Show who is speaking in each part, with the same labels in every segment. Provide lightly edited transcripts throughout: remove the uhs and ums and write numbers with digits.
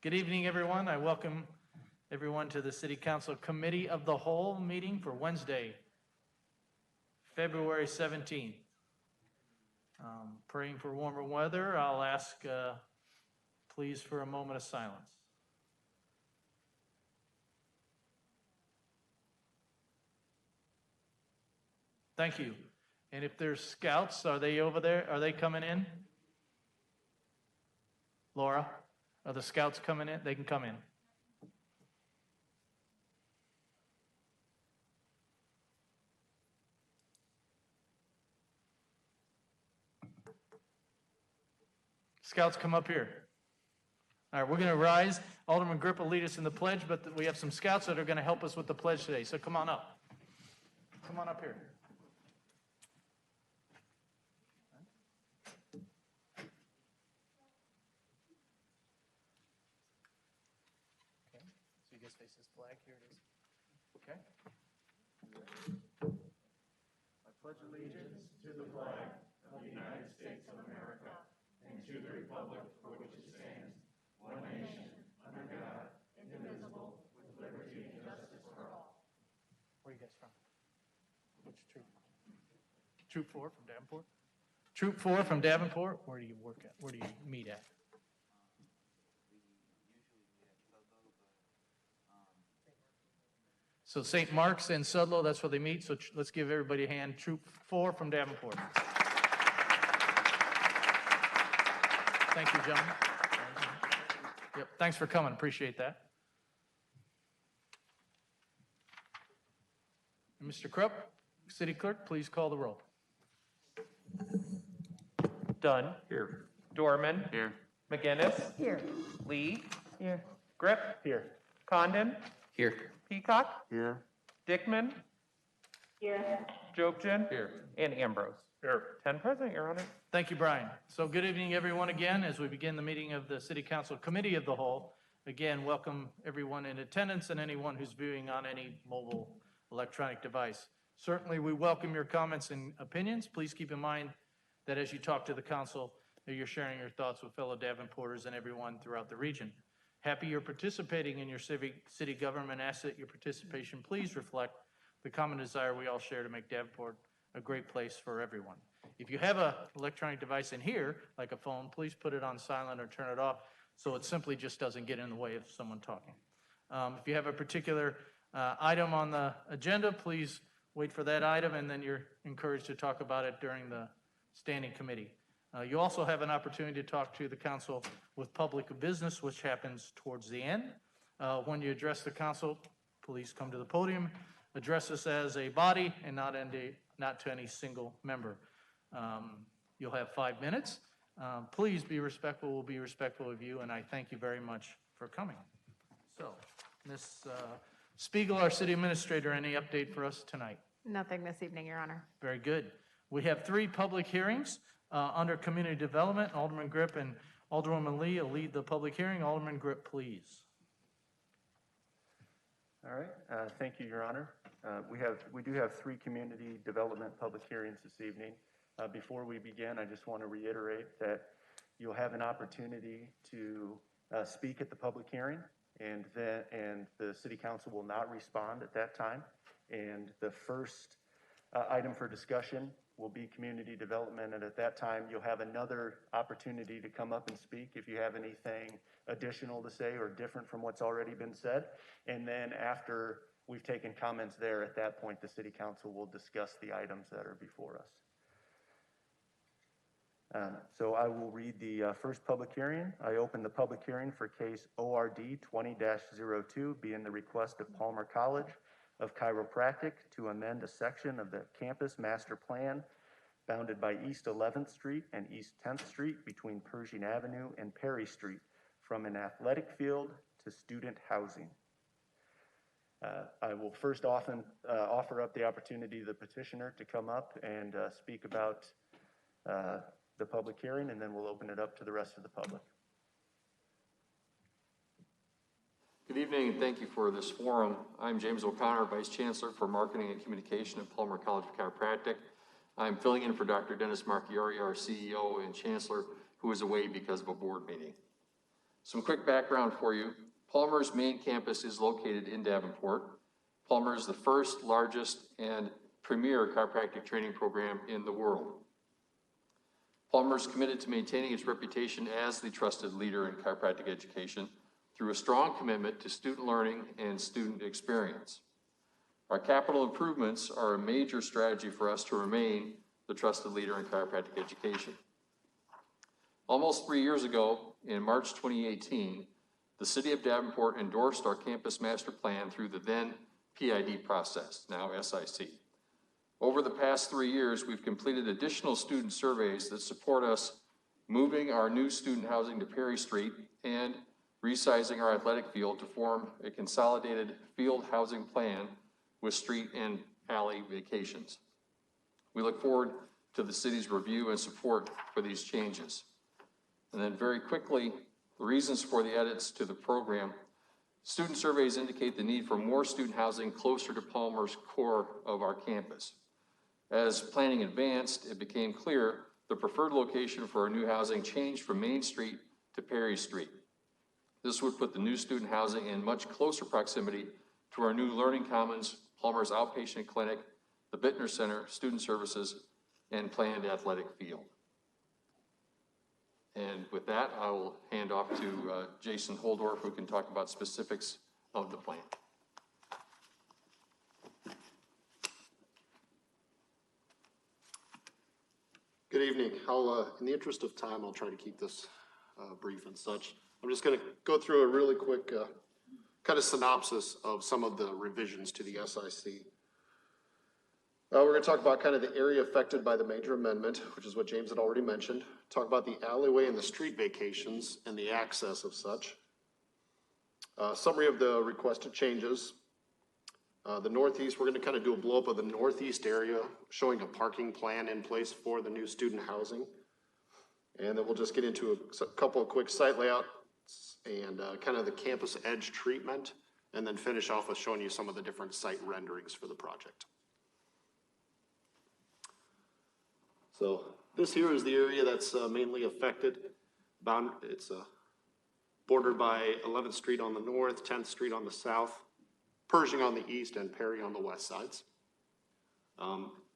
Speaker 1: Good evening, everyone. I welcome everyone to the City Council Committee of the Whole meeting for Wednesday, February 17th. Praying for warmer weather. I'll ask, please, for a moment of silence. Thank you. And if there's scouts, are they over there? Are they coming in? Laura, are the scouts coming in? They can come in. Scouts, come up here. All right, we're going to rise. Alderman Grip will lead us in the pledge, but we have some scouts that are going to help us with the pledge today. So come on up. Come on up here. Okay, so you guys face this flag. Here it is. Okay. I pledge allegiance to the flag of the United States of America and to the republic for which it stands, one nation, under God, indivisible, with liberty and justice for all. Where are you guys from? Which troop? Troop 4 from Davenport? Troop 4 from Davenport? Where do you work at? Where do you meet at? So St. Mark's and Sudlow, that's where they meet. So let's give everybody a hand. Troop 4 from Davenport. Thank you, gentlemen. Yep, thanks for coming. Appreciate that. And Mr. Krupp, City Clerk, please call the roll.
Speaker 2: Dunn.
Speaker 3: Here.
Speaker 2: Dorman.
Speaker 3: Here.
Speaker 2: McGinnis.
Speaker 4: Here.
Speaker 2: Lee.
Speaker 4: Here.
Speaker 2: Grip.
Speaker 1: Here.
Speaker 2: Condon.
Speaker 3: Here.
Speaker 2: Peacock.
Speaker 3: Here.
Speaker 2: Dickman.
Speaker 4: Here.
Speaker 2: Jobson.
Speaker 3: Here.
Speaker 2: And Ambrose.
Speaker 1: Here.
Speaker 2: 10 present, Your Honor.
Speaker 1: Thank you, Brian. So good evening, everyone, again, as we begin the meeting of the City Council Committee of the Whole. Again, welcome everyone in attendance and anyone who's viewing on any mobile electronic device. Certainly, we welcome your comments and opinions. Please keep in mind that as you talk to the council, that you're sharing your thoughts with fellow Davenporters and everyone throughout the region. Happy you're participating in your city government. Ask that your participation please reflect the common desire we all share to make Davenport a great place for everyone. If you have an electronic device in here, like a phone, please put it on silent or turn it off so it simply just doesn't get in the way of someone talking. If you have a particular item on the agenda, please wait for that item, and then you're encouraged to talk about it during the standing committee. You also have an opportunity to talk to the council with public business, which happens towards the end. When you address the council, please come to the podium, address us as a body and not to any single member. You'll have 5 minutes. Please be respectful. We'll be respectful of you, and I thank you very much for coming. So, Ms. Spiegel, our city administrator, any update for us tonight?
Speaker 4: Nothing this evening, Your Honor.
Speaker 1: Very good. We have 3 public hearings under community development. Alderman Grip and Alderwoman Lee will lead the public hearing. Alderman Grip, please.
Speaker 5: All right. Thank you, Your Honor. We do have 3 community development public hearings this evening. Before we begin, I just want to reiterate that you'll have an opportunity to speak at the public hearing, and the City Council will not respond at that time. And the first item for discussion will be community development, and at that time you'll have another opportunity to come up and speak if you have anything additional to say or different from what's already been said. And then after we've taken comments there, at that point the City Council will discuss the items that are before us. So I will read the first public hearing. I open the public hearing for case ORD 20-02, being the request of Palmer College of Chiropractic to amend a section of the campus master plan bounded by East 11th Street and East 10th Street between Pershing Avenue and Perry Street from an athletic field to student housing. I will first offer up the opportunity to the petitioner to come up and speak about the public hearing, and then we'll open it up to the rest of the public.
Speaker 3: Good evening, and thank you for this forum. I'm James O'Connor, Vice Chancellor for Marketing and Communication at Palmer College of Chiropractic. I'm filling in for Dr. Dennis Marchiori, our CEO and Chancellor, who is away because of a board meeting. Some quick background for you. Palmer's main campus is located in Davenport. Palmer is the first, largest, and premier chiropractic training program in the world. Palmer is committed to maintaining its reputation as the trusted leader in chiropractic education through a strong commitment to student learning and student experience. Our capital improvements are a major strategy for us to remain the trusted leader in chiropractic education. Almost 3 years ago, in March 2018, the City of Davenport endorsed our campus master plan through the then PID process, now SIC. Over the past 3 years, we've completed additional student surveys that support us moving our new student housing to Perry Street and resizing our athletic field to form a consolidated field housing plan with street and alley vacations. We look forward to the city's review and support for these changes. And then very quickly, the reasons for the edits to the program. Student surveys indicate the need for more student housing closer to Palmer's core of our campus. As planning advanced, it became clear the preferred location for our new housing changed from Main Street to Perry Street. This would put the new student housing in much closer proximity to our new Learning Commons, Palmer's outpatient clinic, the Bittner Center, student services, and planned athletic field. And with that, I will hand off to Jason Holdorf, who can talk about specifics of the plan.
Speaker 6: Good evening. In the interest of time, I'll try to keep this brief and such. I'm just going to go through a really quick kind of synopsis of some of the revisions to the SIC. We're going to talk about kind of the area affected by the major amendment, which is what James had already mentioned. Talk about the alleyway and the street vacations and the access of such. Summary of the requested changes. The northeast, we're going to kind of do a blow up of the northeast area, showing a parking plan in place for the new student housing. And then we'll just get into a couple of quick site layouts and kind of the campus edge treatment, and then finish off with showing you some of the different site renderings for the project. So this here is the area that's mainly affected. It's bordered by 11th Street on the north, 10th Street on the south, Pershing on the east, and Perry on the west sides.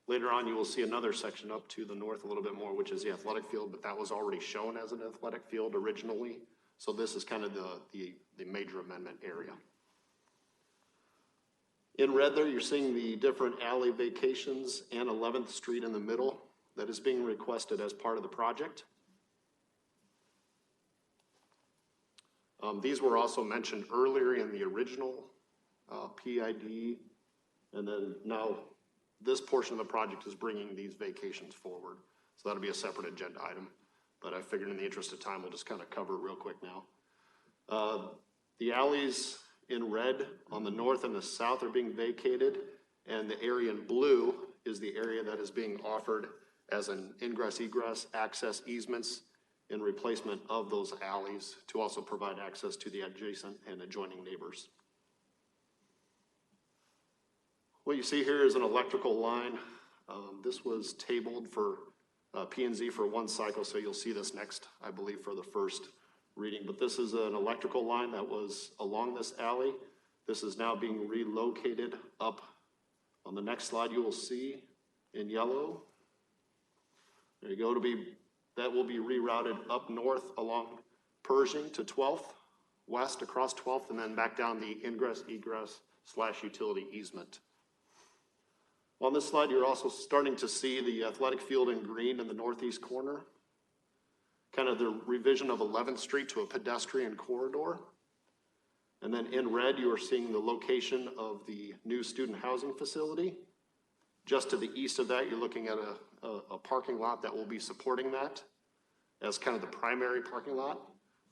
Speaker 6: Later on, you will see another section up to the north a little bit more, which is the athletic field, but that was already shown as an athletic field originally. So this is kind of the major amendment area. In red there, you're seeing the different alley vacations and 11th Street in the middle that is being requested as part of the project. These were also mentioned earlier in the original PID, and then now this portion of the project is bringing these vacations forward. So that'll be a separate agenda item, but I figured in the interest of time, we'll just kind of cover it real quick now. The alleys in red on the north and the south are being vacated, and the area in blue is the area that is being offered as an ingress-egress access easements in replacement of those alleys to also provide access to the adjacent and adjoining neighbors. What you see here is an electrical line. This was tabled for P&Z for one cycle, so you'll see this next, I believe, for the first reading. But this is an electrical line that was along this alley. This is now being relocated up. On the next slide, you will see in yellow. There you go. That will be rerouted up north along Pershing to 12th, west across 12th, and then back down the ingress/egress/utility easement. On this slide, you're also starting to see the athletic field in green in the northeast corner, kind of the revision of 11th Street to a pedestrian corridor. And then in red, you are seeing the location of the new student housing facility. Just to the east of that, you're looking at a parking lot that will be supporting that as kind of the primary parking lot.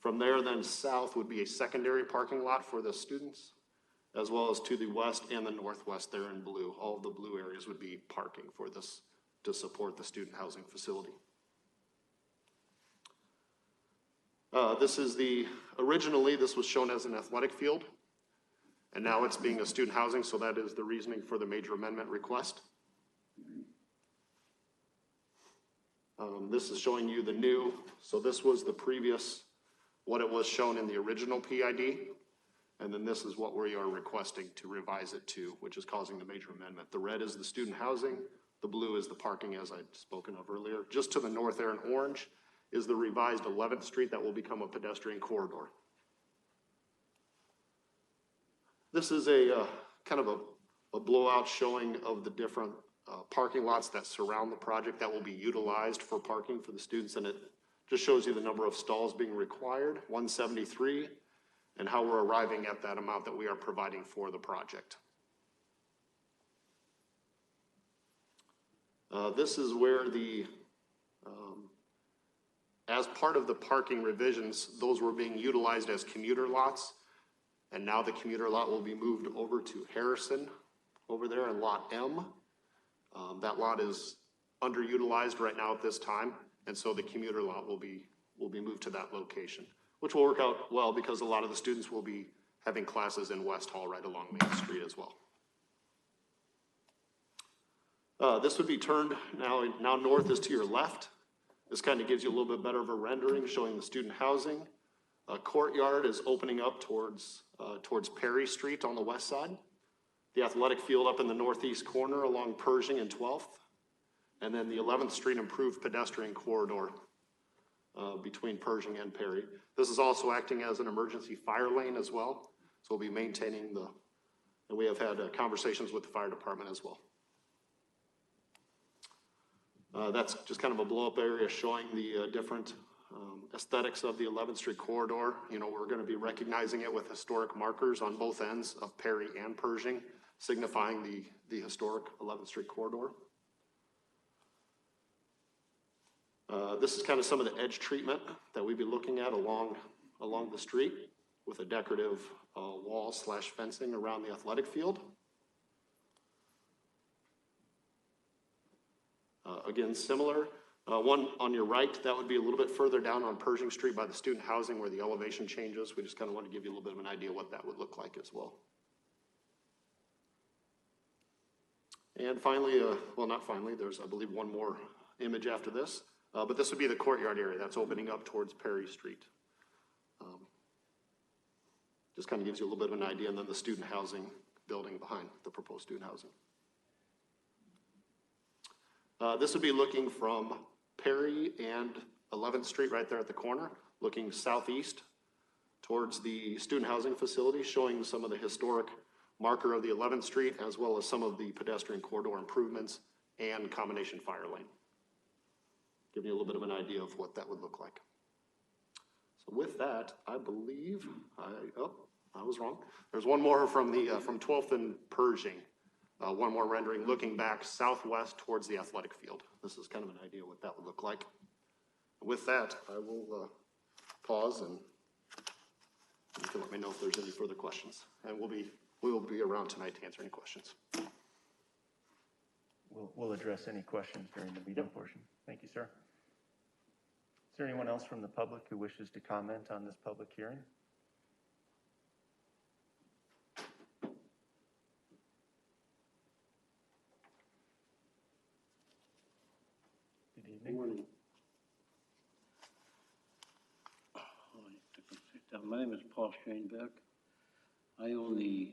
Speaker 6: From there, then south would be a secondary parking lot for the students, as well as to the west and the northwest there in blue. All of the blue areas would be parking for this to support the student housing facility. Originally this was shown as an athletic field, and now it's being a student housing, so that is the reasoning for the major amendment request. This is showing you the new, so this was the previous what it was shown in the original PID. And then this is what we are requesting to revise it to, which is causing the major amendment. The red is the student housing, the blue is the parking as I'd spoken of earlier. Just to the north there in orange is the revised 11th Street that will become a pedestrian corridor. This is a kind of a blowout showing of the different parking lots that surround the project that will be utilized for parking for the students, and it just shows you the number of stalls being required, 173, and how we're arriving at that amount that we are providing for the project. This is where as part of the parking revisions, those were being utilized as commuter lots, and now the commuter lot will be moved over to Harrison over there in Lot M. That lot is underutilized right now at this time, and so the commuter lot will be moved to that location, which will work out well because a lot of the students will be having classes in West Hall right along Main Street as well. This would be turned now north is to your left. This kind of gives you a little bit better of a rendering showing the student housing. Courtyard is opening up towards Perry Street on the west side. The athletic field up in the northeast corner along Pershing and 12th. And then the 11th Street improved pedestrian corridor between Pershing and Perry. This is also acting as an emergency fire lane as well. So we'll be maintaining and we have had conversations with the fire department as well. That's just kind of a blow-up area showing the different aesthetics of the 11th Street corridor. You know, we're going to be recognizing it with historic markers on both ends of Perry and Pershing, signifying the historic 11th Street corridor. This is kind of some of the edge treatment that we'd be looking at along the street with a decorative wall/fencing around the athletic field. Again, similar. One on your right, that would be a little bit further down on Pershing Street by the student housing where the elevation changes. We just kind of want to give you a little bit of an idea what that would look like as well. And finally, well, not finally, there's, I believe, one more image after this. But this would be the courtyard area that's opening up towards Perry Street. Just kind of gives you a little bit of an idea, and then the student housing building behind the proposed student housing. This would be looking from Perry and 11th Street right there at the corner, looking southeast towards the student housing facility, showing some of the historic marker of the 11th Street, as well as some of the pedestrian corridor improvements and combination fire lane. Give you a little bit of an idea of what that would look like. So with that, I believe, I was wrong. There's one more from 12th and Pershing. One more rendering looking back southwest towards the athletic field. This is kind of an idea what that would look like. With that, I will pause and you can let me know if there's any further questions. And we will be around tonight to answer any questions.
Speaker 5: We'll address any questions during the meeting portion. Thank you, sir. Is there anyone else from the public who wishes to comment on this public hearing?
Speaker 7: Good morning. My name is Paul Schoenbeck. I own the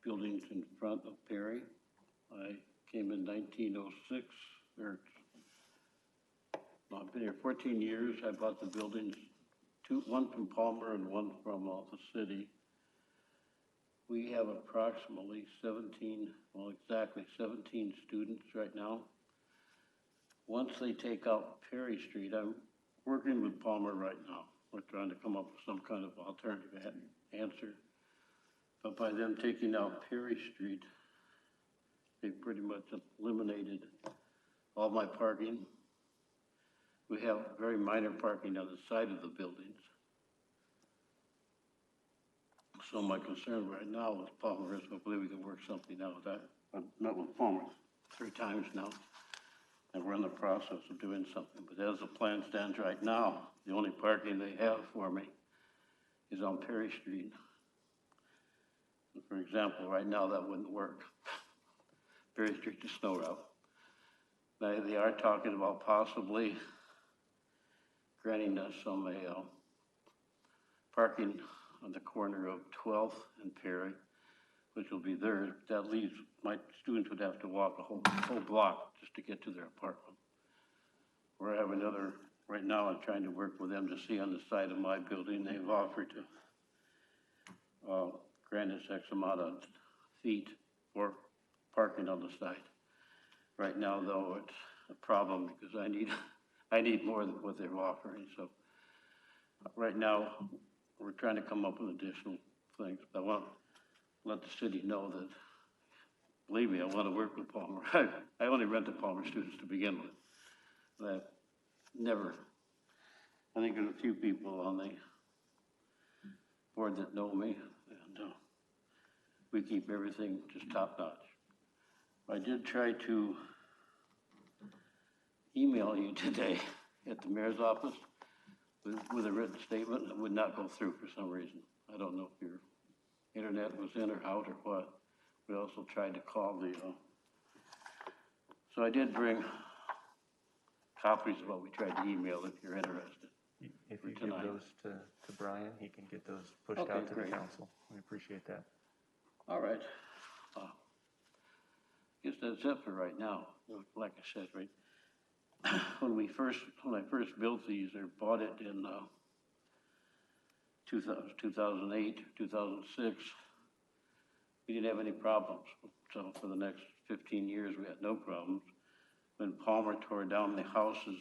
Speaker 7: buildings in front of Perry. I came in 1906. I've been here 14 years. I bought the buildings, one from Palmer and one from the city. We have approximately exactly 17 students right now. Once they take out Perry Street, I'm working with Palmer right now. We're trying to come up with some kind of alternative answer. But by them taking out Perry Street, they pretty much eliminated all my parking. We have very minor parking on the side of the buildings. So my concern right now with Palmer is I believe we can work something out. I've met with Palmer 3 times now. And we're in the process of doing something. But as the plan stands right now, the only parking they have for me is on Perry Street. And for example, right now that wouldn't work. Perry Street to snow route. They are talking about possibly granting us parking on the corner of 12th and Perry, which will be there. That leaves, my students would have to walk a whole block just to get to their apartment. Or I have another, right now I'm trying to work with them to see on the side of my building, they've offered to grant us X amount of feet for parking on the side. Right now, though, it's a problem because I need more than what they're offering. So right now, we're trying to come up with additional things. I want to let the city know that, believe me, I want to work with Palmer. I only rent to Palmer students to begin with. I've never, I think there's a few people on the board that know me, and we keep everything just top notch. I did try to email you today at the mayor's office with a written statement. It would not go through for some reason. I don't know if your internet was in or out or what. We also tried to call the, so I did bring copies of what we tried to email if you're interested.
Speaker 5: If you give
Speaker 7: tonight.
Speaker 5: those to Brian, he can get those pushed
Speaker 7: Okay,
Speaker 5: out to the
Speaker 7: great.
Speaker 5: council. We appreciate that.
Speaker 7: All right. Guess that's it for right now. Like I said, right, when I first built these or bought it in 2008, 2006, we didn't have any problems. So for the next 15 years, we had no problems. When Palmer tore down the houses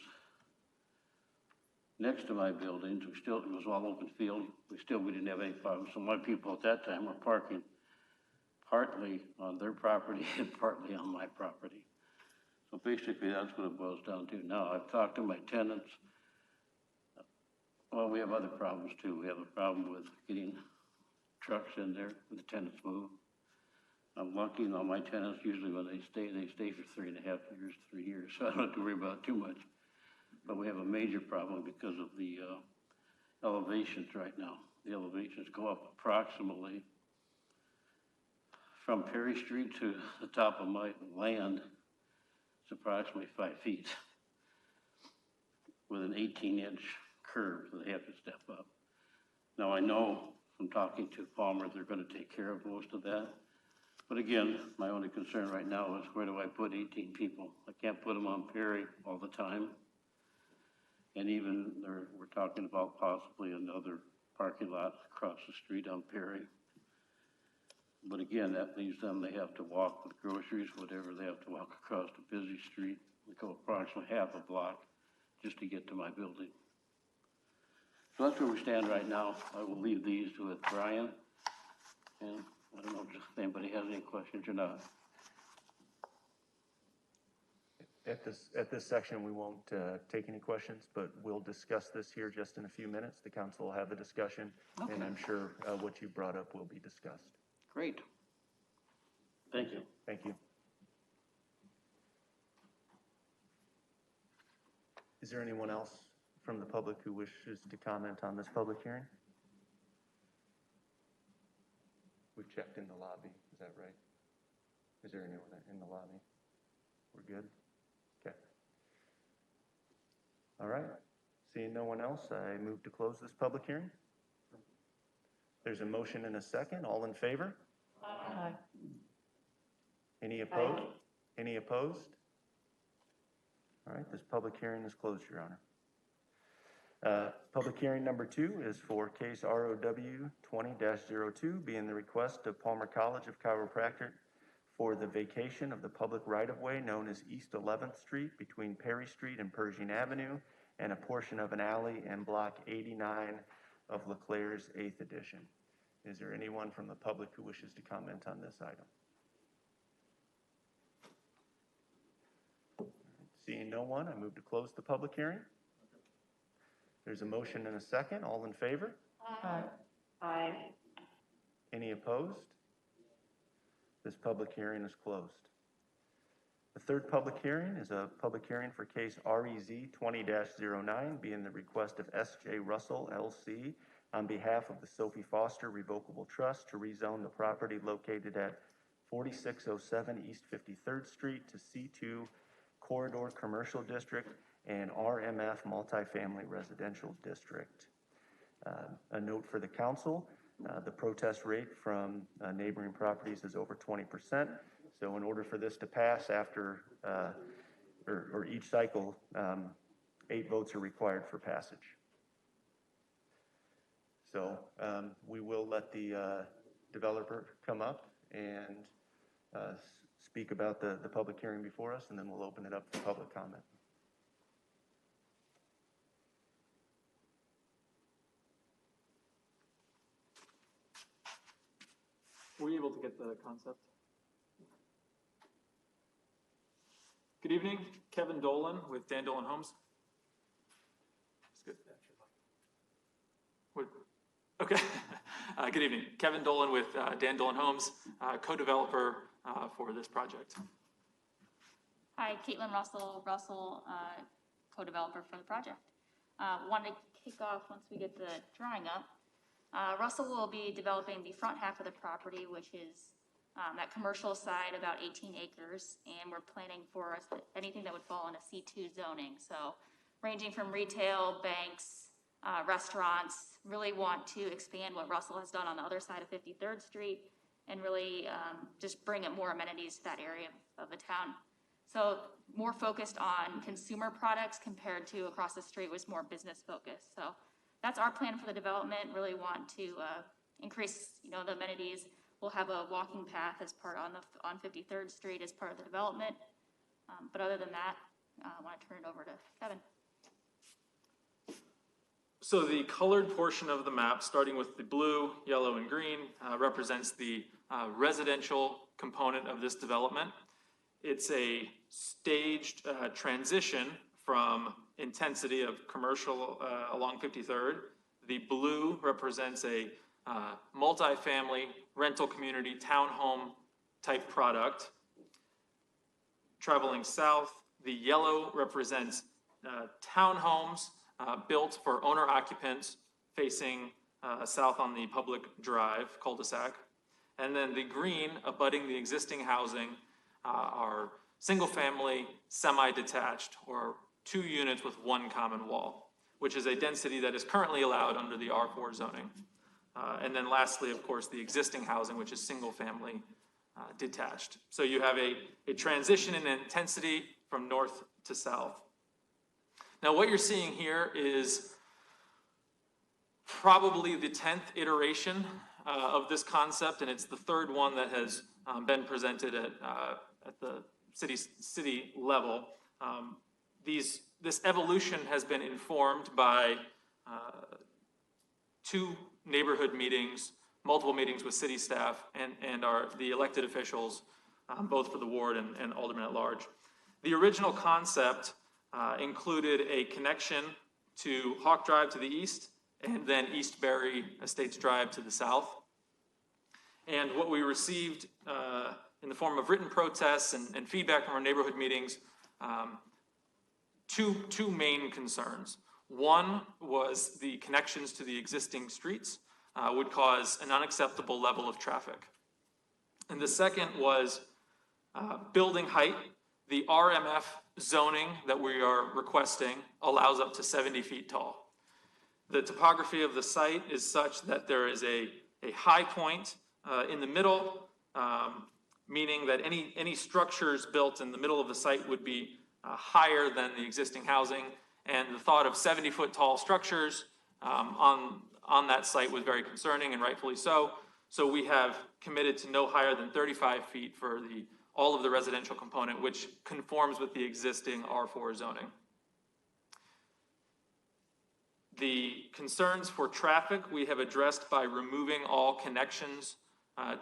Speaker 7: next to my buildings, it was all open field. We didn't have any problems. So my people at that time were parking partly on their property and partly on my property. So basically, that's what it boils down to now. I've talked to my tenants. Well, we have other problems too. We have a problem with getting trucks in there when the tenants move. I'm lucky, all my tenants, usually when they stay for 3.5 years, 3 years, so I don't have to worry about it too much. But we have a major problem because of the elevations right now. The elevations go up approximately from Perry Street to the top of my land. It's approximately 5 feet with an 18-inch curve that they have to step up. Now, I know from talking to Palmer, they're going to take care of most of that. But again, my only concern right now is where do I put 18 people? I can't put them on Perry all the time. And even we're talking about possibly another parking lot across the street on Perry. But again, that leaves them, they have to walk with groceries, whatever, they have to walk across the busy street and go approximately half a block just to get to my building. So that's where we stand right now. I will leave these with Brian. And I don't know if anybody has any questions or not.
Speaker 5: At this section, we won't take any questions, but we'll discuss this here just in a few minutes. The council will have a discussion, and
Speaker 7: Okay.
Speaker 5: I'm sure what you brought up will be discussed.
Speaker 7: Great. Thank you.
Speaker 5: Thank you. Is there anyone else from the public who wishes to comment on this public hearing? We've checked in the lobby, is that right? Is there anyone in the lobby? We're good? Okay. All right. Seeing no one else, I move to close this public hearing. There's a motion and a second. All in favor?
Speaker 4: Aye.
Speaker 5: Any opposed? Any opposed? All right, this public hearing is closed, Your Honor. Public hearing number 2 is for case ROW 20-02, being the request of Palmer College of Chiropractic for the vacation of the public right-of-way known as East 11th Street between Perry Street and Pershing Avenue and a portion of an alley in Block 89 of Leclerc's 8th edition. Is there anyone from the public who wishes to comment on this item? Seeing no one, I move to close the public hearing. There's a motion and a second. All in favor?
Speaker 4: Aye. Aye.
Speaker 5: Any opposed? This public hearing is closed. The third public hearing is a public hearing for case REZ 20-09, being the request of S.J. Russell, L.C., on behalf of the Sophie Foster Revocable Trust to rezone the property located at 4607 East 53rd Street to C2 Corridor Commercial District and RMF Multifamily Residential District. A note for the council, the protest rate from neighboring properties is over 20%. So in order for this to pass after, or each cycle, 8 votes are required for passage. So we will let the developer come up and speak about the public hearing before us, and then we'll open it up for public comment.
Speaker 8: Were you able to get the concept? Good evening, Kevin Dolan with Dan Dolan Homes. That's good. What? Okay. Good evening, Kevin Dolan with Dan Dolan Homes, co-developer for this project.
Speaker 9: Hi, Caitlin Russell, co-developer for the project. Wanted to kick off once we get the drawing up. Russell will be developing the front half of the property, which is that commercial side, about 18 acres, and we're planning for anything that would fall in a C2 zoning. So ranging from retail, banks, restaurants, really want to expand what Russell has done on the other side of 53rd Street and really just bring up more amenities to that area of the town. So more focused on consumer products compared to across the street was more business focused. So that's our plan for the development. Really want to increase, the amenities. We'll have a walking path as part on 53rd Street as part of the development. But other than that, I want to turn it over to Kevin.
Speaker 8: So the colored portion of the map, starting with the blue, yellow, and green, represents the residential component of this development. It's a staged transition from intensity of commercial along 53rd. The blue represents a multifamily rental community townhome type product. Traveling south, the yellow represents townhomes built for owner occupants facing south on the public drive cul-de-sac. And then the green, abutting the existing housing, are single family, semi-detached, or 2 units with 1 common wall, which is a density that is currently allowed under the R4 zoning. And then lastly, of course, the existing housing, which is single family detached. So you have a transition in intensity from north to south. Now what you're seeing here is probably the 10th iteration of this concept, and it's the 3rd one that has been presented at the city level. This evolution has been informed by 2 neighborhood meetings, multiple meetings with city staff, and the elected officials, both for the ward and aldermen at large. The original concept included a connection to Hawk Drive to the east, and then Eastbury Estates Drive to the south. And what we received in the form of written protests and feedback from our neighborhood meetings, two main concerns. One was the connections to the existing streets would cause an unacceptable level of traffic. And the second was building height. The RMF zoning that we are requesting allows up to 70 feet tall. The topography of the site is such that there is a high point in the middle, meaning that any structures built in the middle of the site would be higher than the existing housing. And the thought of 70-foot tall structures on that site was very concerning, and rightfully so. So we have committed to no higher than 35 feet for all of the residential component, which conforms with the existing R4 zoning. The concerns for traffic we have addressed by removing all connections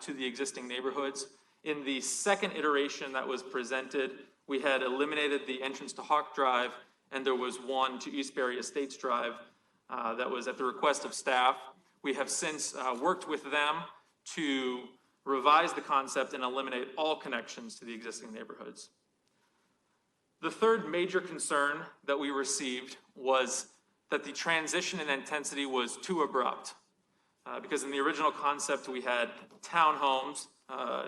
Speaker 8: to the existing neighborhoods. In the second iteration that was presented, we had eliminated the entrance to Hawk Drive, and there was one to Eastbury Estates Drive that was at the request of staff. We have since worked with them to revise the concept and eliminate all connections to the existing neighborhoods. The third major concern that we received was that the transition in intensity was too abrupt. Because in the original concept, we had townhomes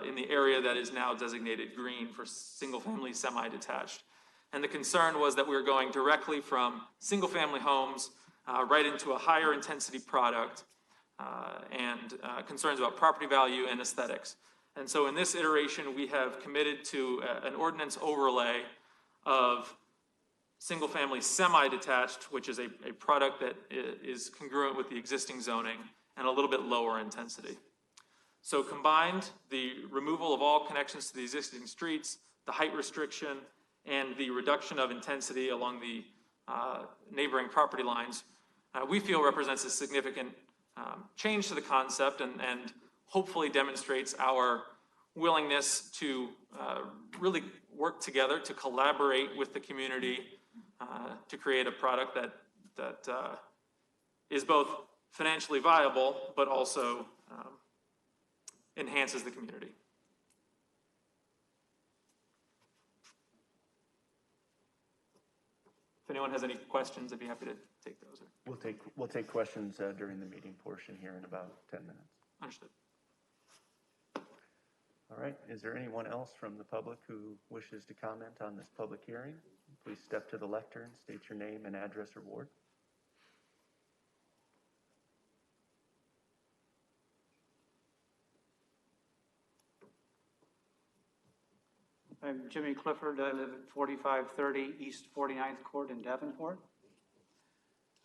Speaker 8: in the area that is now designated green for single-family semi-detached. And the concern was that we were going directly from single-family homes right into a higher intensity product and concerns about property value and aesthetics. And so in this iteration, we have committed to an ordinance overlay of single-family semi-detached, which is a product that is congruent with the existing zoning and a little bit lower intensity. So combined, the removal of all connections to the existing streets, the height restriction, and the reduction of intensity along the neighboring property lines, we feel represents a significant change to the concept and hopefully demonstrates our willingness to really work together, to collaborate with the community, to create a product that is both financially viable, but also enhances the community. If anyone has any questions, I'd be happy to take those.
Speaker 5: We'll take questions during the meeting portion here in about 10 minutes.
Speaker 8: Understood.
Speaker 5: All right, is there anyone else from the public who wishes to comment on this public hearing? Please step to the lectern, state your name and address or ward.
Speaker 10: I'm Jimmy Clifford. I live at 4530 East 49th Court in Davenport.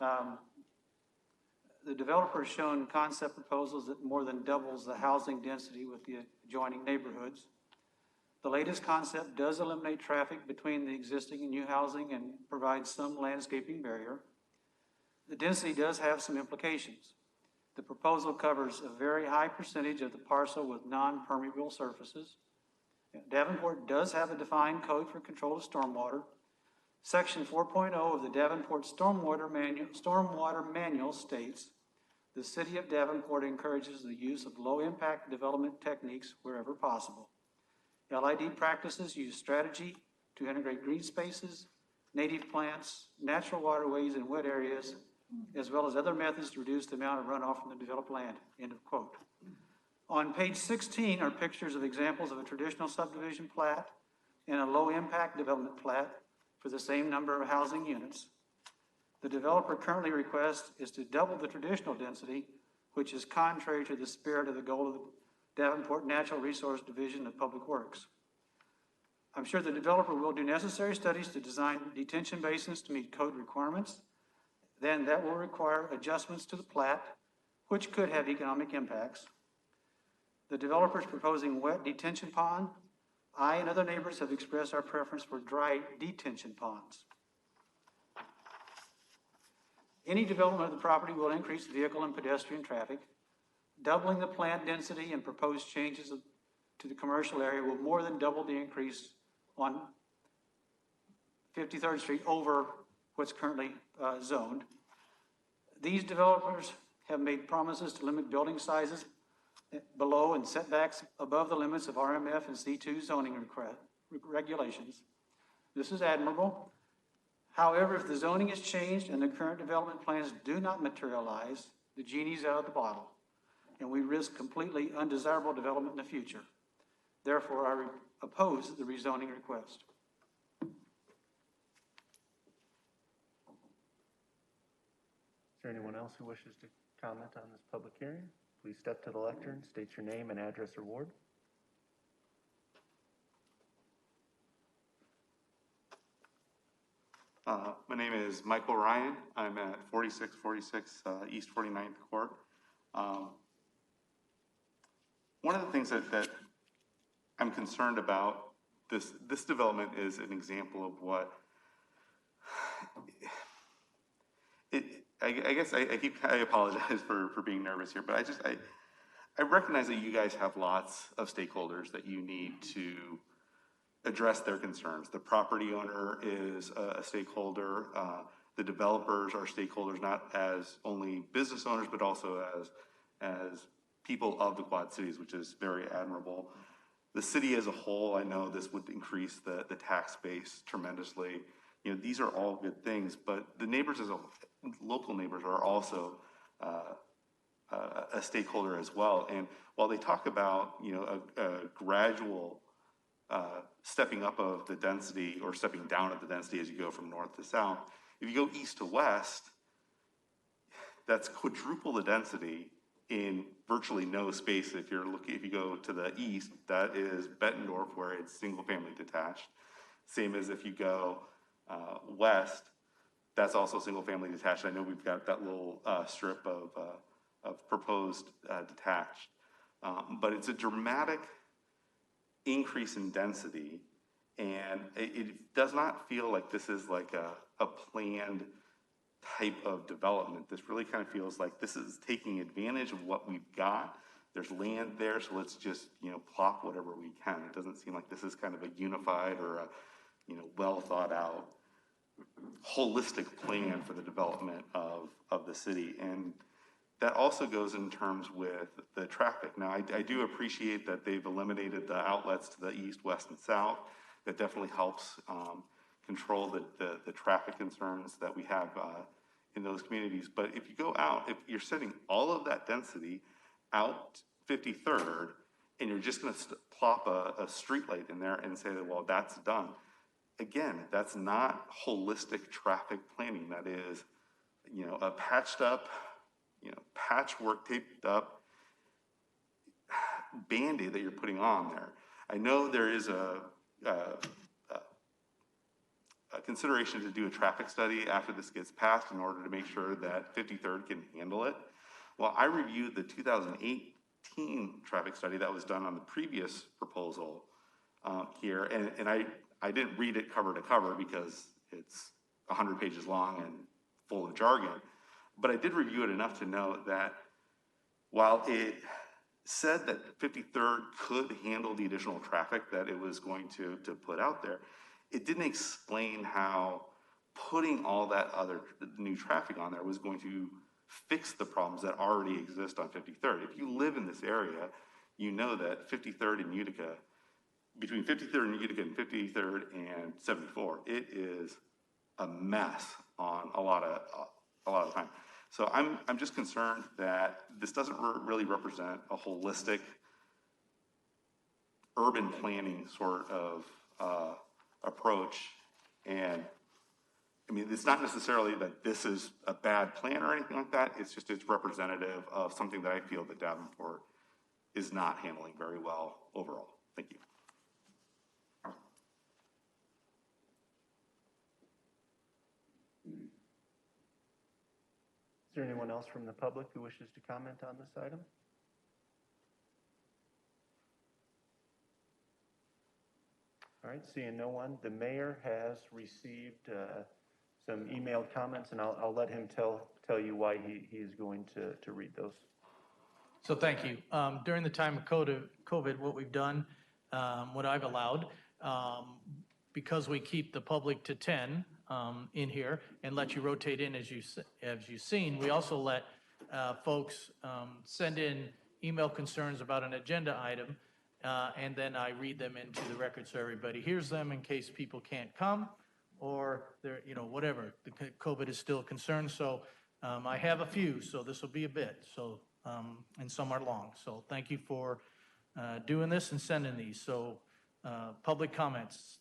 Speaker 10: The developer has shown concept proposals that more than doubles the housing density with the adjoining neighborhoods. The latest concept does eliminate traffic between the existing and new housing and provides some landscaping barrier. The density does have some implications. The proposal covers a very high percentage of the parcel with non-permeable surfaces. Davenport does have a defined code for control of stormwater. Section 4.0 of the Davenport Stormwater Manual states, the City of Davenport encourages the use of low-impact development techniques wherever possible. LID practices use strategy to integrate green spaces, native plants, natural waterways, and wet areas, as well as other methods to reduce the amount of runoff from the developed land, end of quote. On page 16 are pictures of examples of a traditional subdivision plat and a low-impact development plat for the same number of housing units. The developer currently requests is to double the traditional density, which is contrary to the spirit of the goal of the Davenport Natural Resource Division of Public Works. I'm sure the developer will do necessary studies to design detention basins to meet code requirements. Then that will require adjustments to the plat, which could have economic impacts. The developer is proposing wet detention pond. I and other neighbors have expressed our preference for dry detention ponds. Any development of the property will increase vehicle and pedestrian traffic. Doubling the plant density and proposed changes to the commercial area will more than double the increase on 53rd Street over what's currently zoned. These developers have made promises to limit building sizes below and setbacks above the limits of RMF and C2 zoning regulations. This is admirable. However, if the zoning is changed and the current development plans do not materialize, the genie's out of the bottle, and we risk completely undesirable development in the future. Therefore, I oppose the rezoning request.
Speaker 5: Is there anyone else who wishes to comment on this public hearing? Please step to the lectern, state your name and address or ward.
Speaker 11: My name is Michael Ryan. I'm at 4646 East 49th Court. One of the things that I'm concerned about, this development is an example of what, I apologize for being nervous here, but I recognize that you guys have lots of stakeholders that you need to address their concerns. The property owner is a stakeholder. The developers are stakeholders, not as only business owners, but also as people of the Quad Cities, which is very admirable. The city as a whole, I know this would increase the tax base tremendously. You know, these are all good things, but the neighbors local neighbors are also a stakeholder as well. And while they talk about, you know, a gradual stepping up of the density or stepping down of the density as you go from north to south, if you go east to west, that's quadruple the density in virtually no space. If you go to the east, that is Bettendorf, where it's single-family detached. Same as if you go west, that's also single-family detached. I know we've got that little strip of proposed detached. But it's a dramatic increase in density, and it does not feel like this is like a planned type of development. This really kind of feels like this is taking advantage of what we've got. There's land there, so let's just, plop whatever we can. It doesn't seem like this is kind of a unified or a, well thought out, holistic plan for the development of the city. And that also goes in terms with the traffic. Now, I do appreciate that they've eliminated the outlets to the east, west, and south. That definitely helps control the traffic concerns that we have in those communities. But if you go out, if you're setting all of that density out 53rd, and you're just gonna plop a street light in there and say that, well, that's done. Again, that's not holistic traffic planning. That is, a patched up, patchwork taped up Band-Aid that you're putting on there. I know there is a consideration to do a traffic study after this gets passed in order to make sure that 53rd can handle it. Well, I reviewed the 2018 traffic study that was done on the previous proposal here, and I didn't read it cover to cover because it's 100 pages long and full of jargon, but I did review it enough to know that while it said that 53rd could handle the additional traffic that it was going to put out there, it didn't explain how putting all that other new traffic on there was going to fix the problems that already exist on 53rd. If you live in this area, you know that 53rd and Utica, between 53rd and Utica and 53rd and 74, it is a mess on a lot of time. So I'm just concerned that this doesn't really represent a holistic urban planning sort of approach. And I mean, it's not necessarily that this is a bad plan or anything like that. It's representative of something that I feel that Davenport is not handling very well overall. Thank you.
Speaker 5: Is there anyone else from the public who wishes to comment on this item? All right, seeing no one, the mayor has received some emailed comments, and I'll let him tell you why he is going to read those.
Speaker 1: So thank you. During the time of COVID, what we've done, what I've allowed, because we keep the public to 10 in here and let you rotate in as you've seen, we also let folks send in email concerns about an agenda item, and then I read them into the record so everybody hears them in case people can't come or they're, whatever. The COVID is still a concern, so I have a few, so this will be a bit. So, and some are long. So thank you for doing this and sending these. So public comments,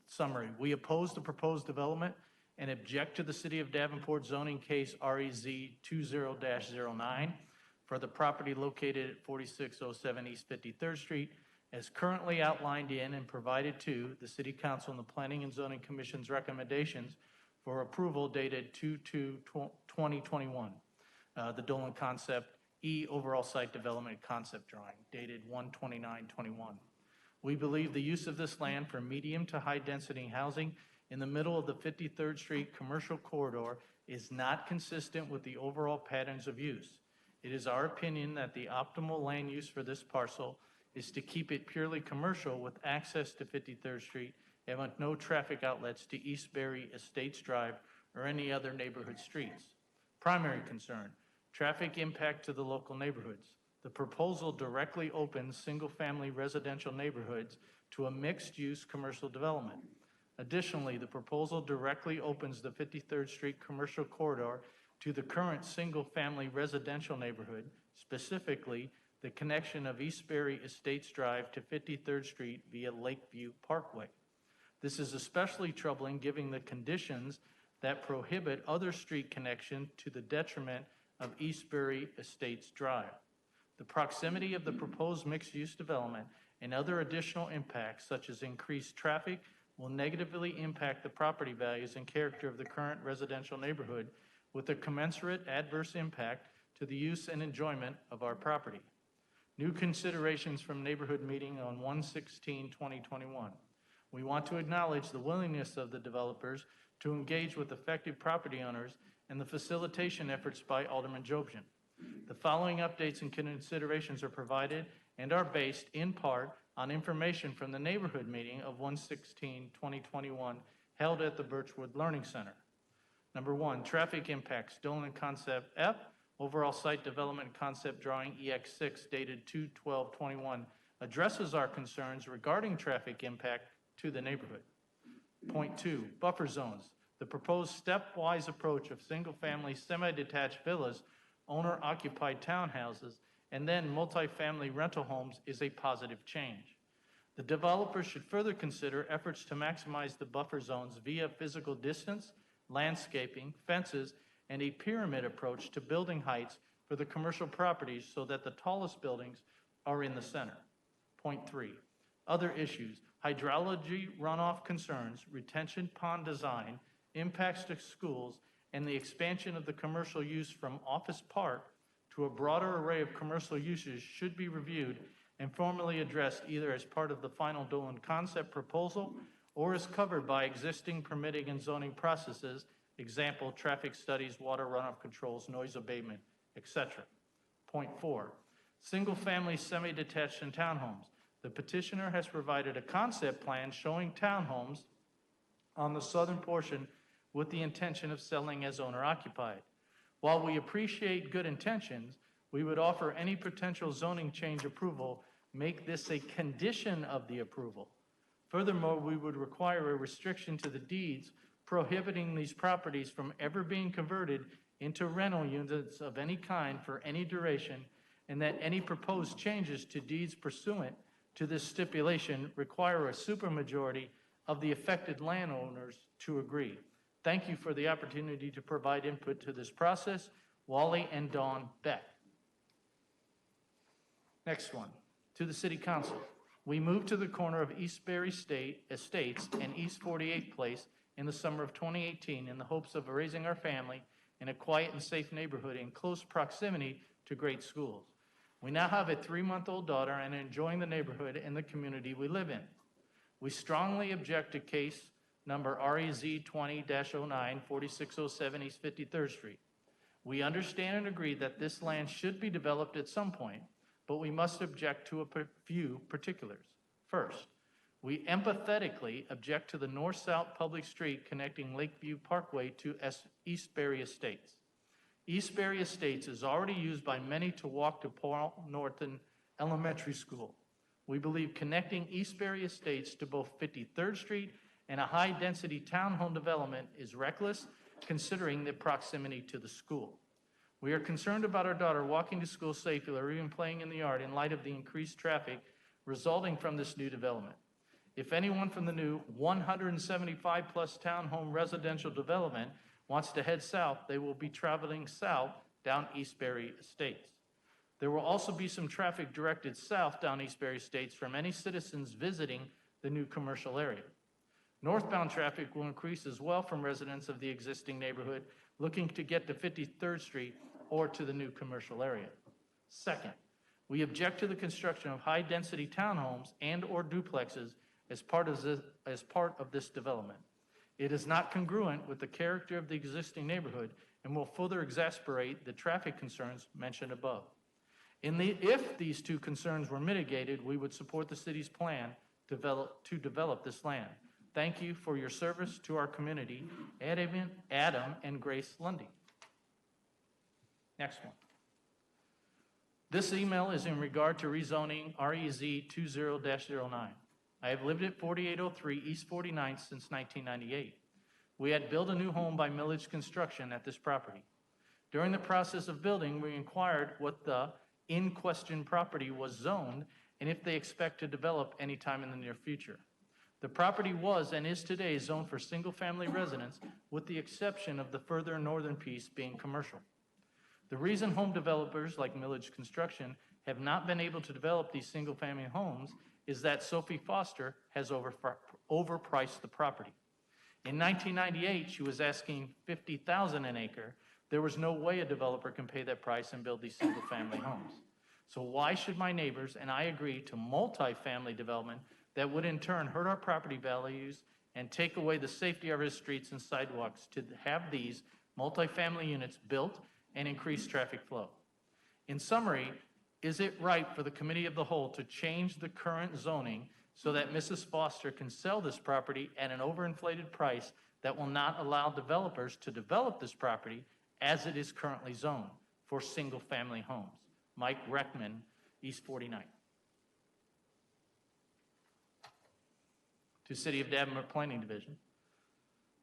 Speaker 1: summary. We oppose the proposed development and object to the City of Davenport zoning case REZ 20-09 for the property located at 4607 East 53rd Street as currently outlined in and provided to the City Council and the Planning and Zoning Commission's recommendations for approval dated 2/2/2021. The Dolan Concept E Overall Site Development Concept Drawing dated 1/29/21. We believe the use of this land for medium to high density housing in the middle of the 53rd Street commercial corridor is not consistent with the overall patterns of use. It is our opinion that the optimal land use for this parcel is to keep it purely commercial with access to 53rd Street and with no traffic outlets to Eastbury Estates Drive or any other neighborhood streets. Primary concern, traffic impact to the local neighborhoods. The proposal directly opens single-family residential neighborhoods to a mixed-use commercial development. Additionally, the proposal directly opens the 53rd Street commercial corridor to the current single-family residential neighborhood, specifically the connection of Eastbury Estates Drive to 53rd Street via Lakeview Parkway. This is especially troubling given the conditions that prohibit other street connection to the detriment of Eastbury Estates Drive. The proximity of the proposed mixed-use development and other additional impacts, such as increased traffic, will negatively impact the property values and character of the current residential neighborhood with a commensurate adverse impact to the use and enjoyment of our property. New considerations from neighborhood meeting on 1/16/2021. We want to acknowledge the willingness of the developers to engage with affected property owners and the facilitation efforts by Alderman Jobson. The following updates and considerations are provided and are based in part on information from the neighborhood meeting of 1/16/2021 held at the Birchwood Learning Center. Number one, traffic impacts, Dolan Concept F, overall site development concept drawing EX6 dated 2/12/21 addresses our concerns regarding traffic impact to the neighborhood. Point two, buffer zones. The proposed stepwise approach of single-family semi-detached villas, owner-occupied townhouses, and then multifamily rental homes is a positive change. The developers should further consider efforts to maximize the buffer zones via physical distance, landscaping, fences, and a pyramid approach to building heights for the commercial properties so that the tallest buildings are in the center. Point three, other issues, hydrology runoff concerns, retention pond design, impacts to schools, and the expansion of the commercial use from office park to a broader array of commercial uses should be reviewed and formally addressed either as part of the final Dolan concept proposal or as covered by existing permitting and zoning processes, example, traffic studies, water runoff controls, noise abatement, etc. Point four, single-family semi-detached and townhomes. The petitioner has provided a concept plan showing townhomes on the southern portion with the intention of selling as owner-occupied. While we appreciate good intentions, we would offer any potential zoning change approval make this a condition of the approval. Furthermore, we would require a restriction to the deeds prohibiting these properties from ever being converted into rental units of any kind for any duration, and that any proposed changes to deeds pursuant to this stipulation require a supermajority of the affected landowners to agree. Thank you for the opportunity to provide input to this process. Wally and Dawn Beck. Next one, to the City Council. We moved to the corner of Eastbury Estates and East 48th Place in the summer of 2018 in the hopes of raising our family in a quiet and safe neighborhood in close proximity to great schools. We now have a 3-month-old daughter and are enjoying the neighborhood and the community we live in. We strongly object to case number REZ 20-09, 4607 East 53rd Street. We understand and agree that this land should be developed at some point, but we must object to a few particulars. First, we empathetically object to the north-south public street connecting Lakeview Parkway to Eastbury Estates. Eastbury Estates is already used by many to walk to Paul Norton Elementary School. We believe connecting Eastbury Estates to both 53rd Street and a high-density townhome development is reckless, considering the proximity to the school. We are concerned about our daughter walking to school safely or even playing in the yard in light of the increased traffic resulting from this new development. If anyone from the new 175-plus townhome residential development wants to head south, they will be traveling south down Eastbury Estates. There will also be some traffic directed south down Eastbury Estates from any citizens visiting the new commercial area. Northbound traffic will increase as well from residents of the existing neighborhood looking to get to 53rd Street or to the new commercial area. Second, we object to the construction of high-density townhomes and/or duplexes as part of this development. It is not congruent with the character of the existing neighborhood and will further exacerbate the traffic concerns mentioned above. If these two concerns were mitigated, we would support the city's plan to develop this land. Thank you for your service to our community, Adam and Grace Lundy. Next one. This email is in regard to rezoning REZ 20-09. I have lived at 4803 East 49th since 1998. We had built a new home by Millage Construction at this property. During the process of building, we inquired what the in-question property was zoned and if they expect to develop anytime in the near future. The property was and is today zoned for single-family residence with the exception of the further northern piece being commercial. The reason home developers like Millage Construction have not been able to develop these single-family homes is that Sophie Foster has overpriced the property. In 1998, she was asking $50,000 an acre. There was no way a developer can pay that price and build these single-family homes. So why should my neighbors and I agree to multi-family development that would in turn hurt our property values and take away the safety of our streets and sidewalks to have these multi-family units built and increase traffic flow? In summary, is it right for the Committee of the Whole to change the current zoning so that Mrs. Foster can sell this property at an overinflated price that will not allow developers to develop this property as it is currently zoned for single-family homes? Mike Reckman, East 49th. To City of Davenport Planning Division.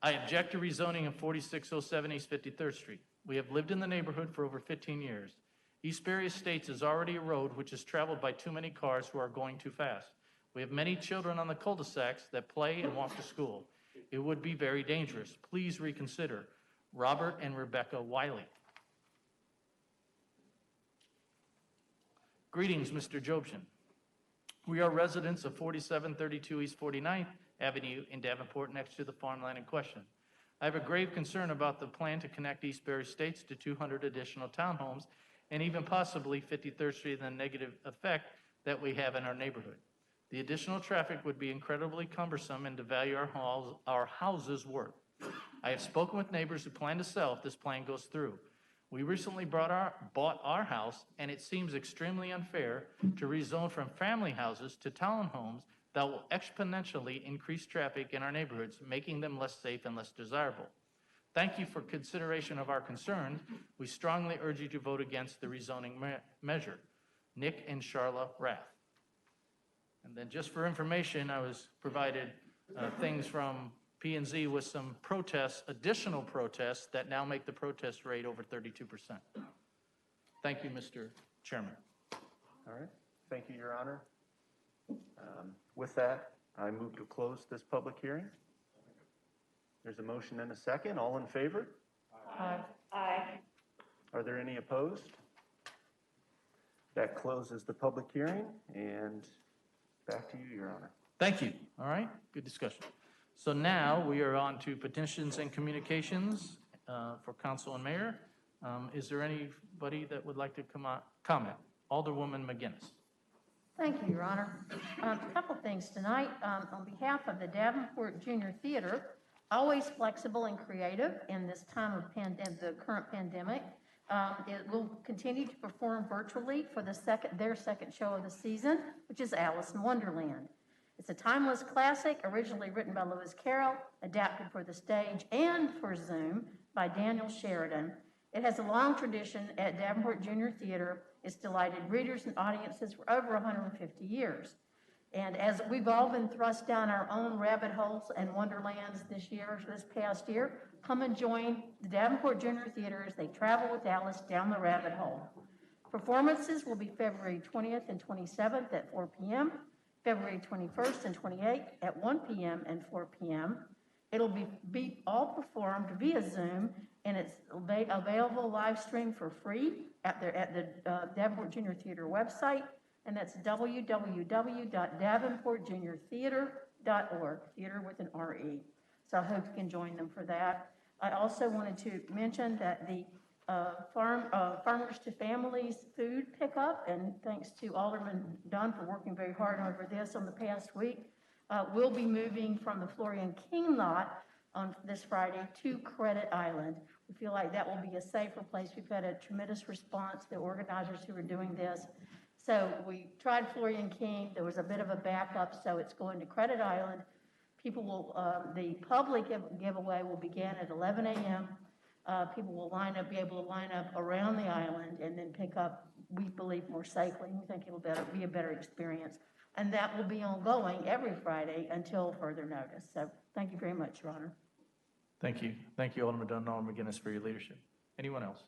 Speaker 1: I object to rezoning of 4607 East 53rd Street. We have lived in the neighborhood for over 15 years. East Berry Estates is already a road which is traveled by too many cars who are going too fast. We have many children on the cul-de-sacs that play and walk to school. It would be very dangerous. Please reconsider. Robert and Rebecca Wiley. Greetings, Mr. Jobson. We are residents of 4732 East 49th Avenue in Davenport, next to the farmland in question. I have a grave concern about the plan to connect East Berry Estates to 200 additional townhomes and even possibly 53rd Street and the negative effect that we have in our neighborhood. The additional traffic would be incredibly cumbersome and devalue our houses' worth. I have spoken with neighbors who plan to sell if this plan goes through. We recently bought our house, and it seems extremely unfair to rezone from family houses to townhomes that will exponentially increase traffic in our neighborhoods, making them less safe and less desirable. Thank you for consideration of our concerns. We strongly urge you to vote against the rezoning measure. Nick and Charla Rath. And then just for information, I was provided things from P&Z with some protests, additional protests, that now make the protest rate over 32%. Thank you, Mr. Chairman.
Speaker 5: All right, thank you, Your Honor. With that, I move to close this public hearing. There's a motion and a second. All in favor?
Speaker 4: Aye. Aye.
Speaker 5: Are there any opposed? That closes the public hearing, and back to you, Your Honor.
Speaker 1: Thank you. All right, good discussion. So now we are on to petitions and communications for council and mayor. Is there anybody that would like to comment? Alderwoman McGinnis.
Speaker 4: Thank you, Your Honor. A couple things tonight. On behalf of the Davenport Junior Theater, always flexible and creative in this time of the current pandemic. It will continue to perform virtually for their second show of the season, which is Alice in Wonderland. It's a timeless classic, originally written by Lewis Carroll, adapted for the stage and for Zoom by Daniel Sheridan. It has a long tradition at Davenport Junior Theater. It's delighted readers and audiences for over 150 years. And as we've all been thrust down our own rabbit holes and wonderlands this past year, come and join the Davenport Junior Theater as they travel with Alice down the rabbit hole. Performances will be February 20th and 27th at 4 p.m., February 21st and 28th at 1 p.m. and 4 p.m. It'll be all performed via Zoom, and it's available live stream for free at the Davenport Junior Theater website, and that's www.davenportjuniortheater.org, theater with an R-E. So I hope you can join them for that. I also wanted to mention that the Farmers to Families food pickup, and thanks to Alderman Dunn for working very hard over this on the past week, will be moving from the Florian King lot on this Friday to Credit Island. We feel like that will be a safer place. We've had a tremendous response, the organizers who are doing this. So we tried Florian King, there was a bit of a backup, so it's going to Credit Island. People will, the public giveaway will begin at 11 a.m. People will be able to line up around the island and then pick up, we believe, more safely. We think it'll be a better experience. And that will be ongoing every Friday until further notice. So thank you very much, Your Honor.
Speaker 1: Thank you. Thank you, Alderman Dunn and Alderman McGinnis, for your leadership. Anyone else?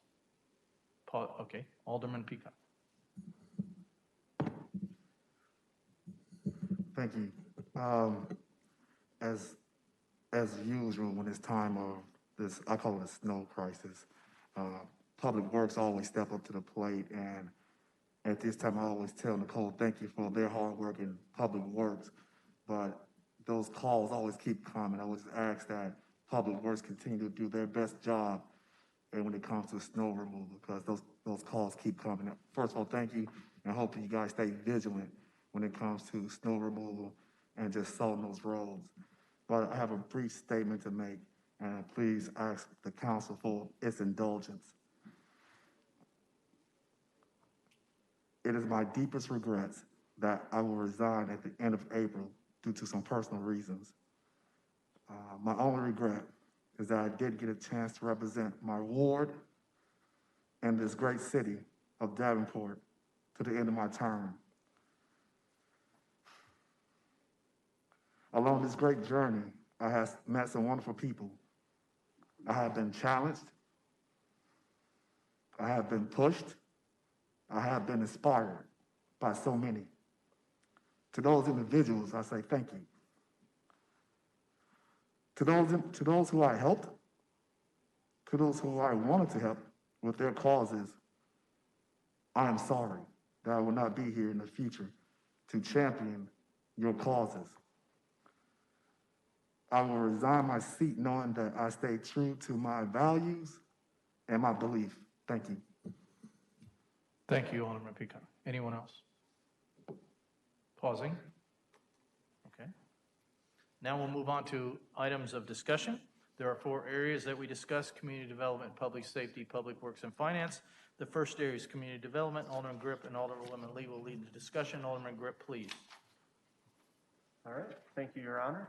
Speaker 1: Paul, okay. Alderman Peacock.
Speaker 12: Thank you. As usual, when it's time of this, I call it a snow crisis, Public Works always step up to the plate, and at this time, I always tell Nicole, thank you for their hard work in Public Works, but those calls always keep coming. I always ask that Public Works continue to do their best job and when it comes to snow removal, because those calls keep coming. First of all, thank you, and I hope you guys stay vigilant when it comes to snow removal and just salting those roads. But I have a brief statement to make, and please ask the council for its indulgence. It is my deepest regrets that I will resign at the end of April due to some personal reasons. My only regret is that I did get a chance to represent my ward and this great city of Davenport to the end of my term. Along this great journey, I have met some wonderful people. I have been challenged. I have been pushed. I have been inspired by so many. To those individuals, I say thank you. To those who I helped, to those who I wanted to help with their causes, I am sorry that I will not be here in the future to champion your causes. I will resign my seat knowing that I stay true to my values and my belief. Thank you.
Speaker 1: Thank you, Alderman Pecan. Anyone else? Pausing. Okay. Now we'll move on to items of discussion. There are 4 areas that we discuss: community development, public safety, public works, and finance. The first area is community development. Alderman Grip and Alderwoman Lee will lead the discussion. Alderman Grip, please.
Speaker 5: All right, thank you, Your Honor.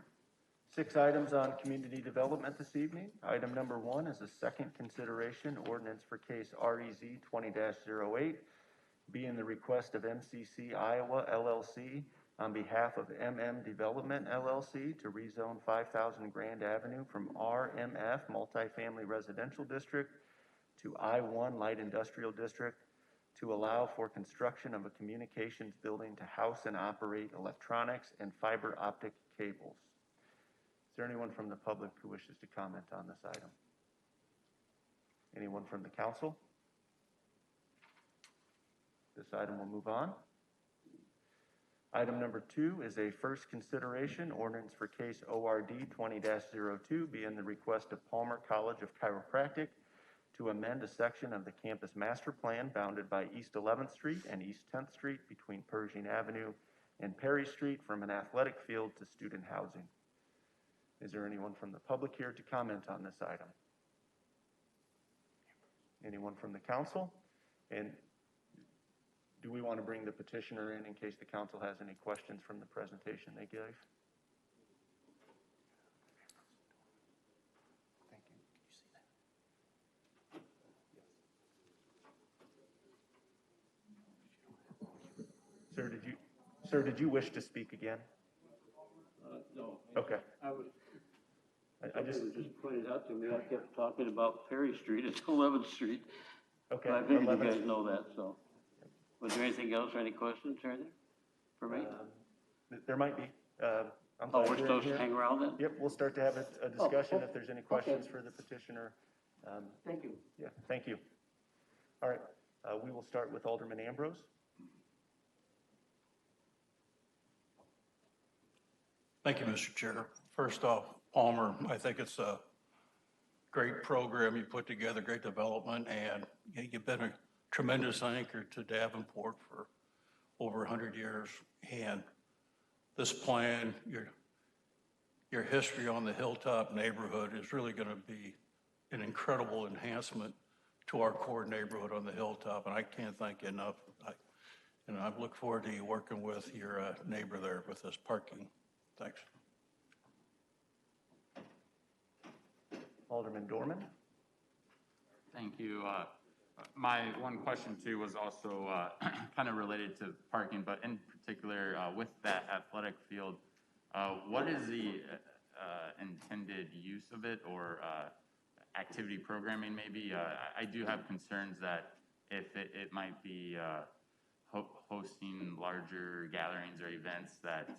Speaker 5: 6 items on community development this evening. Item number 1 is a second consideration ordinance for case REZ 20-08, being the request of MCC Iowa LLC on behalf of MM Development LLC to rezone 5000 Grand Avenue from RMF Multifamily Residential District to I-1 Light Industrial District to allow for construction of a communications building to house and operate electronics and fiber optic cables. Is there anyone from the public who wishes to comment on this item? Anyone from the council? This item will move on. Item number 2 is a first consideration ordinance for case ORD 20-02, being the request of Palmer College of Chiropractic to amend a section of the campus master plan bounded by East 11th Street and East 10th Street between Pershing Avenue and Perry Street from an athletic field to student housing. Is there anyone from the public here to comment on this item? Anyone from the council? And do we want to bring the petitioner in case the council has any questions from the presentation they gave? Thank you. Sir, did you wish to speak again?
Speaker 7: No.
Speaker 5: Okay.
Speaker 7: I just pointed out to me, I kept talking about Perry Street, it's 11th Street.
Speaker 5: Okay.
Speaker 7: I figured you
Speaker 5: 11th.
Speaker 7: guys know that, so. Was there anything else, or any questions or anything for me?
Speaker 5: There might be. I'm
Speaker 7: Oh,
Speaker 5: glad
Speaker 7: we're
Speaker 5: you're in
Speaker 7: supposed to
Speaker 5: here.
Speaker 7: hang around then?
Speaker 5: Yep, we'll start to have a discussion
Speaker 7: oh,
Speaker 5: if there's any questions
Speaker 7: okay.
Speaker 5: for the petitioner.
Speaker 7: Thank you.
Speaker 5: Yeah, thank you. All right, we will start with Alderman Ambrose.
Speaker 13: Thank you, Mr. Chair. First off, Palmer, I think it's a great program you put together, great development, and you've been a tremendous anchor to Davenport for over 100 years. And this plan, your history on the Hilltop neighborhood is really going to be an incredible enhancement to our core neighborhood on the Hilltop, and I can't thank you enough. I look forward to you working with your neighbor there with this parking. Thanks.
Speaker 5: Alderman Dorman.
Speaker 14: Thank you. My one question too was also kind of related to parking, but in particular with that athletic field, what is the intended use of it or activity programming maybe? I do have concerns that if it might be hosting larger gatherings or events that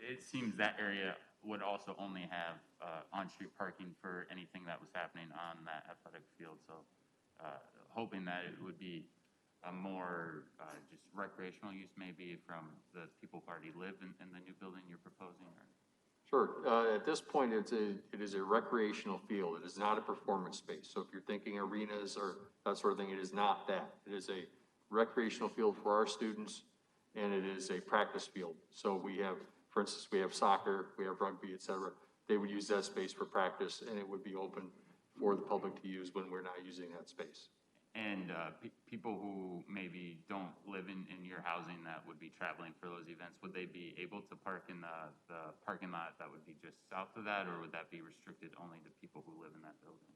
Speaker 14: it seems that area would also only have on-street parking for anything that was happening on that athletic field. So hoping that it would be a more just recreational use maybe from the people who already live in the new building you're proposing? Or?
Speaker 3: Sure. At this point, it is a recreational field. It is not a performance space. So if you're thinking arenas or that sort of thing, it is not that. It is a recreational field for our students, and it is a practice field. So we have, for instance, we have soccer, we have rugby, et cetera. They would use that space for practice, and it would be open for the public to use when we're not using that space.
Speaker 14: And people who maybe don't live in your housing that would be traveling for those events, would they be able to park in the parking lot that would be just south of that, or would that be restricted only to people who live in that building?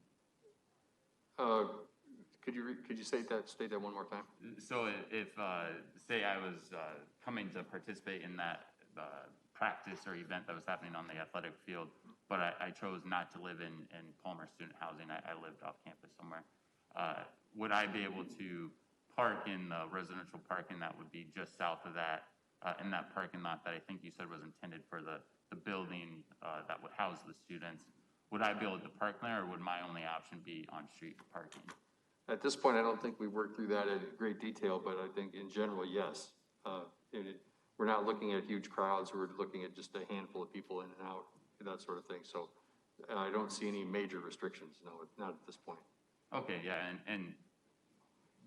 Speaker 3: Could you state that one more time?
Speaker 14: So if say I was coming to participate in that practice or event that was happening on the athletic field, but I chose not to live in Palmer student housing, I lived off campus somewhere, would I be able to park in the residential parking that would be just south of that, in that parking lot that I think you said was intended for the building that would house the students? Would I be able to park there, or would my only option be on-street parking?
Speaker 3: At this point, I don't think we worked through that in great detail, but I think in general, yes. We're not looking at huge crowds. We're looking at just a handful of people in and out, that sort of thing. So I don't see any major restrictions, no, not at this point.
Speaker 14: Okay, yeah, and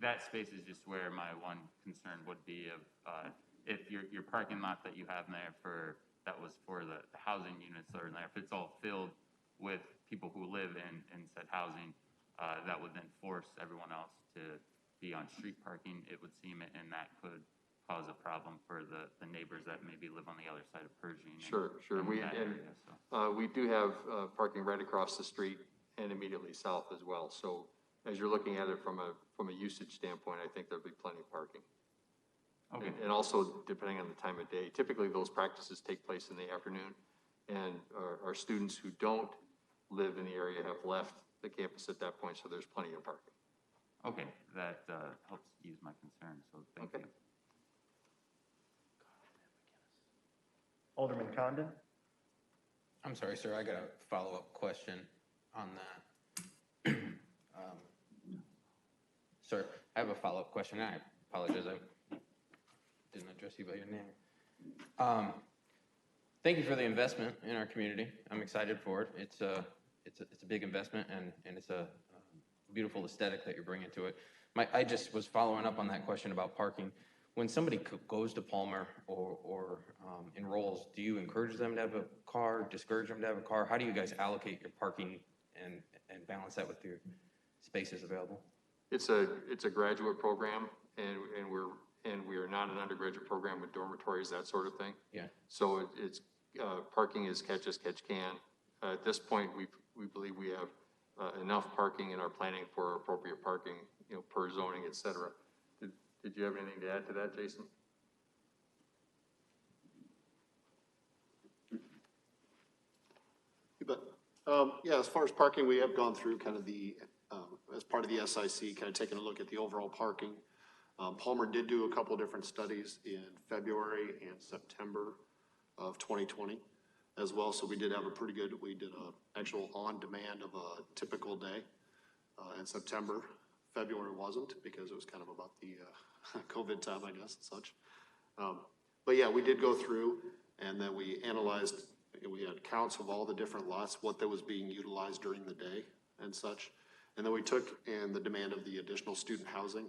Speaker 14: that space is just where my one concern would be of if your parking lot that you have in there that was for the housing units that are in there, if it's all filled with people who live in said housing, that would then force everyone else to be on street parking, it would seem, and that could cause a problem for the neighbors that maybe live on the other side of Pershing.
Speaker 3: Sure. We do have parking right across the street and immediately south as well. So as you're looking at it from a usage standpoint, I think there'll be plenty of parking.
Speaker 14: Okay.
Speaker 3: And also, depending on the time of day, typically those practices take place in the afternoon, and our students who don't live in the area have left the campus at that point, so there's plenty of parking.
Speaker 14: Okay, that helps ease my concern, so thank you.
Speaker 5: Alderman Condon?
Speaker 15: I'm sorry, sir, I got a follow-up question on that. Sir, I have a follow-up question. I apologize, I didn't address you by your name. Thank you for the investment in our community. I'm excited for it. It's a big investment, and it's a beautiful aesthetic that you're bringing to it. I just was following up on that question about parking. When somebody goes to Palmer or enrolls, do you encourage them to have a car, discourage them to have a car? How do you guys allocate your parking and balance that with your spaces available?
Speaker 3: It's a graduate program, and we are not an undergraduate program with dormitories, that sort of thing.
Speaker 15: Yeah.
Speaker 3: So it's parking is catch as catch can. At this point, we believe we have enough parking in our planning for appropriate parking, per zoning, et cetera. Did you have anything to add to that, Jason?
Speaker 6: You bet. Yeah, as far as parking, we have gone through kind of as part of the SIC, kind of taking a look at the overall parking. Palmer did do a couple different studies in February and September of 2020 as well. So we did have we did an actual on demand of a typical day in September. February wasn't, because it was kind of about the COVID time, I guess, and such. But yeah, we did go through, and then we analyzed, we had counts of all the different lots, what that was being utilized during the day and such. And then we took in the demand of the additional student housing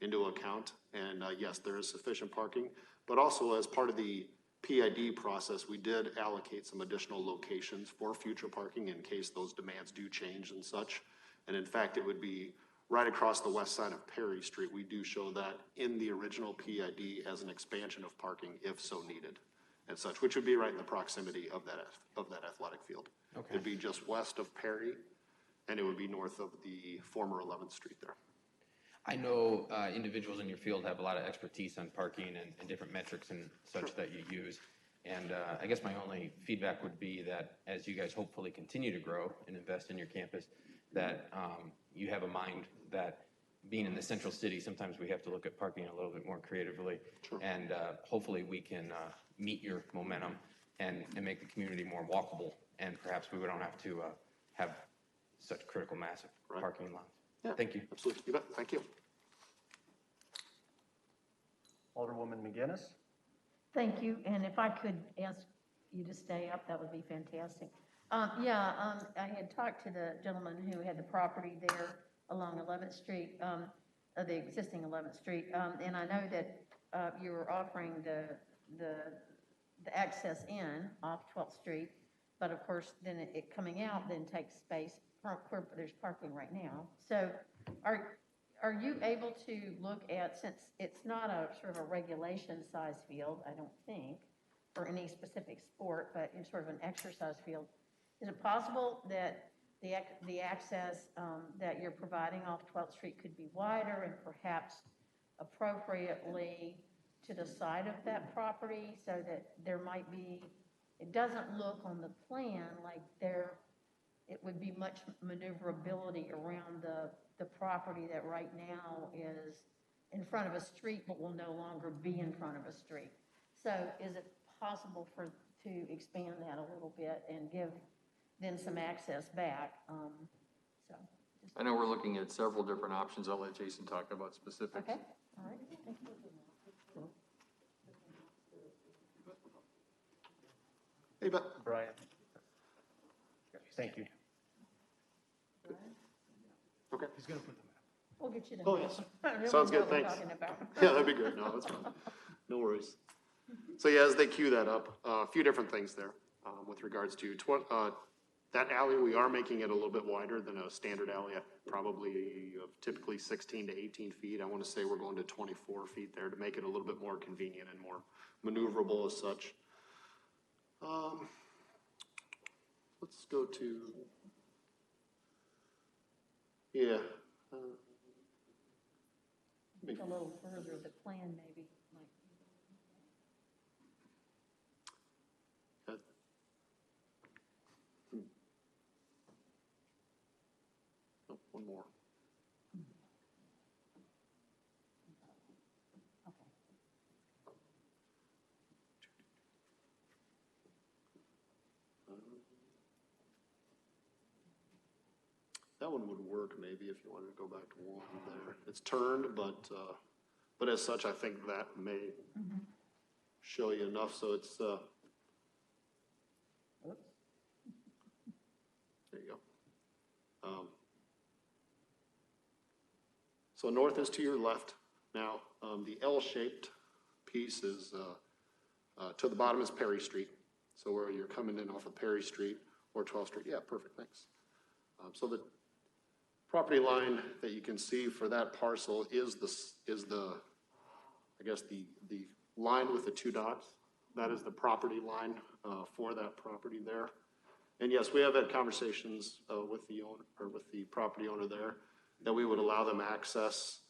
Speaker 6: into account. And yes, there is sufficient parking, but also as part of the PID process, we did allocate some additional locations for future parking in case those demands do change and such. And in fact, it would be right across the west side of Perry Street. We do show that in the original PID as an expansion of parking if so needed and such, which would be right in the proximity of that athletic field. Okay. It'd be just west of Perry, and it would be north of the former 11th Street there.
Speaker 15: I know individuals in your field have a lot of expertise on parking and different metrics and such that you use. And I guess my only feedback would be that as you guys hopefully continue to grow and invest in your campus, that you have a mind that being in the central city, sometimes we have to look at parking a little bit more creatively. Sure. And hopefully we can meet your momentum and make the community more walkable. And perhaps we don't have to have such critical mass of parking lots.
Speaker 6: Yeah,
Speaker 15: Thank you.
Speaker 6: absolutely. You bet. Thank you.
Speaker 5: Alderwoman McGinnis?
Speaker 4: Thank you, and if I could ask you to stay up, that would be fantastic. I had talked to the gentleman who had the property there along 11th Street, the existing 11th Street, and I know that you were offering the access in off 12th Street, but of course, then it coming out then takes space where there's parking right now. So are you able to look at, since it's not a sort of a regulation size field, I don't think, for any specific sport, but in sort of an exercise field, is it possible that the access that you're providing off 12th Street could be wider and perhaps appropriately to the side of that property so that there might be, it doesn't look on the plan like it would be much maneuverability around the property that right now is in front of a street but will no longer be in front of a street. So is it possible to expand that a little bit and give then some access back?
Speaker 3: I know we're looking at several different options. I'll let Jason talk about specifics.
Speaker 4: Okay, all right, thank you.
Speaker 6: Hey, Beth.
Speaker 5: Brian? Thank you.
Speaker 6: Okay.
Speaker 1: He's going to put them
Speaker 4: We'll get you the.
Speaker 6: Oh, yes.
Speaker 4: Really
Speaker 6: Sounds
Speaker 4: know
Speaker 6: good,
Speaker 4: what we're
Speaker 6: thanks.
Speaker 4: talking about.
Speaker 6: Yeah, that'd be great. No, that's fine. No worries. So yeah, as they queue that up, a few different things there with regards to that alley. We are making it a little bit wider than a standard alley, probably typically 16 to 18 feet. I want to say we're going to 24 feet there to make it a little bit more convenient and more maneuverable as such. Let's go to, yeah.
Speaker 4: I think a little further, the plan maybe might.
Speaker 6: Oh, one more. That one would work maybe if you wanted to go back to one there. It's turned, but as such, I think that may show you enough, so it's, there you go. So north is to your left now. The L-shaped piece is, to the bottom is Perry Street. So where you're coming in off of Perry Street or 12th Street. Yeah, perfect, thanks. So the property line that you can see for that parcel is the I guess the line with the two dots. That is the property line for that property there. And yes, we have had conversations with the owner or with the property owner there that we would allow them access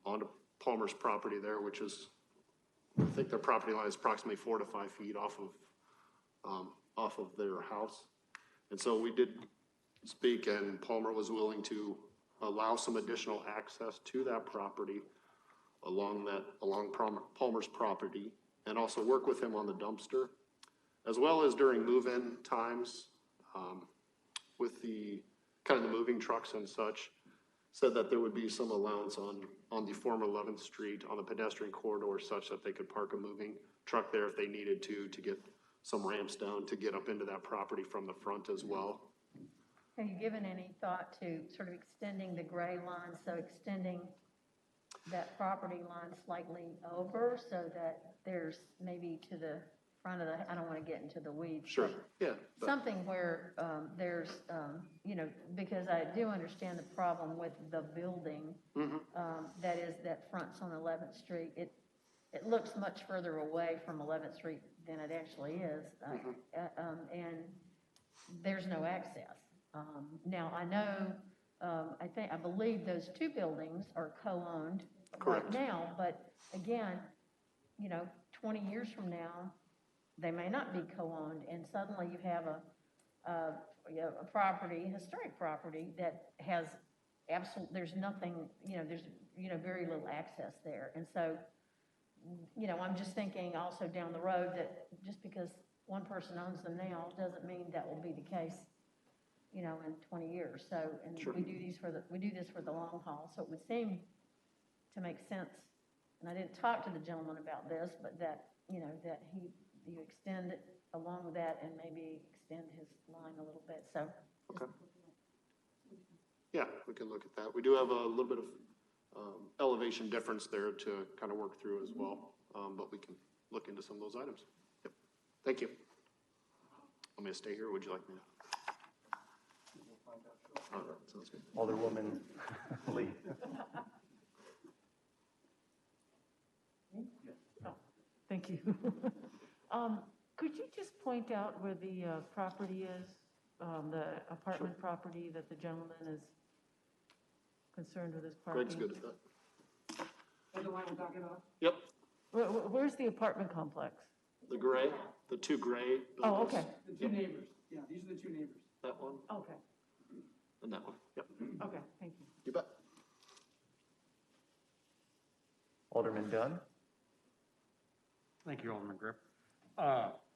Speaker 6: onto Palmer's property there, which is, I think their property line is approximately 4 to 5 feet off of their house. And so we did speak, and Palmer was willing to allow some additional access to that property along Palmer's property, and also work with him on the dumpster, as well as during move-in times with the kind of the moving trucks and such. Said that there would be some allowance on the former 11th Street on the pedestrian corridor such that they could park a moving truck there if they needed to get some ramps down to get up into that property from the front as well.
Speaker 4: Have you given any thought to sort of extending the gray line, so extending that property line slightly over so that there's maybe to the front of the, I don't want to get into the weeds.
Speaker 6: Sure, yeah.
Speaker 4: Something where there's, because I do understand the problem with the building that fronts on 11th Street. It looks much further away from 11th Street than it actually is, and there's no access. Now, I know, I believe those two buildings are co-owned right now, but again, 20 years from now, they may not be co-owned, and suddenly you have a property, historic property that has there's nothing, there's, very little access there. And so, I'm just thinking also down the road that just because one person owns them now doesn't mean that will be the case you know, in 20 years. So, and we do this for the long haul. So it would seem to make sense. And I didn't talk to the gentleman about this, but that, you know, that you extend it along that and maybe extend his line a little bit. So.
Speaker 6: Okay. Yeah, we can look at that. We do have a little bit of elevation difference there to kind of work through as well, but we can look into some of those items. Yep. Thank you. Want me to stay here, or would you like me to? All right, sounds good.
Speaker 5: Alderwoman Lee.
Speaker 16: Thank you. Could you just point out where the property is, the apartment property that the gentleman is concerned with his parking?
Speaker 6: Greg's good at that.
Speaker 10: The one we're talking about?
Speaker 6: Yep,
Speaker 16: Where's the apartment complex?
Speaker 6: the gray, the two gray.
Speaker 16: Oh, okay.
Speaker 10: The two neighbors, yeah, these are the two neighbors.
Speaker 6: That one
Speaker 16: Okay,
Speaker 6: and that one. Yep,
Speaker 16: okay, thank you.
Speaker 6: you bet.
Speaker 5: Alderman Dunn.
Speaker 17: Thank you, Alderman Grip.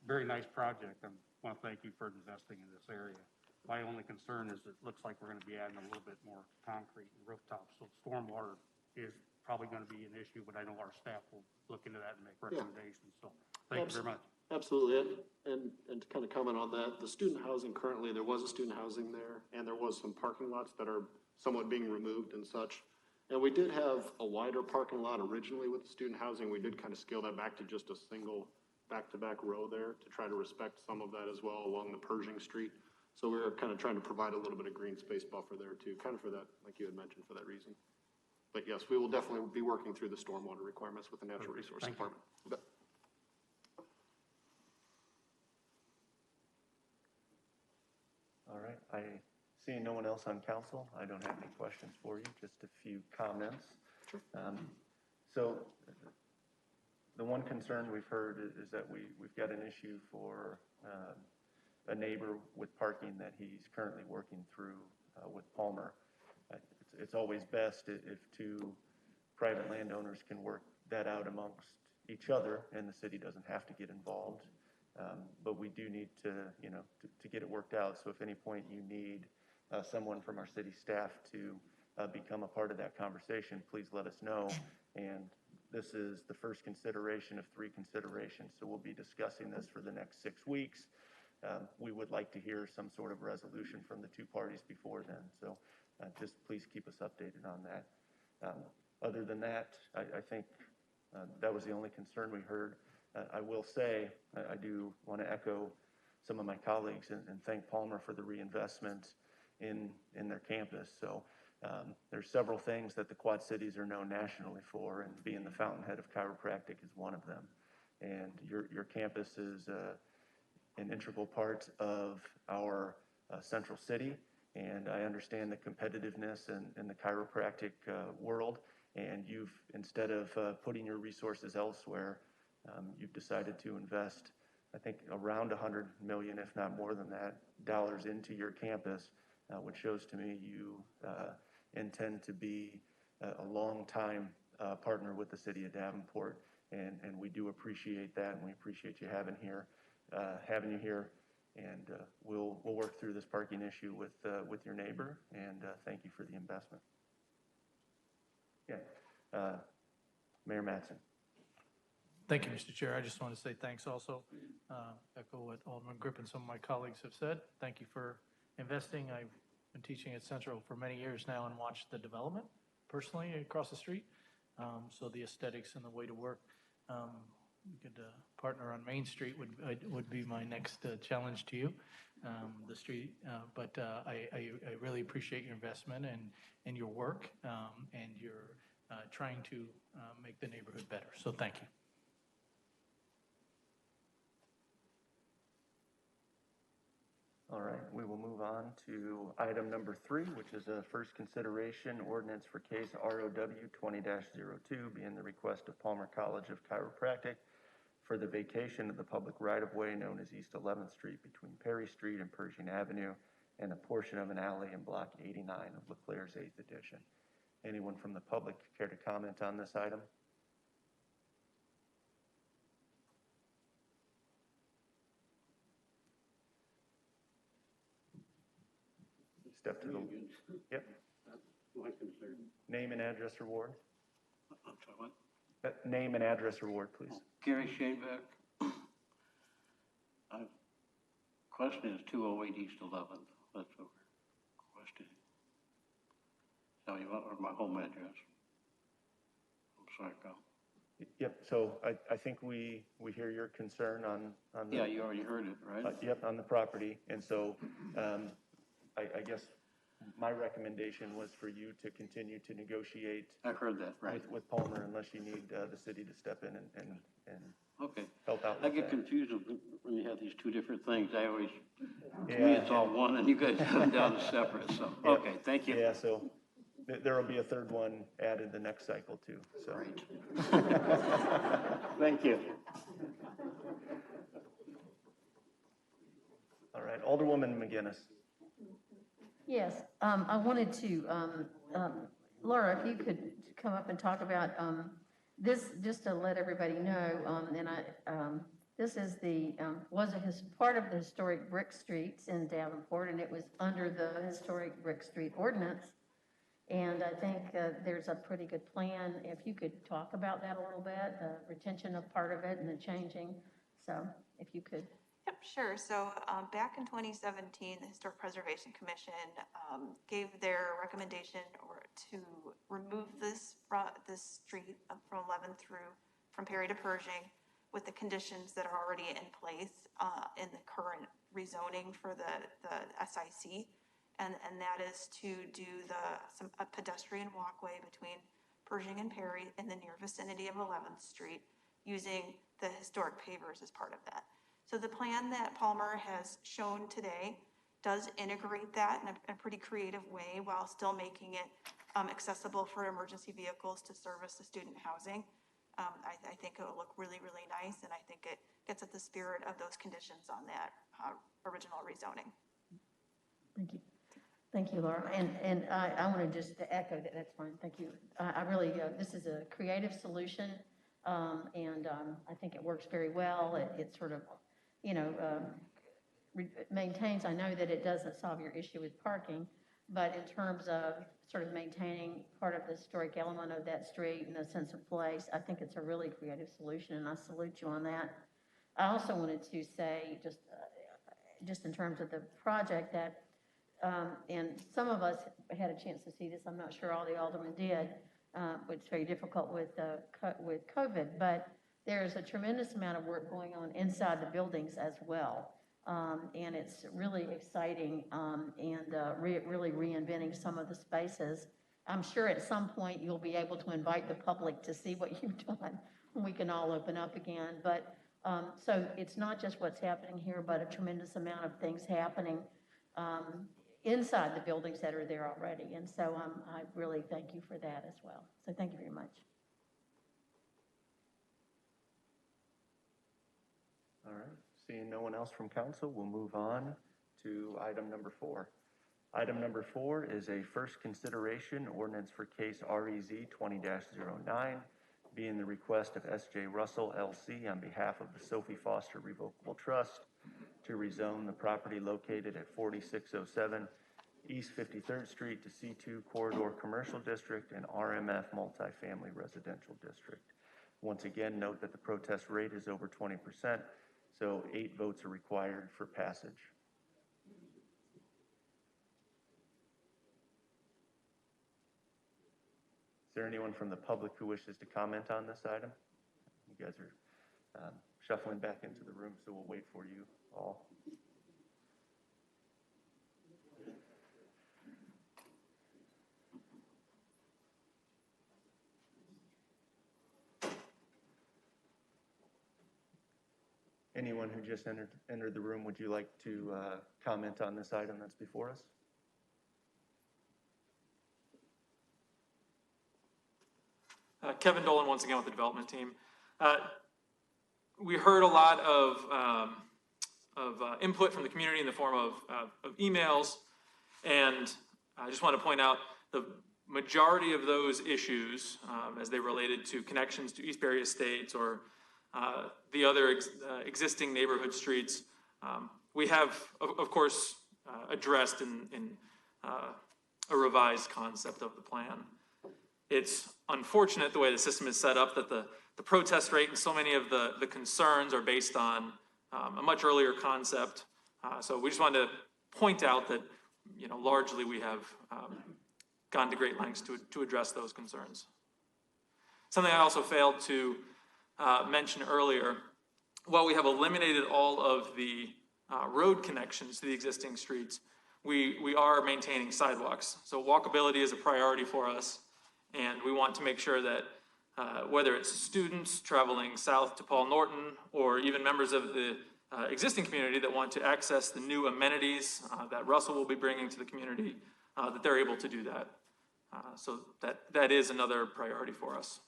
Speaker 17: Very nice project. I want to thank you for investing in this area. My only concern is it looks like we're going to be adding a little bit more concrete and rooftops, so stormwater is probably going to be an issue, but I know our staff will look into that and make recommendations, so thank you very much.
Speaker 6: Absolutely, and to kind of comment on that, the student housing currently, there was a student housing there, and there was some parking lots that are somewhat being removed and such. And we did have a wider parking lot originally with the student housing. We did kind of scale that back to just a single back-to-back row there to try to respect some of that as well along the Pershing Street. So we were kind of trying to provide a little bit of green space buffer there too, kind of for that, like you had mentioned, for that reason. But yes, we will definitely be working through the stormwater requirements with the Natural Resource Department. You bet.
Speaker 5: All right, I see no one else on council. I don't have any questions for you, just a few comments.
Speaker 6: Sure.
Speaker 5: So the one concern we've heard is that we've got an issue for a neighbor with parking that he's currently working through with Palmer. It's always best if two private landowners can work that out amongst each other and the city doesn't have to get involved. But we do need to, you know, to get it worked out. So if any point you need someone from our city staff to become a part of that conversation, please let us know. And this is the first consideration of 3 considerations. So we'll be discussing this for the next 6 weeks. We would like to hear some sort of resolution from the 2 parties before then. So just please keep us updated on that. Other than that, I think that was the only concern we heard. I will say, I do want to echo some of my colleagues and thank Palmer for the reinvestment in their campus. So there's several things that the Quad Cities are known nationally for, and being the fountainhead of chiropractic is one of them. And your campus is an integral part of our central city, and I understand the competitiveness in the chiropractic world, and you've, instead of putting your resources elsewhere, you've decided to invest, I think, around $100 million, if not more than that, dollars into your campus, which shows to me you intend to be a long-time partner with the city of Davenport, and we do appreciate that, and we appreciate you having you here, and we'll work through this parking issue with your neighbor, and thank you for the investment. Yeah, Mayor Mattson.
Speaker 1: Thank you, Mr. Chair. I just want to say thanks also. Echo what Alderman Grip and some of my colleagues have said. Thank you for investing. I've been teaching at Central for many years now and watched the development personally across the street. So the aesthetics and the way to work. We could partner on Main Street would be my next challenge to you, the street. But I really appreciate your investment and your work and your trying to make the neighborhood better. So thank you.
Speaker 5: All right, we will move on to item number 3, which is a first consideration ordinance for case ROW 20-02, being the request of Palmer College of Chiropractic for the vacation of the public right-of-way known as East 11th Street between Perry Street and Pershing Avenue, and a portion of an alley in Block 89 of Leclerc's 8th Edition. Anyone from the public care to comment on this item? step to the, yep,
Speaker 7: That's my concern.
Speaker 5: name and address reward.
Speaker 7: I'm sorry, what?
Speaker 5: Name and address reward, please.
Speaker 7: Gary Shabeck. Question is 208 East 11th. That's what we're questioning. Tell you what, or my home address. I'm sorry, Carl.
Speaker 5: Yep, so I think we hear your concern on the.
Speaker 7: Yeah, you already heard it, right?
Speaker 5: Yep, on the property, and so, I guess my recommendation was for you to continue to negotiate.
Speaker 7: I heard that, right.
Speaker 5: With Palmer, unless you need, the city to step in and
Speaker 7: Okay.
Speaker 5: help out
Speaker 7: I
Speaker 5: with
Speaker 7: get
Speaker 5: that.
Speaker 7: confused when you have these two different things. I always, to me,
Speaker 5: Yeah.
Speaker 7: it's all one, and you guys have them down as separate, so,
Speaker 5: Yep.
Speaker 7: okay, thank you.
Speaker 5: Yeah, so there will be a third one added the next cycle too, so. Thank you. All right, Alderwoman McGinnis.
Speaker 4: Yes, I wanted to, Laura, if you could come up and talk about this, just to let everybody know, this is part of the historic brick streets in Davenport, and it was under the historic brick street ordinance. And I think there's a pretty good plan. If you could talk about that a little bit, the retention of part of it and the changing. So if you could.
Speaker 18: Yep, sure. So back in 2017, the Historic Preservation Commission gave their recommendation to remove this street from 11th through from Perry to Pershing with the conditions that are already in place in the current rezoning for the SIC. And that is to do a pedestrian walkway between Pershing and Perry in the near vicinity of 11th Street using the historic pavers as part of that. So the plan that Palmer has shown today does integrate that in a pretty creative way while still making it accessible for emergency vehicles to service the student housing. I think it will look really, really nice, and I think it gets at the spirit of those conditions on that original rezoning.
Speaker 4: Thank you. Thank you, Laura. And I want to just echo that. That's fine. Thank you. I really, this is a creative solution, and I think it works very well. It sort of, maintains, I know that it doesn't solve your issue with parking, but in terms of sort of maintaining part of the historic element of that street and a sense of place, I think it's a really creative solution, and I salute you on that. I also wanted to say, just in terms of the project, that and some of us had a chance to see this. I'm not sure all the aldermen did, but it's very difficult with COVID. But there's a tremendous amount of work going on inside the buildings as well. And it's really exciting and really reinventing some of the spaces. I'm sure at some point you'll be able to invite the public to see what you've done when we can all open up again. But so it's not just what's happening here, but a tremendous amount of things happening inside the buildings that are there already. And so I really thank you for that as well. So thank you very much.
Speaker 5: All right, seeing no one else from council, we'll move on to item number 4. Item number 4 is a first consideration ordinance for case REZ 20-09, being the request of S.J. Russell, LC, on behalf of the Sophie Foster Revocable Trust to rezone the property located at 4607 East 53rd Street to C2 Corridor Commercial District and RMF Multifamily Residential District. Once again, note that the protest rate is over 20%, so 8 votes are required for passage. Is there anyone from the public who wishes to comment on this item? You guys are shuffling back into the room, so we'll wait for you all. Anyone who just entered the room, would you like to comment on this item that's before us?
Speaker 8: Kevin Dolan, once again with the development team. We heard a lot of input from the community in the form of emails, and I just want to point out the majority of those issues as they related to connections to East Berry Estates or the other existing neighborhood streets, we have, of course, addressed in a revised concept of the plan. It's unfortunate the way the system is set up that the protest rate and so many of the concerns are based on a much earlier concept. So we just wanted to point out that, you know, largely we have gone to great lengths to address those concerns. Something I also failed to mention earlier, while we have eliminated all of the road connections to the existing streets, we are maintaining sidewalks. So walkability is a priority for us, and we want to make sure that whether it's students traveling south to Paul Norton or even members of the existing community that want to access the new amenities that Russell will be bringing to the community, that they're able to do that. So that is another priority for us.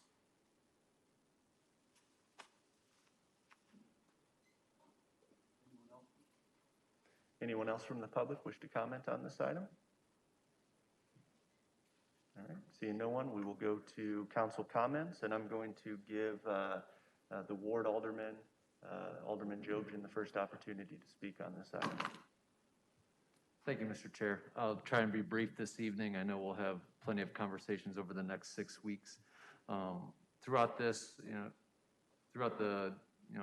Speaker 5: Anyone else from the public wish to comment on this item? All right, seeing no one, we will go to council comments, and I'm going to give the ward alderman, Alderman Jobson, the first opportunity to speak on this item.
Speaker 19: Thank you, Mr. Chair. I'll try and be brief this evening. I know we'll have plenty of conversations over the next 6 weeks. Throughout this, throughout the,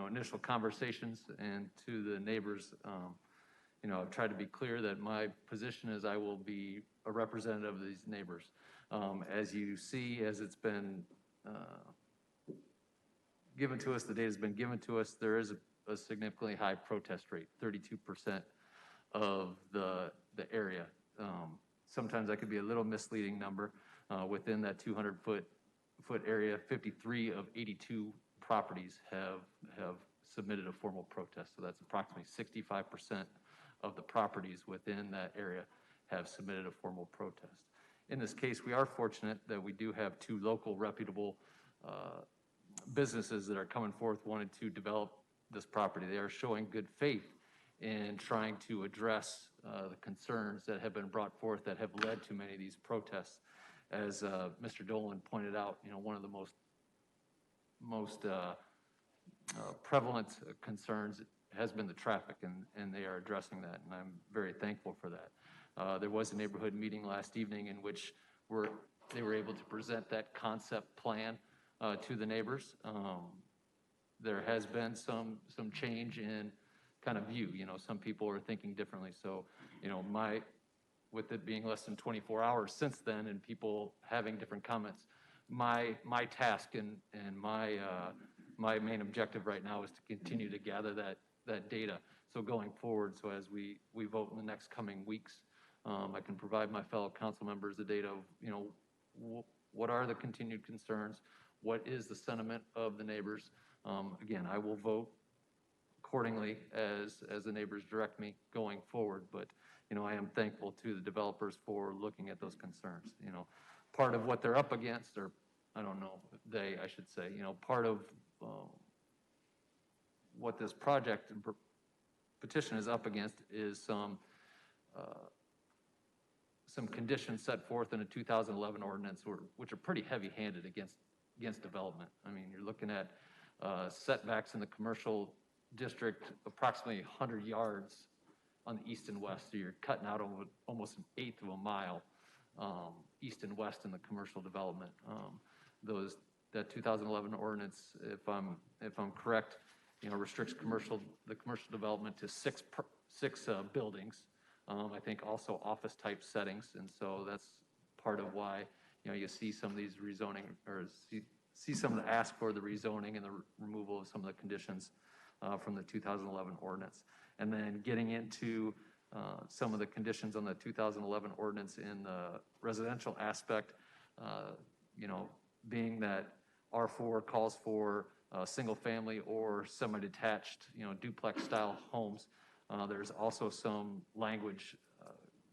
Speaker 19: initial conversations and to the neighbors, I've tried to be clear that my position is I will be a representative of these neighbors. As you see, as it's been given to us, the data has been given to us, there is a significantly high protest rate, 32% of the area. Sometimes that could be a little misleading number. Within that 200-foot area, 53 of 82 properties have submitted a formal protest. So that's approximately 65% of the properties within that area have submitted a formal protest. In this case, we are fortunate that we do have two local reputable businesses that are coming forth wanting to develop this property. They are showing good faith in trying to address the concerns that have been brought forth that have led to many of these protests. As Mr. Dolan pointed out, one of the most prevalent concerns has been the traffic, and they are addressing that, and I'm very thankful for that. There was a neighborhood meeting last evening in which they were able to present that concept plan to the neighbors. There has been some change in kind of view. Some people are thinking differently. So, with it being less than 24 hours since then and people having different comments, my task and my main objective right now is to continue to gather that data. So going forward, so as we vote in the next coming weeks, I can provide my fellow council members the data of, what are the continued concerns? What is the sentiment of the neighbors? Again, I will vote accordingly as the neighbors direct me going forward. But, I am thankful to the developers for looking at those concerns. Part of what they're up against, or I don't know, I should say, part of what this project and petition is up against is some conditions set forth in a 2011 ordinance, which are pretty heavy-handed against development. I mean, you're looking at setbacks in the commercial district approximately 100 yards on the east and west, so you're cutting out almost an eighth of a mile east and west in the commercial development. That 2011 ordinance, if I'm correct, restricts the commercial development to six buildings. I think also office type settings, and so that's part of why you see some of these rezoning, or see some of the ask for the rezoning and the removal of some of the conditions from the 2011 ordinance. And then getting into some of the conditions on the 2011 ordinance in the residential aspect, being that R4 calls for single family or semi-detached, duplex style homes. There's also some language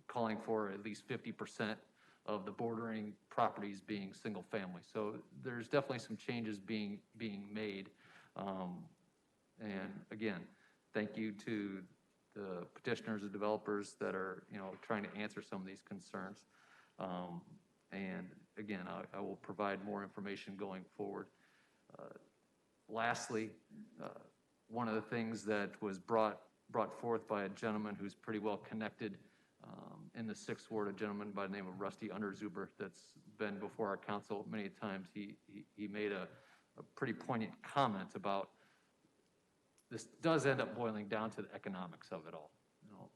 Speaker 19: calling for at least 50% of the bordering properties being single family. So there's definitely some changes being made. And again, thank you to the petitioners and developers that are, trying to answer some of these concerns. And again, I will provide more information going forward. Lastly, one of the things that was brought forth by a gentleman who's pretty well connected In the 6th Ward, a gentleman by the name of Rusty Underzuber that's been before our council many times. He made a pretty poignant comment about this does end up boiling down to the economics of it all. You know,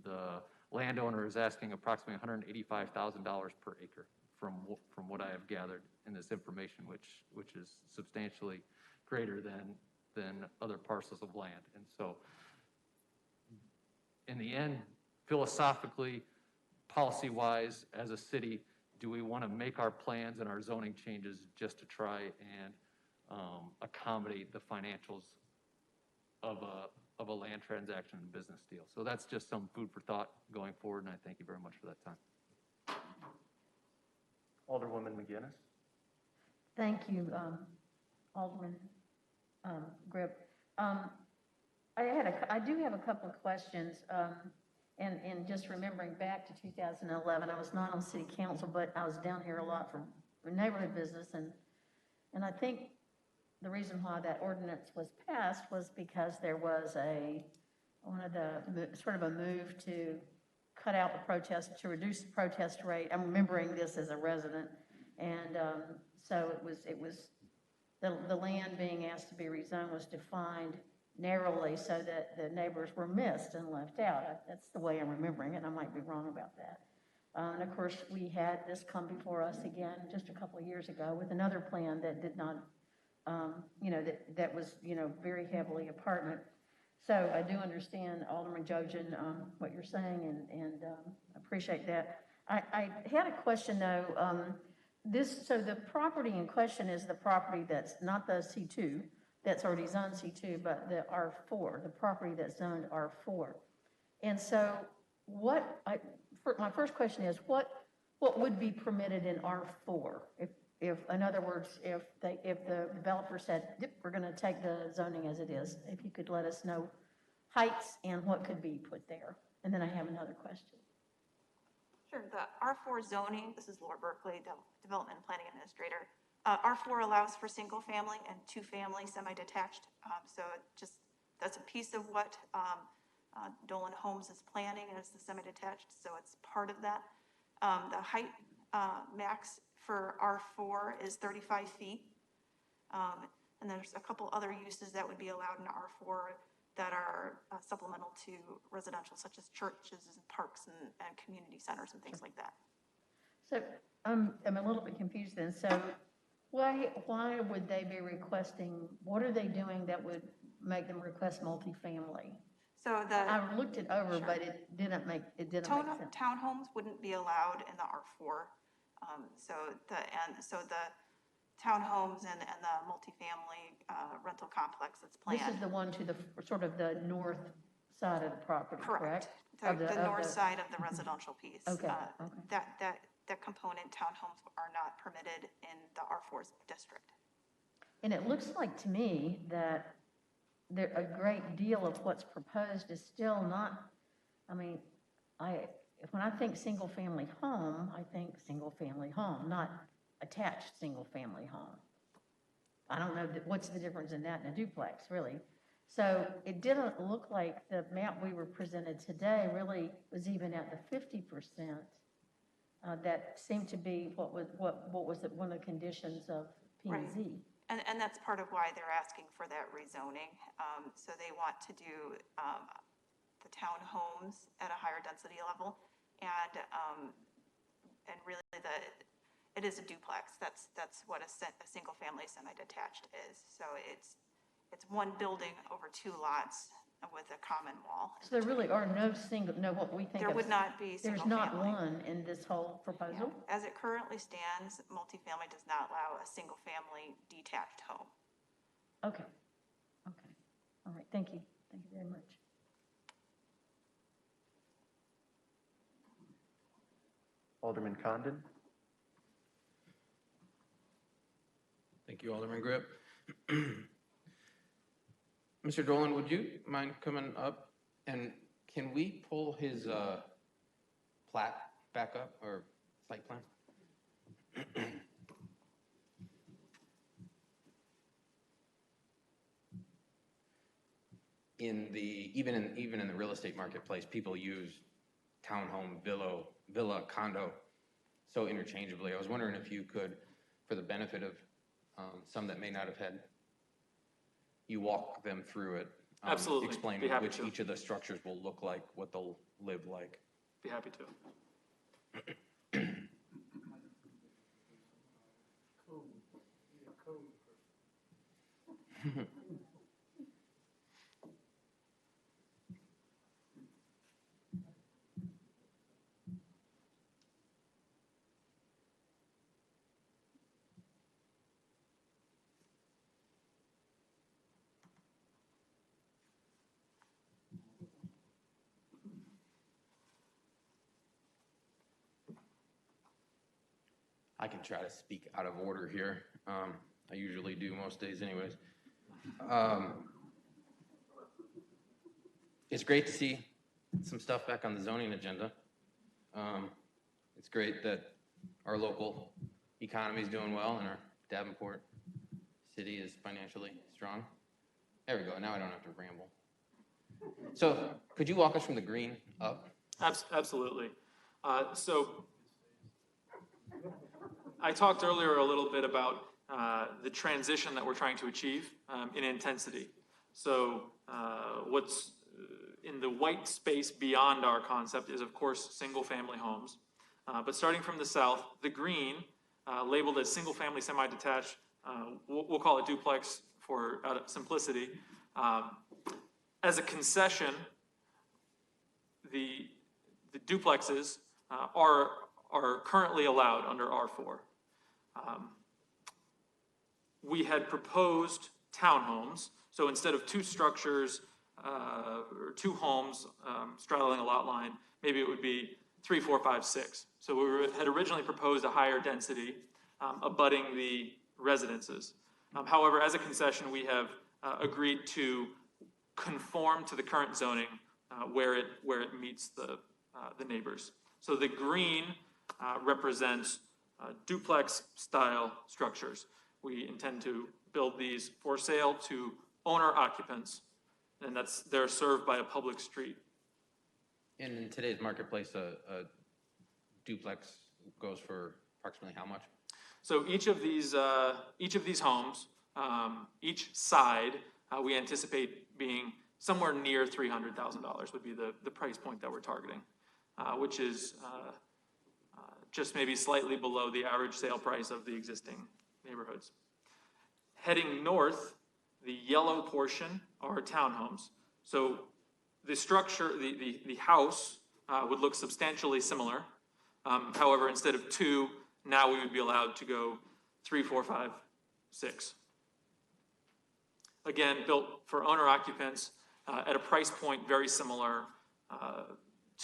Speaker 19: the landowner is asking approximately $185,000 per acre from what I have gathered in this information, which is substantially greater than other parcels of land. And so in the end, philosophically, policy-wise, as a city, do we want to make our plans and our zoning changes just to try and accommodate the financials of a land transaction and business deal? So that's just some food for thought going forward, and I thank you very much for that time.
Speaker 5: Alderwoman McGinnis.
Speaker 4: Thank you, Alderman Grip. I do have a couple of questions. And just remembering back to 2011, I was not on city council, but I was down here a lot for neighborhood business. And I think the reason why that ordinance was passed was because there was sort of a move to cut out the protest, to reduce the protest rate. I'm remembering this as a resident. And so it was the land being asked to be rezoned was defined narrowly so that the neighbors were missed and left out. That's the way I'm remembering it. I might be wrong about that. And of course, we had this come before us again just a couple of years ago with another plan that did not, that was, very heavily apartment. So I do understand, Alderman Jojen, what you're saying and appreciate that. I had a question though. So the property in question is the property that's not the C2, that's already zoned C2, but the R4, the property that's zoned R4. And so my first question is, what would be permitted in R4? If in other words, if the developer said, yep, we're gonna take the zoning as it is, if you could let us know heights and what could be put there. And then I have another question.
Speaker 18: Sure, the R4 zoning, this is Laura Berkeley, Development and Planning Administrator. R4 allows for single family and 2-family semi-detached. So that's a piece of what Dolan Homes is planning as the semi-detached. So it's part of that. The height max for R4 is 35 feet. And there's a couple other uses that would be allowed in R4 that are supplemental to residential, such as churches and parks and community centers and things like that.
Speaker 4: So I'm a little bit confused then. So why would they be requesting, what are they doing that would make them request multifamily?
Speaker 18: So
Speaker 4: I looked it over, but it didn't make sense.
Speaker 18: Townhomes wouldn't be allowed in the R4. So the townhomes and the multifamily rental complex that's planned.
Speaker 4: This is the one to the sort of the north side of the property, correct?
Speaker 18: The north side of the residential piece.
Speaker 4: Okay.
Speaker 18: That component, townhomes are not permitted in the R4 district.
Speaker 4: And it looks like to me that a great deal of what's proposed is still not, when I think single-family home, I think single-family home, not attached single-family home. I don't know what's the difference in that and a duplex, really. So it didn't look like the map we were presented today really was even at the 50%. That seemed to be what was one of the conditions of P&Z.
Speaker 18: Right. And that's part of why they're asking for that rezoning. So they want to do the townhomes at a higher density level, and really it is a duplex. That's what a single family semi-detached is. So it's one building over 2 lots with a common wall.
Speaker 4: So there really are what we think
Speaker 18: there
Speaker 4: of.
Speaker 18: would not be
Speaker 4: There's
Speaker 18: single
Speaker 4: not
Speaker 18: family.
Speaker 4: one in this whole proposal?
Speaker 18: Yeah. As it currently stands, multifamily does not allow a single family detached home.
Speaker 4: Okay. All right, thank you. Thank you very much.
Speaker 5: Alderman Condon.
Speaker 15: Thank you, Alderman Grip. Mr. Dolan, would you mind coming up and can we pull his plat back up or site plan? Even in the real estate marketplace, people use townhome, villa, condo, so interchangeably. I was wondering if you could, for the benefit of some that may not have had, you walk them through it.
Speaker 8: Absolutely.
Speaker 15: Explain
Speaker 8: Be happy
Speaker 15: which
Speaker 8: to.
Speaker 15: each of the structures will look like, what they'll live like.
Speaker 8: Be happy to.
Speaker 15: I can try to speak out of order here. I usually do most days anyways. It's great to see some stuff back on the zoning agenda. It's great that our local economy is doing well and our Davenport city is financially strong. There we go, now I don't have to ramble. So could you walk us from the green up?
Speaker 8: Absolutely. So I talked earlier a little bit about the transition that we're trying to achieve in intensity. So what's in the white space beyond our concept is, of course, single-family homes. But starting from the south, the green, labeled as single-family semi-detached, we'll call it duplex for simplicity. As a concession, the duplexes are currently allowed under R4. We had proposed townhomes, so instead of two structures or two homes straddling a lot line, maybe it would be 3, 4, 5, 6. So we had originally proposed a higher density abutting the residences. However, as a concession, we have agreed to conform to the current zoning where it meets the neighbors. So the green represents duplex-style structures. We intend to build these for sale to owner occupants, and they're served by a public street.
Speaker 15: And in today's marketplace, a duplex goes for approximately how much?
Speaker 8: So each of these homes, each side, we anticipate being somewhere near $300,000 would be the price point that we're targeting, which is just maybe slightly below the average sale price of the existing neighborhoods. Heading north, the yellow portion are townhomes. So the structure, the house would look substantially similar. However, instead of 2, now we would be allowed to go 3, 4, 5, 6. Again, built for owner occupants at a price point very similar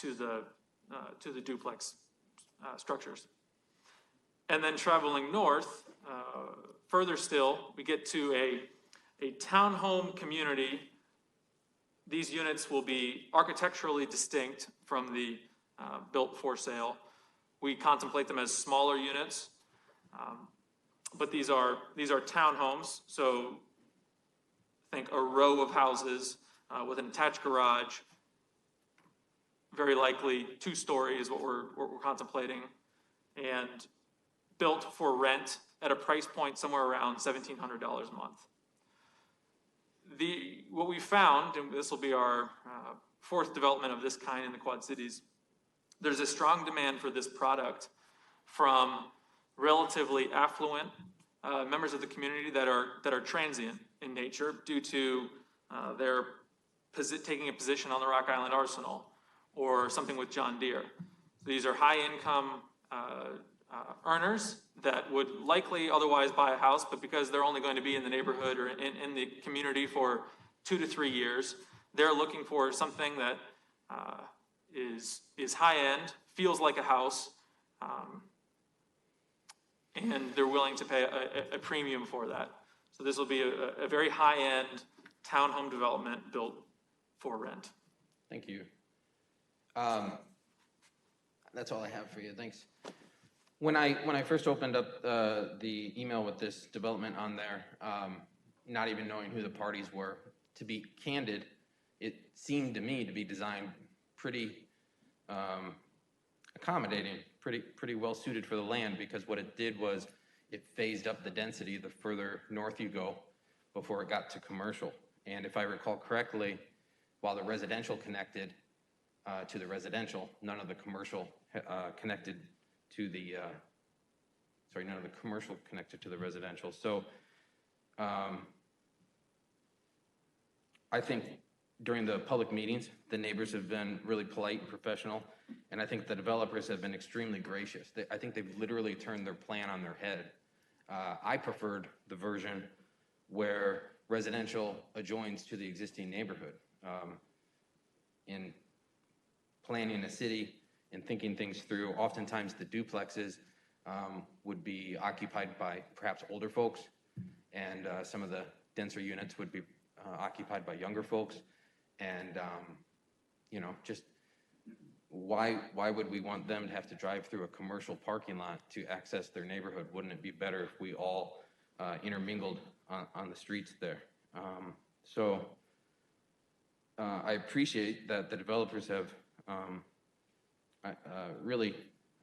Speaker 8: to the duplex structures. And then traveling north, further still, we get to a townhome community. These units will be architecturally distinct from the built for sale. We contemplate them as smaller units, but these are townhomes. So think a row of houses with an attached garage. Very likely 2-story is what we're contemplating, and built for rent at a price point somewhere around $1,700 a month. What we found, and this will be our 4th development of this kind in the Quad Cities, there's a strong demand for this product from relatively affluent members of the community that are transient in nature due to their taking a position on the Rock Island Arsenal or something with John Deere. These are high-income earners that would likely otherwise buy a house, but because they're only going to be in the neighborhood or in the community for 2 to 3 years, they're looking for something that is high-end, feels like a house, and they're willing to pay a premium for that. So this will be a very high-end townhome development built for rent.
Speaker 15: Thank you. That's all I have for you. Thanks. When I first opened up the email with this development on there, not even knowing who the parties were, to be candid, it seemed to me to be designed pretty accommodating, pretty well suited for the land, because what it did was it phased up the density the further north you go before it got to commercial. And if I recall correctly, while the residential connected to the residential, none of the commercial connected to the, none of the commercial connected to the residential. So I think during the public meetings, the neighbors have been really polite and professional, and I think the developers have been extremely gracious. I think they've literally turned their plan on their head. I preferred the version where residential adjoins to the existing neighborhood. In planning a city and thinking things through, oftentimes the duplexes would be occupied by perhaps older folks, and some of the denser units would be occupied by younger folks. And, you know, just why would we want them to have to drive through a commercial parking lot to access their neighborhood? Wouldn't it be better if we all intermingled on the streets there? I appreciate that the developers have really,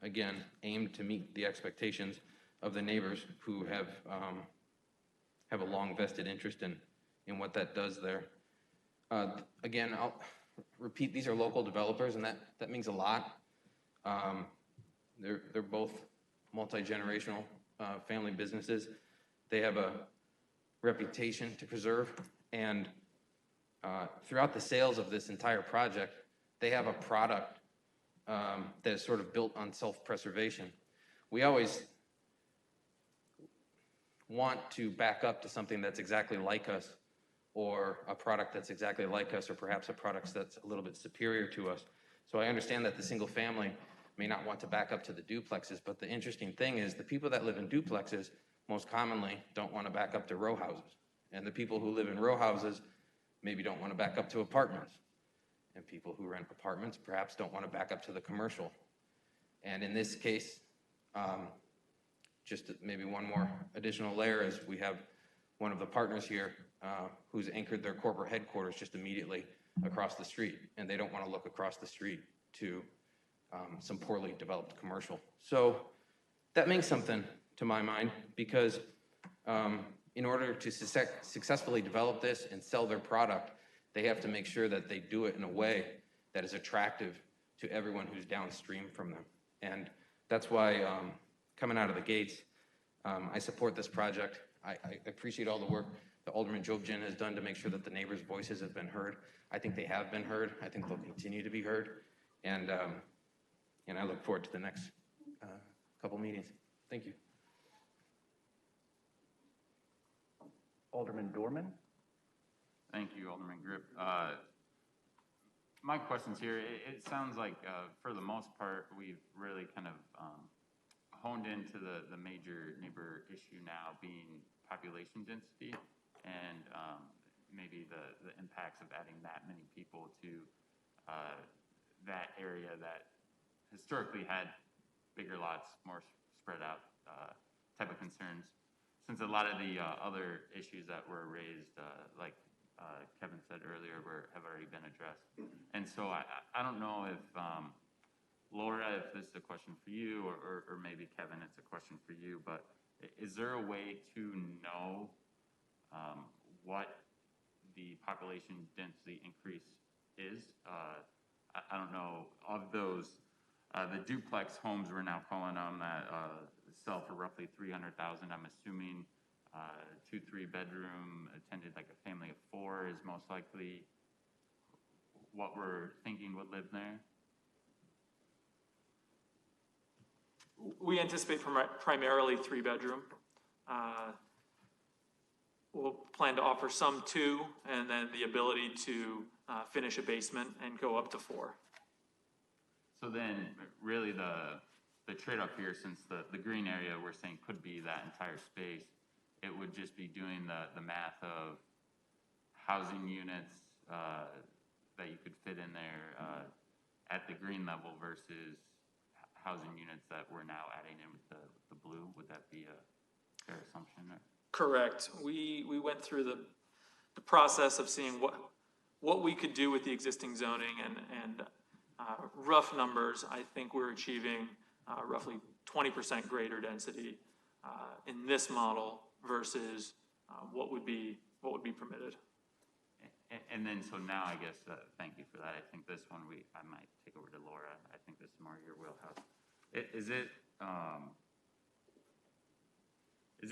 Speaker 15: again, aimed to meet the expectations of the neighbors who have a long vested interest in what that does there. Again, I'll repeat, these are local developers, and that means a lot. They're both multi-generational family businesses. They have a reputation to preserve, and throughout the sales of this entire project, they have a product that is sort of built on self-preservation. We always want to back up to something that's exactly like us, or a product that's exactly like us, or perhaps a product that's a little bit superior to us. So I understand that the single family may not want to back up to the duplexes, but the interesting thing is the people that live in duplexes most commonly don't want to back up to row houses. And the people who live in row houses maybe don't want to back up to apartments. And people who rent apartments perhaps don't want to back up to the commercial. And in this case, just maybe one more additional layer is we have one of the partners here who's anchored their corporate headquarters just immediately across the street, and they don't want to look across the street to some poorly developed commercial. So that means something to my mind, because in order to successfully develop this and sell their product, they have to make sure that they do it in a way that is attractive to everyone who's downstream from them. And that's why, coming out of the gates, I support this project. I appreciate all the work that Alderman Jobjan has done to make sure that the neighbors' voices have been heard. I think they have been heard. I think they'll continue to be heard. And I look forward to the next couple meetings. Thank you.
Speaker 5: Alderman Dorman.
Speaker 14: Thank you, Alderman Grip. My questions here, it sounds like for the most part, we've really kind of honed into the major neighbor issue now being population density and maybe the impacts of adding that many people to that area that historically had bigger lots, more spread out type of concerns, since a lot of the other issues that were raised, like Kevin said earlier, have already been addressed. And so I don't know if, Laura, if this is a question for you, or maybe Kevin, it's a question for you, but is there a way to know what the population density increase is? I don't know, of those, the duplex homes we're now calling them that sell for roughly $300,000, I'm assuming 2-3 bedroom attended like a family of 4 is most likely what we're thinking would live there.
Speaker 8: We anticipate primarily 3-bedroom. We'll plan to offer some 2, and then the ability to finish a basement and go up to 4.
Speaker 14: So then really the trade-off here, since the green area we're saying could be that entire space, it would just be doing the math of housing units that you could fit in there at the green level versus housing units that we're now adding in with the blue. Would that be a fair assumption?
Speaker 8: Correct. We went through the process of seeing what we could do with the existing zoning, and rough numbers, I think we're achieving roughly 20% greater density in this model versus what would be permitted.
Speaker 14: And then, so now I guess, thank you for that. I think this one I might take over to Laura. I think this is more your wheelhouse. Is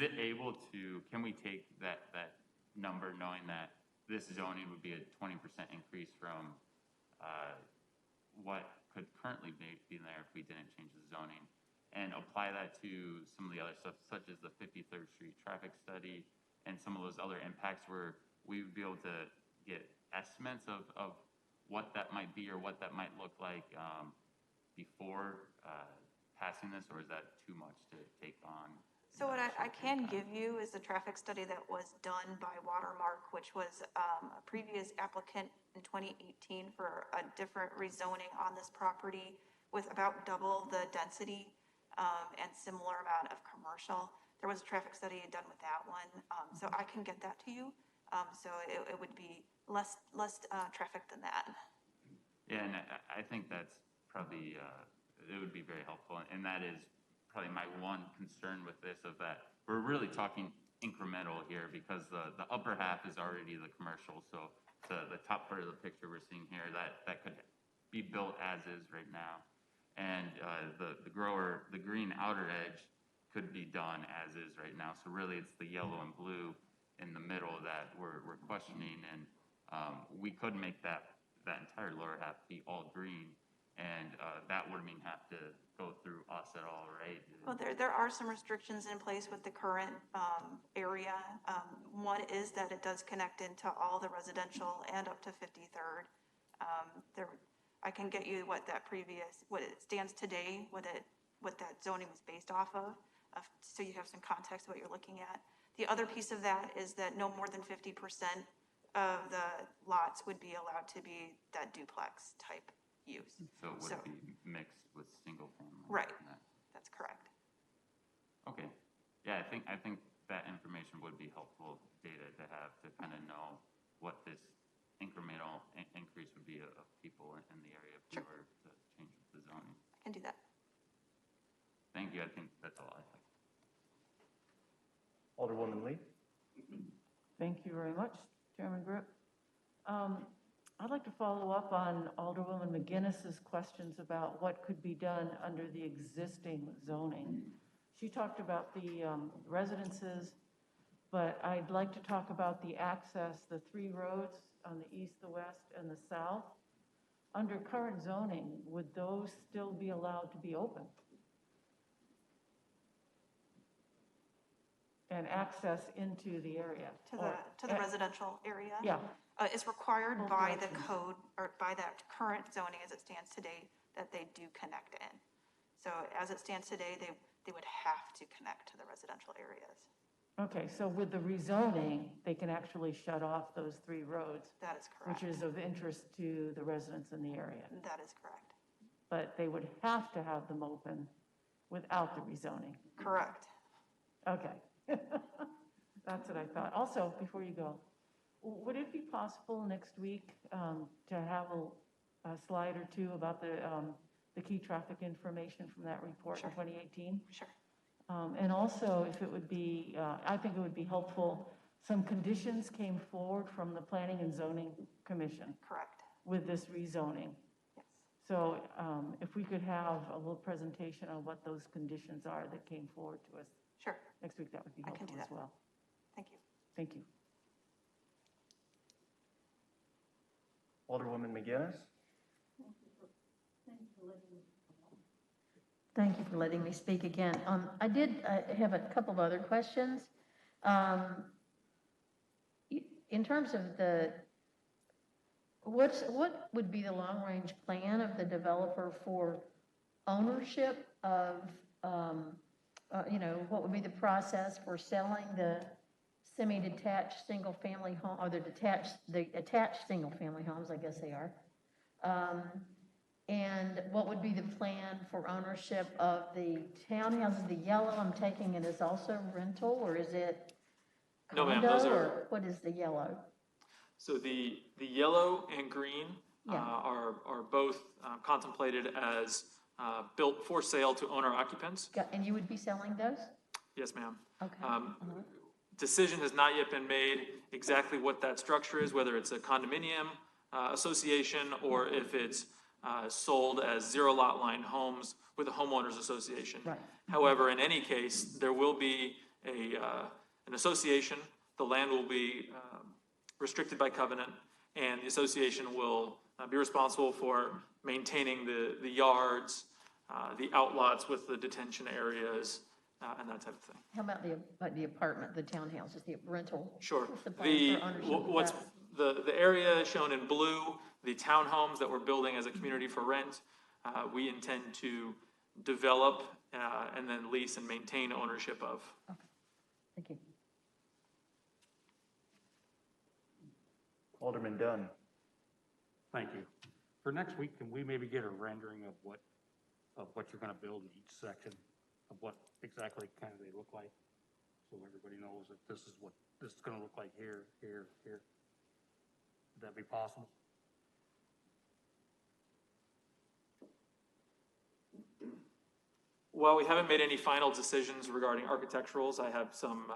Speaker 14: it able to, can we take that number knowing that this zoning would be a 20% increase from what could currently be there if we didn't change the zoning, and apply that to some of the other stuff, such as the 53rd Street traffic study and some of those other impacts where we would be able to get estimates of what that might be or what that might look like before passing this, or is that too much to take on?
Speaker 18: So what I can give you is the traffic study that was done by Watermark, which was a previous applicant in 2018 for a different rezoning on this property with about double the density and similar amount of commercial. There was a traffic study done with that one, so I can get that to you. So it would be less traffic than that.
Speaker 14: Yeah, and I think that's probably, it would be very helpful, and that is probably my one concern with this, of that we're really talking incremental here, because the upper half is already the commercial, so the top part of the picture we're seeing here, that could be built as is right now, and the green outer edge could be done as is right now, so really it's the yellow and blue in the middle that we're questioning, and we could make that entire lower half be all green, and that wouldn't even have to go through us at all, right?
Speaker 18: Well, there are some restrictions in place with the current area. One is that it does connect into all the residential and up to 53rd. I can get you what it stands today, what that zoning was based off of, so you have some context of what you're looking at. The other piece of that is that no more than 50% of the lots would be allowed to be that duplex type use.
Speaker 14: So it would be mixed with single family?
Speaker 18: Right, that's correct.
Speaker 14: Okay, yeah, I think that information would be helpful data to have, to kind of know what this incremental increase would be of people in the area if we were to change the zoning.
Speaker 18: I can do that.
Speaker 14: Thank you, I think that's all I have.
Speaker 2: Alderwoman Lee.
Speaker 16: Thank you very much, Chairman Grip. I'd like to follow up on Alderwoman McGinnis's questions about what could be done under the existing zoning. She talked about the residences, but I'd like to talk about the access, the 3 roads on the east, the west, and the south. Under current zoning, would those still be allowed to be open? And access into the area?
Speaker 18: To the residential area?
Speaker 16: Yeah.
Speaker 18: It's required by the code, or by that current zoning as it stands today, that they do connect in. So as it stands today, they would have to connect to the residential areas.
Speaker 16: Okay, so with the rezoning, they can actually shut off those 3 roads.
Speaker 18: That is correct.
Speaker 16: Which is of interest to the residents in the area.
Speaker 18: That is correct.
Speaker 16: But they would have to have them open without the rezoning.
Speaker 18: Correct.
Speaker 16: Okay. That's what I thought. Also, before you go, would it be possible next week to have a slide or 2 about the key traffic information from that report in 2018?
Speaker 18: Sure.
Speaker 16: And also, if it would be, I think it would be helpful, some conditions came forward from the Planning and Zoning Commission.
Speaker 18: Correct.
Speaker 16: With this rezoning.
Speaker 18: Yes.
Speaker 16: So if we could have a little presentation on what those conditions are that came forward to us.
Speaker 18: Sure.
Speaker 16: Next week, that would be helpful as well.
Speaker 18: Thank you.
Speaker 16: Thank you.
Speaker 2: Alderwoman McGinnis.
Speaker 4: Thank you for letting me speak again. I did have a couple of other questions. In terms of what would be the long-range plan of the developer for ownership of, what would be the process for selling the semi-detached single-family home, or the attached single-family homes, I guess they are. And what would be the plan for ownership of the townhouses? The yellow, I'm taking it as also rental, or is it
Speaker 8: No, ma'am,
Speaker 4: condo,
Speaker 8: those are,
Speaker 4: or what is the yellow?
Speaker 8: so the yellow and green, are both contemplated as built for sale to owner occupants.
Speaker 4: And you would be selling those?
Speaker 8: Yes, ma'am.
Speaker 4: Okay.
Speaker 8: Decision has not yet been made exactly what that structure is, whether it's a condominium association or if it's sold as zero lot line homes with a homeowners association.
Speaker 4: Right.
Speaker 8: However, in any case, there will be an association. The land will be restricted by covenant, and the association will be responsible for maintaining the yards, the outlots with the detention areas, and that type of thing.
Speaker 4: How about the apartment, the townhouses, the rental?
Speaker 8: Sure.
Speaker 4: What's the plan for ownership of
Speaker 8: What's
Speaker 4: that?
Speaker 8: the area shown in blue, the townhomes that we're building as a community for rent, we intend to develop and then lease and maintain ownership of.
Speaker 4: Thank you.
Speaker 5: Alderman Dunn.
Speaker 17: Thank you. For next week, can we maybe get a rendering of what you're gonna build in each section, of what exactly kind of they look like? So everybody knows that this is what this is gonna look like here, here, here. Would that be possible?
Speaker 8: While we haven't made any final decisions regarding architecturals, I have some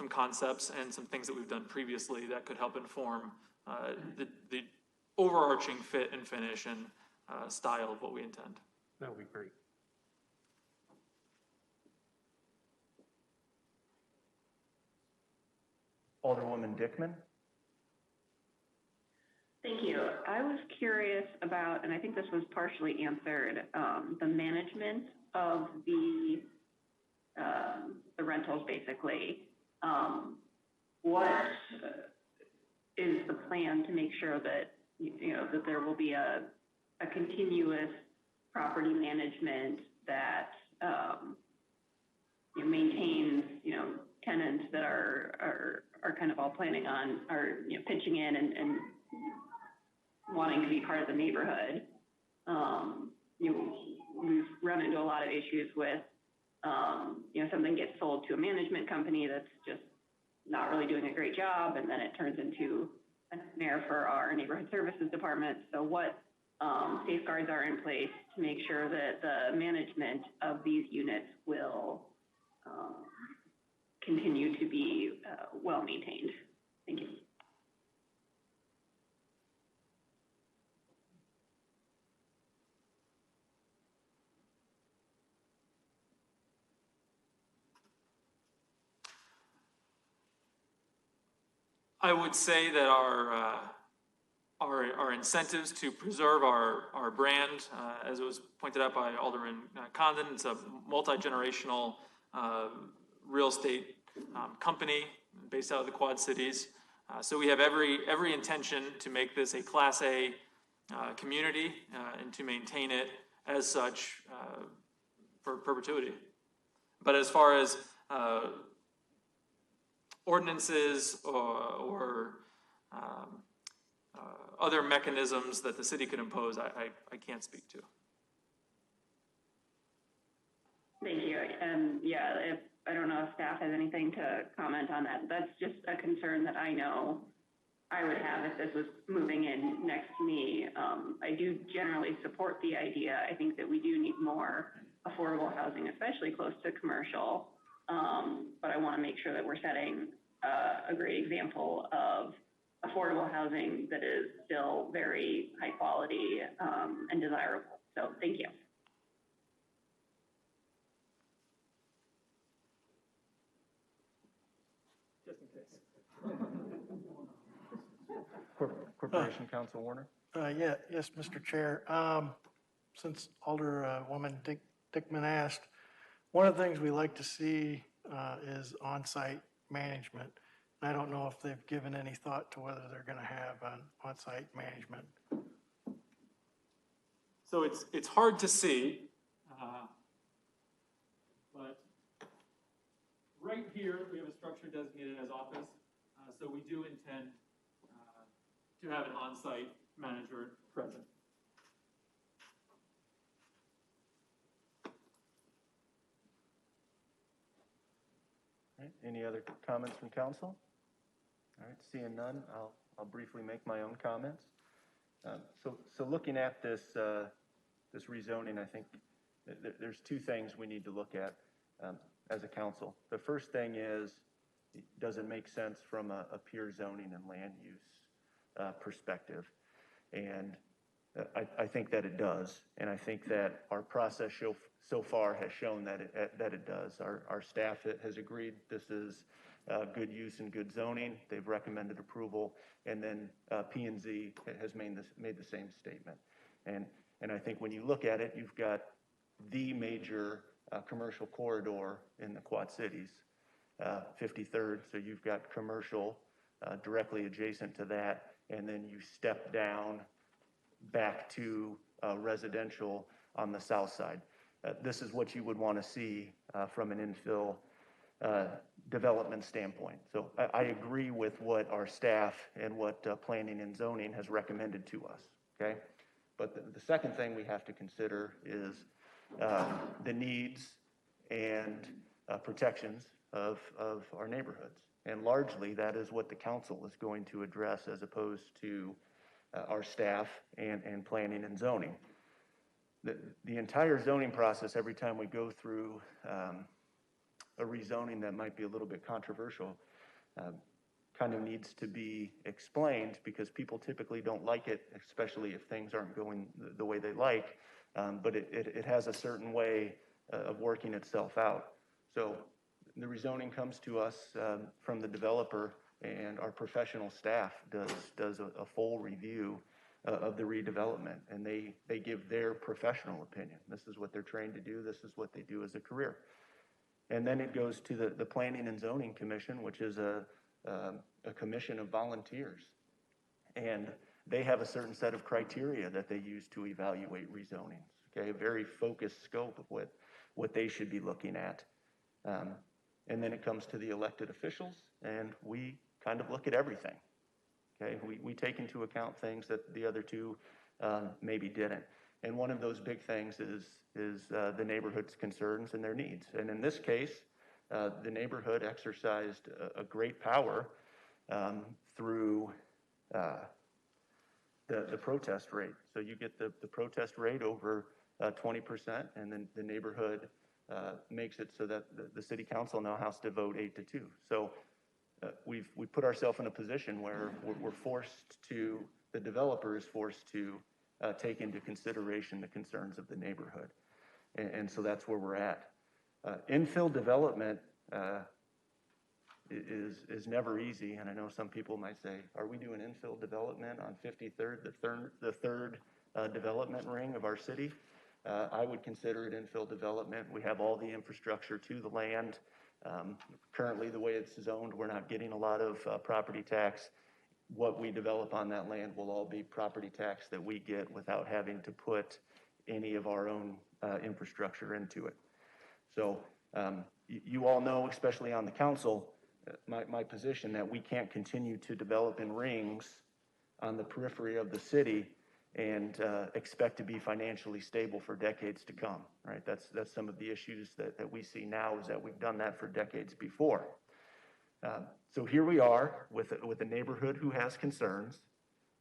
Speaker 8: concepts and some things that we've done previously that could help inform the overarching fit and finish and style of what we intend.
Speaker 17: That would be great.
Speaker 5: Alderwoman Dickman.
Speaker 20: Thank you. I was curious about, and I think this was partially answered, the management of the rentals, basically. What is the plan to make sure that, that there will be a continuous property management that maintains, tenants that are kind of all planning on, pitching in and wanting to be part of the neighborhood. We've run into a lot of issues with, something gets sold to a management company that's just not really doing a great job, and then it turns into a nightmare for our neighborhood services department. So what safeguards are in place to make sure that the management of these units will continue to be well maintained? Thank you.
Speaker 8: I would say that our incentives to preserve our brand, as it was pointed out by Alderman Condon, it's a multi-generational real estate company based out of the Quad Cities. So we have every intention to make this a Class A community and to maintain it as such for perpetuity. But as far as ordinances or other mechanisms that the city could impose, I can't speak to.
Speaker 20: Thank you. And yeah, I don't know if staff has anything to comment on that. That's just a concern that I know I would have if this was moving in next to me. I do generally support the idea. I think that we do need more affordable housing, especially close to commercial. But I want to make sure that we're setting a great example of affordable housing that is still very high quality and desirable. So thank you.
Speaker 5: Just in case. Corporation Counsel Warner.
Speaker 21: Yes, Mr. Chair. Since Alderwoman Dickman asked, one of the things we like to see is on-site management. I don't know if they've given any thought to whether they're going to have an on-site management.
Speaker 8: So it's hard to see, but right here we have a structure designated as office. So we do intend to have an on-site manager present.
Speaker 5: All right, any other comments from council? All right, seeing none, I'll briefly make my own comments. So looking at this, this rezoning, I think there's two things we need to look at as a council. The first thing is, does it make sense from a pure zoning and land use perspective? And I think that it does, and I think that our process so far has shown that it does. Our staff has agreed this is good use and good zoning. They've recommended approval, and then P&Z has made the same statement. And I think when you look at it, you've got the major commercial corridor in the Quad Cities, 53rd. So you've got commercial directly adjacent to that, and then you step down back to residential on the south side. This is what you would want to see from an infill development standpoint. So I agree with what our staff and what planning and zoning has recommended to us, okay? But the second thing we have to consider is the needs and protections of our neighborhoods. And largely, that is what the council is going to address as opposed to our staff and planning and zoning. The entire zoning process, every time we go through a rezoning that might be a little bit controversial, kind of needs to be explained because people typically don't like it, especially if things aren't going the way they like. But it has a certain way of working itself out. So the rezoning comes to us from the developer, and our professional staff does a full review of the redevelopment, and they give their professional opinion. This is what they're trained to do. This is what they do as a career. And then it goes to the Planning and Zoning Commission, which is a commission of volunteers. And they have a certain set of criteria that they use to evaluate rezonings, okay? A very focused scope of what they should be looking at. And then it comes to the elected officials, and we kind of look at everything, okay? We take into account things that the other two maybe didn't. And one of those big things is the neighborhood's concerns and their needs. And in this case, the neighborhood exercised a great power through the protest rate. So you get the protest rate over 20%, and then the neighborhood makes it so that the city council now has to vote 8-2. So we put ourselves in a position where we're forced to, the developer is forced to take into consideration the concerns of the neighborhood. And so that's where we're at. Infill development is never easy, and I know some people might say, are we doing infill development on 53rd, the third development ring of our city? I would consider it infill development. We have all the infrastructure to the land. Currently, the way it's zoned, we're not getting a lot of property tax. What we develop on that land will all be property tax that we get without having to put any of our own infrastructure into it. So you all know, especially on the council, my position that we can't continue to develop in rings on the periphery of the city and expect to be financially stable for decades to come, right? That's some of the issues that we see now, is that we've done that for decades before. So here we are with a neighborhood who has concerns,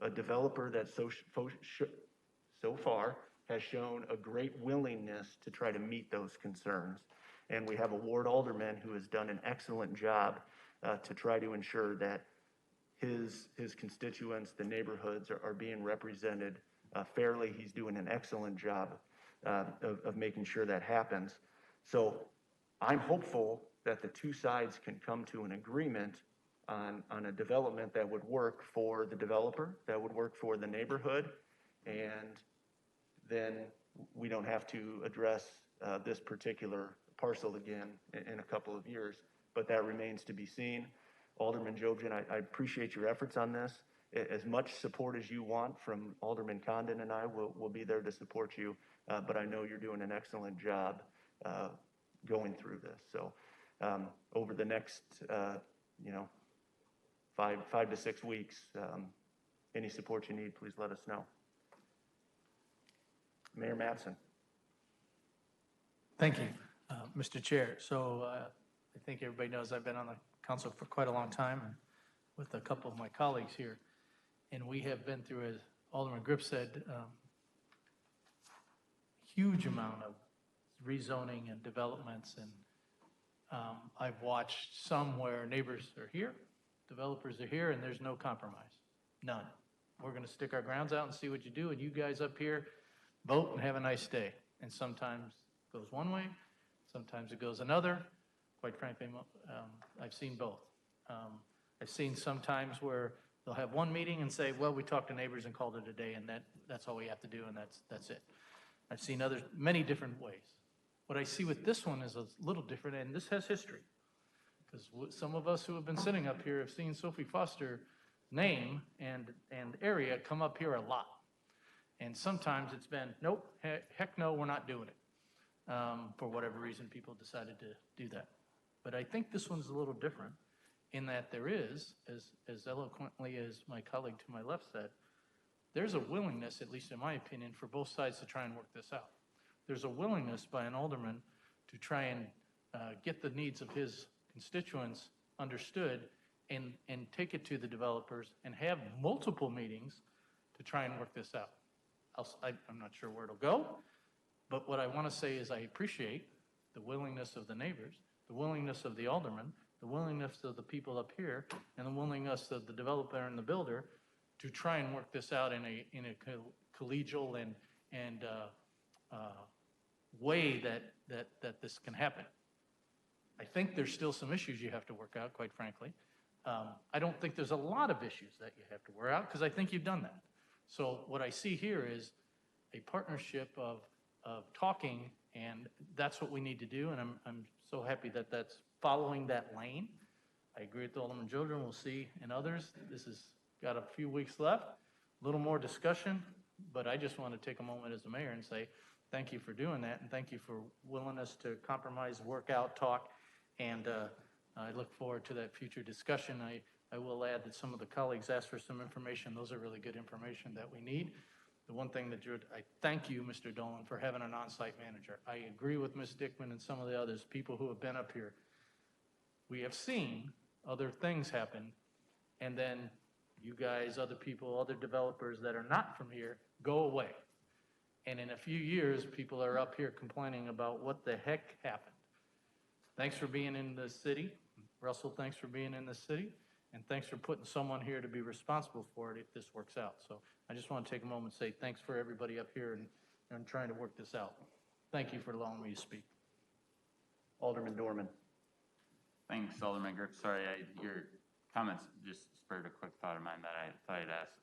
Speaker 5: a developer that so far has shown a great willingness to try to meet those concerns. And we have a ward alderman who has done an excellent job to try to ensure that his constituents, the neighborhoods, are being represented fairly. He's doing an excellent job of making sure that happens. So I'm hopeful that the two sides can come to an agreement on a development that would work for the developer, that would work for the neighborhood, and then we don't have to address this particular parcel again in a couple of years, but that remains to be seen. Alderman Jobson, I appreciate your efforts on this. As much support as you want from Alderman Condon and I will be there to support you, but I know you're doing an excellent job going through this. So over the next, 5 to 6 weeks, any support you need, please let us know. Mayor Mattson.
Speaker 1: Thank you, Mr. Chair. So I think everybody knows I've been on the council for quite a long time, and with a couple of my colleagues here. And we have been through Alderman Grip said, huge amount of rezoning and developments, and I've watched some where neighbors are here, developers are here, and there's no compromise, none. We're gonna stick our grounds out and see what you do, and you guys up here vote and have a nice day. And sometimes it goes one way, sometimes it goes another. Quite frankly, I've seen both. I've seen sometimes where they'll have one meeting and say, well, we talked to neighbors and called it a day, and that's all we have to do, and that's it. I've seen others, many different ways. What I see with this one is a little different, and this has history. Because some of us who have been sitting up here have seen Sophie Foster name and area come up here a lot. And sometimes it's been, nope, heck no, we're not doing it. For whatever reason, people decided to do that. But I think this one's a little different in that there is, as eloquently as my colleague to my left said, there's a willingness, at least in my opinion, for both sides to try and work this out. There's a willingness by an alderman to try and get the needs of his constituents understood and take it to the developers and have multiple meetings to try and work this out. I'm not sure where it'll go, but what I want to say is I appreciate the willingness of the neighbors, the willingness of the alderman, the willingness of the people up here, and the willingness of the developer and the builder to try and work this out in a collegial and way that this can happen. I think there's still some issues you have to work out, quite frankly. I don't think there's a lot of issues that you have to work out because I think you've done that. So what I see here is a partnership of talking, and that's what we need to do, and I'm so happy that that's following that lane. I agree with Alderman Joder, we'll see in others. This has got a few weeks left, a little more discussion, but I just want to take a moment as the mayor and say thank you for doing that, and thank you for willingness to compromise, work out, talk, and I look forward to that future discussion. I will add that some of the colleagues asked for some information. Those are really good information that we need. The one thing that I thank you, Mr. Dolan, for having an on-site manager. I agree with Ms. Dickman and some of the others, people who have been up here. We have seen other things happen, and then you guys, other people, other developers that are not from here, go away. And in a few years, people are up here complaining about what the heck happened. Thanks for being in the city. Russell, thanks for being in the city. And thanks for putting someone here to be responsible for it if this works out. So I just want to take a moment and say thanks for everybody up here and trying to work this out. Thank you for allowing me to speak.
Speaker 5: Alderman Dorman.
Speaker 14: Thanks, Alderman Grip. Sorry, your comments just spurred a quick thought of mine that I thought I'd ask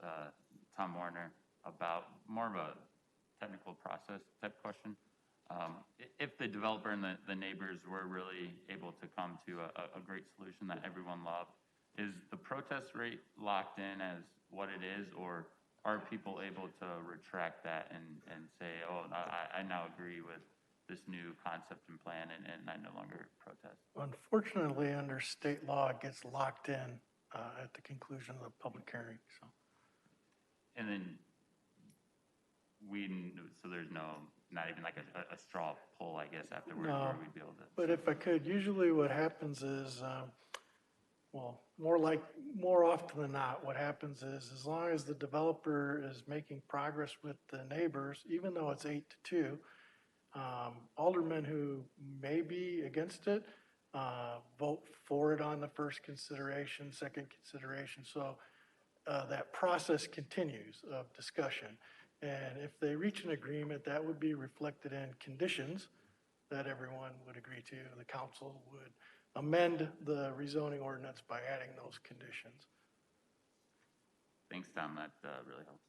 Speaker 14: Tom Warner about more of a technical process type question. If the developer and the neighbors were really able to come to a great solution that everyone loved, is the protest rate locked in as what it is, or are people able to retract that and say, oh, I now agree with this new concept and plan and I no longer protest?
Speaker 21: Unfortunately, under state law, it gets locked in at the conclusion of the public hearing, so.
Speaker 14: And then so there's not even like a straw poll, I guess, afterwards
Speaker 21: No,
Speaker 14: where we'd be able to.
Speaker 21: but if I could, usually what happens is, well, more often than not, what happens is as long as the developer is making progress with the neighbors, even though it's 8-2, aldermen who may be against it, vote for it on the first consideration, second consideration. So that process continues of discussion. And if they reach an agreement, that would be reflected in conditions that everyone would agree to. The council would amend the rezoning ordinance by adding those conditions.
Speaker 14: Thanks, Tom. That really helps.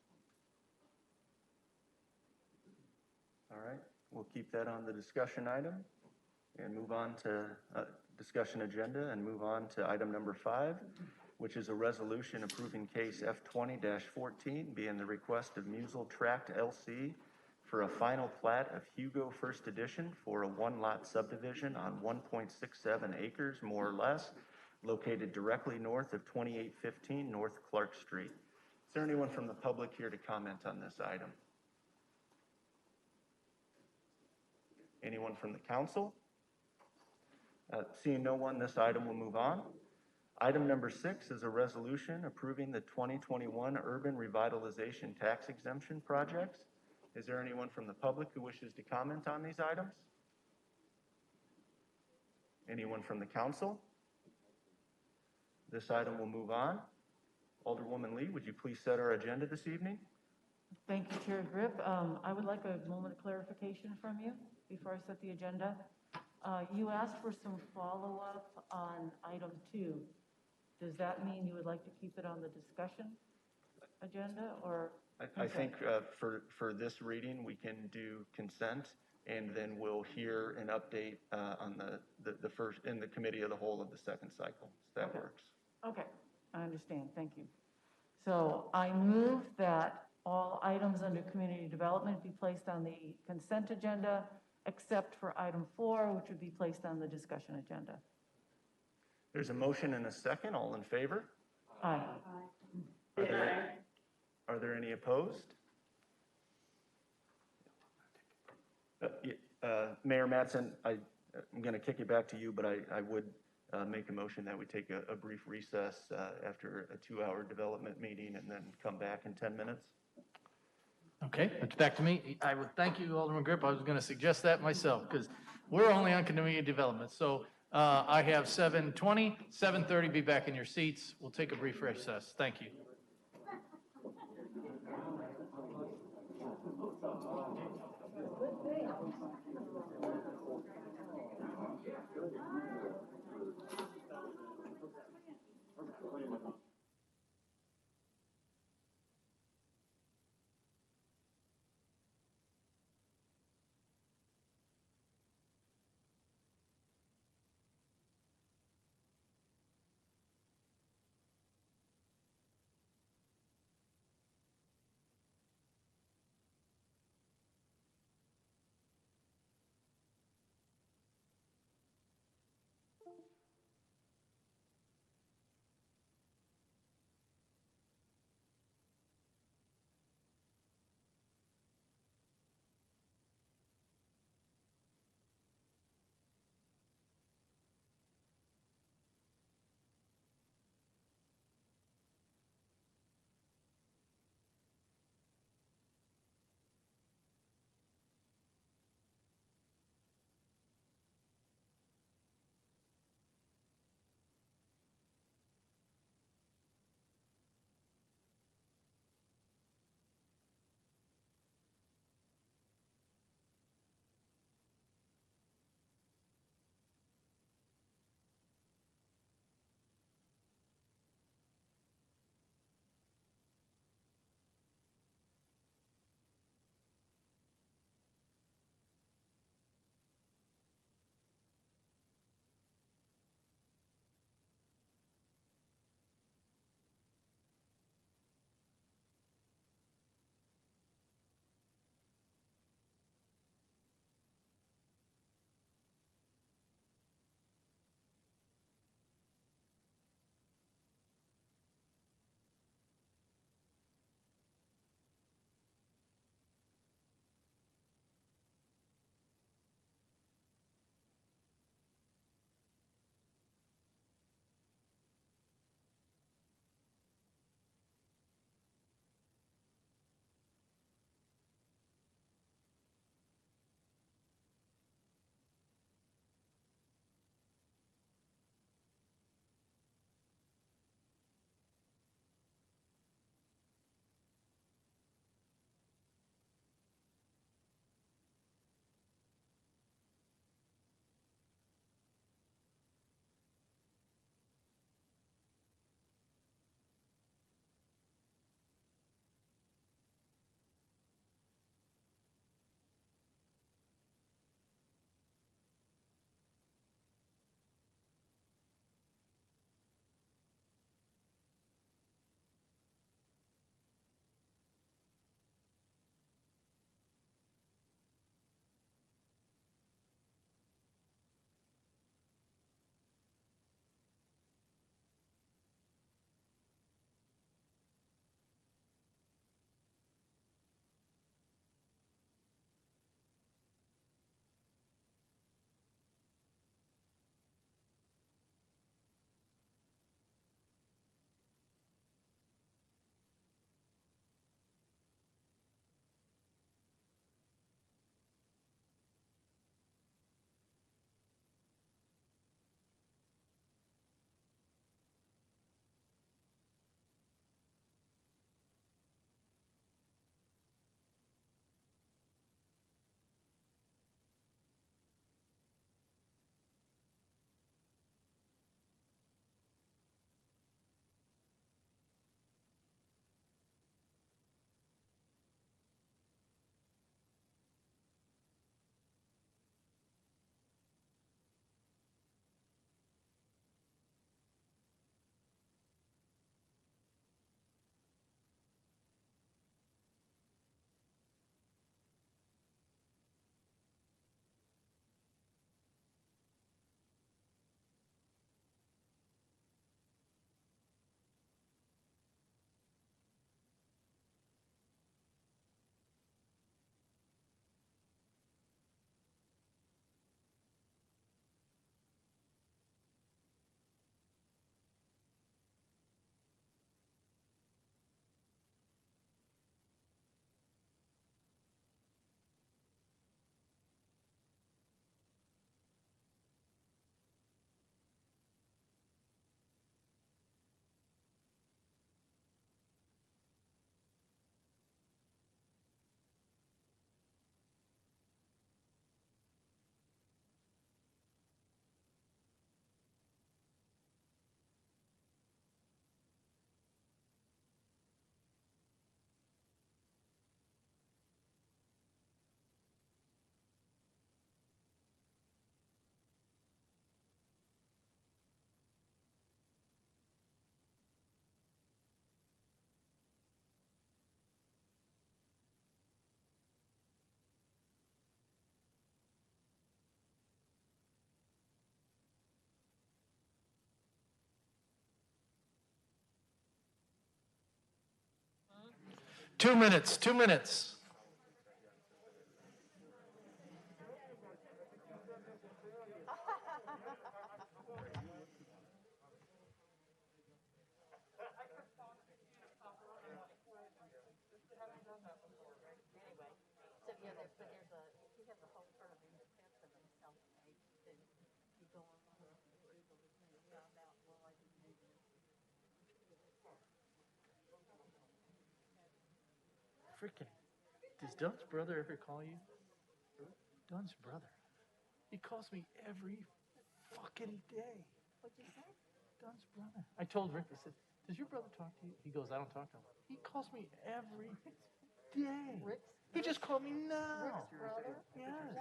Speaker 5: All right, we'll keep that on the discussion item and move on to discussion agenda and move on to item number 5, which is a resolution approving case F20-14, being the request of Musel Tract LC for a final plat of Hugo First Edition for a 1-lot subdivision on 1.67 acres, more or less, located directly north of 2815 North Clark Street. Is there anyone from the public here to comment on this item? Anyone from the council? Seeing no one, this item will move on. Item number 6 is a resolution approving the 2021 Urban Revitalization Tax Exemption Projects. Is there anyone from the public who wishes to comment on these items? Anyone from the council? This item will move on. Alderwoman Lee, would you please set our agenda this evening?
Speaker 16: Thank you, Chair Grip. I would like a moment of clarification from you before I set the agenda. You asked for some follow-up on item 2. Does that mean you would like to keep it on the discussion agenda, or?
Speaker 5: I think for this reading, we can do consent, and then we'll hear an update on the first, in the committee of the whole of the second cycle. So that works.
Speaker 16: Okay, I understand, thank you. So I move that all items under community development be placed on the consent agenda, except for item 4, which would be placed on the discussion agenda.
Speaker 5: There's a motion and a second. All in favor?
Speaker 16: Aye.
Speaker 5: Are there any opposed? Mayor Mattson, I'm going to kick it back to you, but I would make a motion that we take a brief recess after a 2-hour development meeting and then come back in 10 minutes.
Speaker 1: Okay, it's back to me. I would thank you, Alderman Grip. I was going to suggest that myself because we're only on community development. So I have 7:20, 7:30, be back in your seats. We'll take a brief recess. Thank you. 2 minutes, 2 minutes. Freaking, does Dunn's brother ever call you? Dunn's brother. He calls me every fucking day. What'd you say? Dunn's brother. I told Rick, I said, does your brother talk to you? He goes, I don't talk to him. He calls me every day. He just called me now.
Speaker 4: Rick's brother?
Speaker 1: Yes.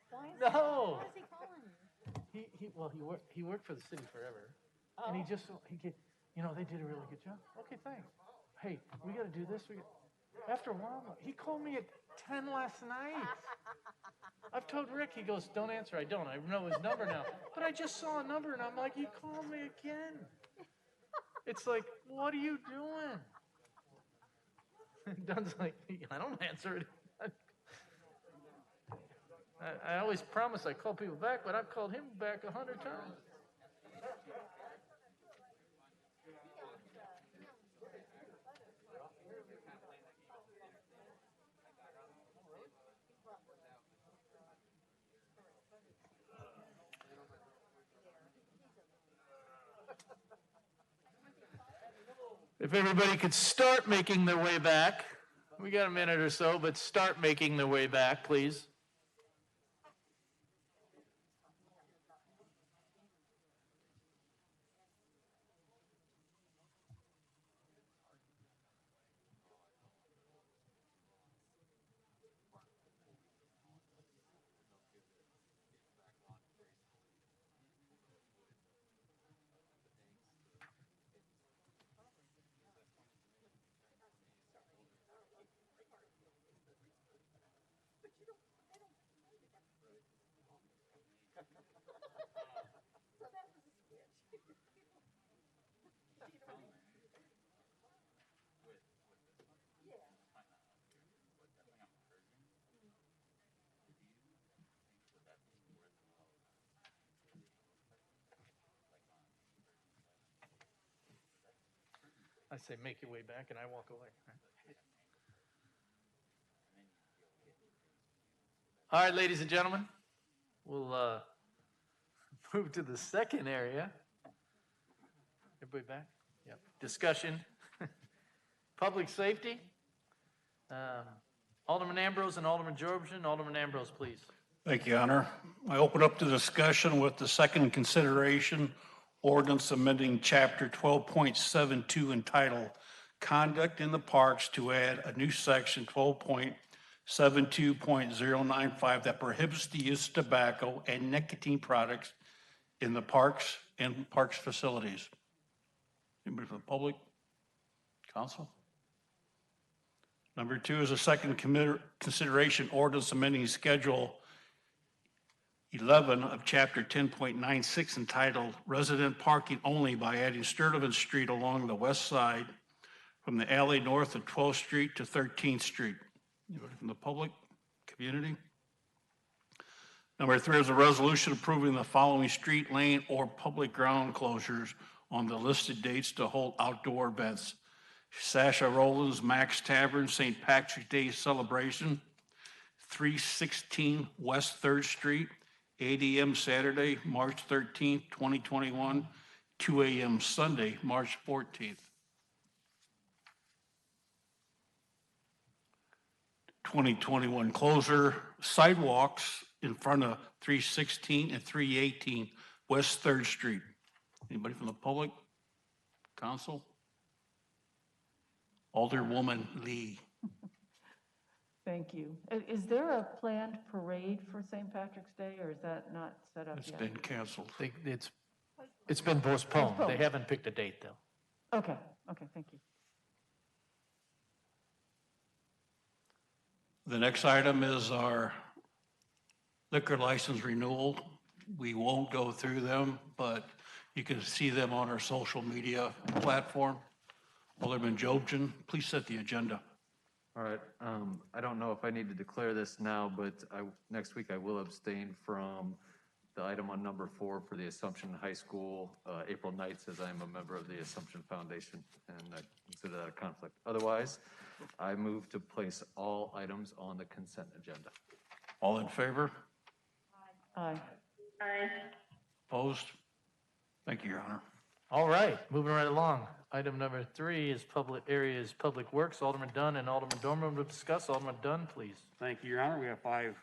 Speaker 4: Why?
Speaker 1: No.
Speaker 4: Why is he calling you?
Speaker 1: He worked for the city forever. And he just, they did a really good job. Okay, thanks. Hey, we got to do this. After a while, he called me at 10 last night. I've told Rick, he goes, don't answer. I don't. I know his number now. But I just saw a number, and I'm like, he called me again. It's like, what are you doing? Dunn's like, I don't answer it. I always promise I call people back, but I've called him back 100 times. If everybody could start making their way back. We got a minute or so, but start making their way back, please. I say make your way back and I walk away. All right, ladies and gentlemen, we'll move to the second area. Everybody back? Yep. Discussion. Public safety. Alderman Ambrose and Alderman Jorbison. Alderman Ambrose, please.
Speaker 13: Thank you, Honor. I open up the discussion with the second consideration ordinance amending chapter 12.72 entitled Conduct in the Parks to add a new section 12.72.095 that prohibits the use of tobacco and nicotine products in the parks and parks facilities. Anybody from the public? Council? Number 2 is a second consideration ordinance amending Schedule 11 of Chapter 10.96 entitled Resident Parking Only by adding Sturtevant Street along the west side from the alley north of 12th Street to 13th Street. Anybody from the public, community? Number 3 is a resolution approving the following street, lane, or public ground closures on the listed dates to hold outdoor events. Sasha Rollins, Max Tavern, St. Patrick's Day Celebration, 316 West 3rd Street, 8 a.m. Saturday, March 13th, 2021, 2 a.m. Sunday, March 14th. 2021 closure, sidewalks in front of 316 and 318 West 3rd Street. Anybody from the public? Council? Alderwoman Lee.
Speaker 16: Thank you. Is there a planned parade for St. Patrick's Day, or is that not set up yet?
Speaker 13: It's been canceled.
Speaker 1: It's been postponed. They haven't picked a date, though.
Speaker 16: Okay, thank you.
Speaker 13: The next item is our liquor license renewal. We won't go through them, but you can see them on our social media platform. Alderman Jobson, please set the agenda.
Speaker 19: All right, I don't know if I need to declare this now, but next week I will abstain from the item on number 4 for the Assumption High School April nights, as I'm a member of the Assumption Foundation, and I consider that a conflict. Otherwise, I move to place all items on the consent agenda.
Speaker 13: All in favor?
Speaker 16: Aye.
Speaker 20: Aye.
Speaker 13: Opposed? Thank you, Your Honor.
Speaker 1: All right, moving right along. Item number 3 is Public Works. Alderman Dunn and Alderman Dorman will discuss. Alderman Dunn, please.
Speaker 17: Thank you, Your Honor. We have 5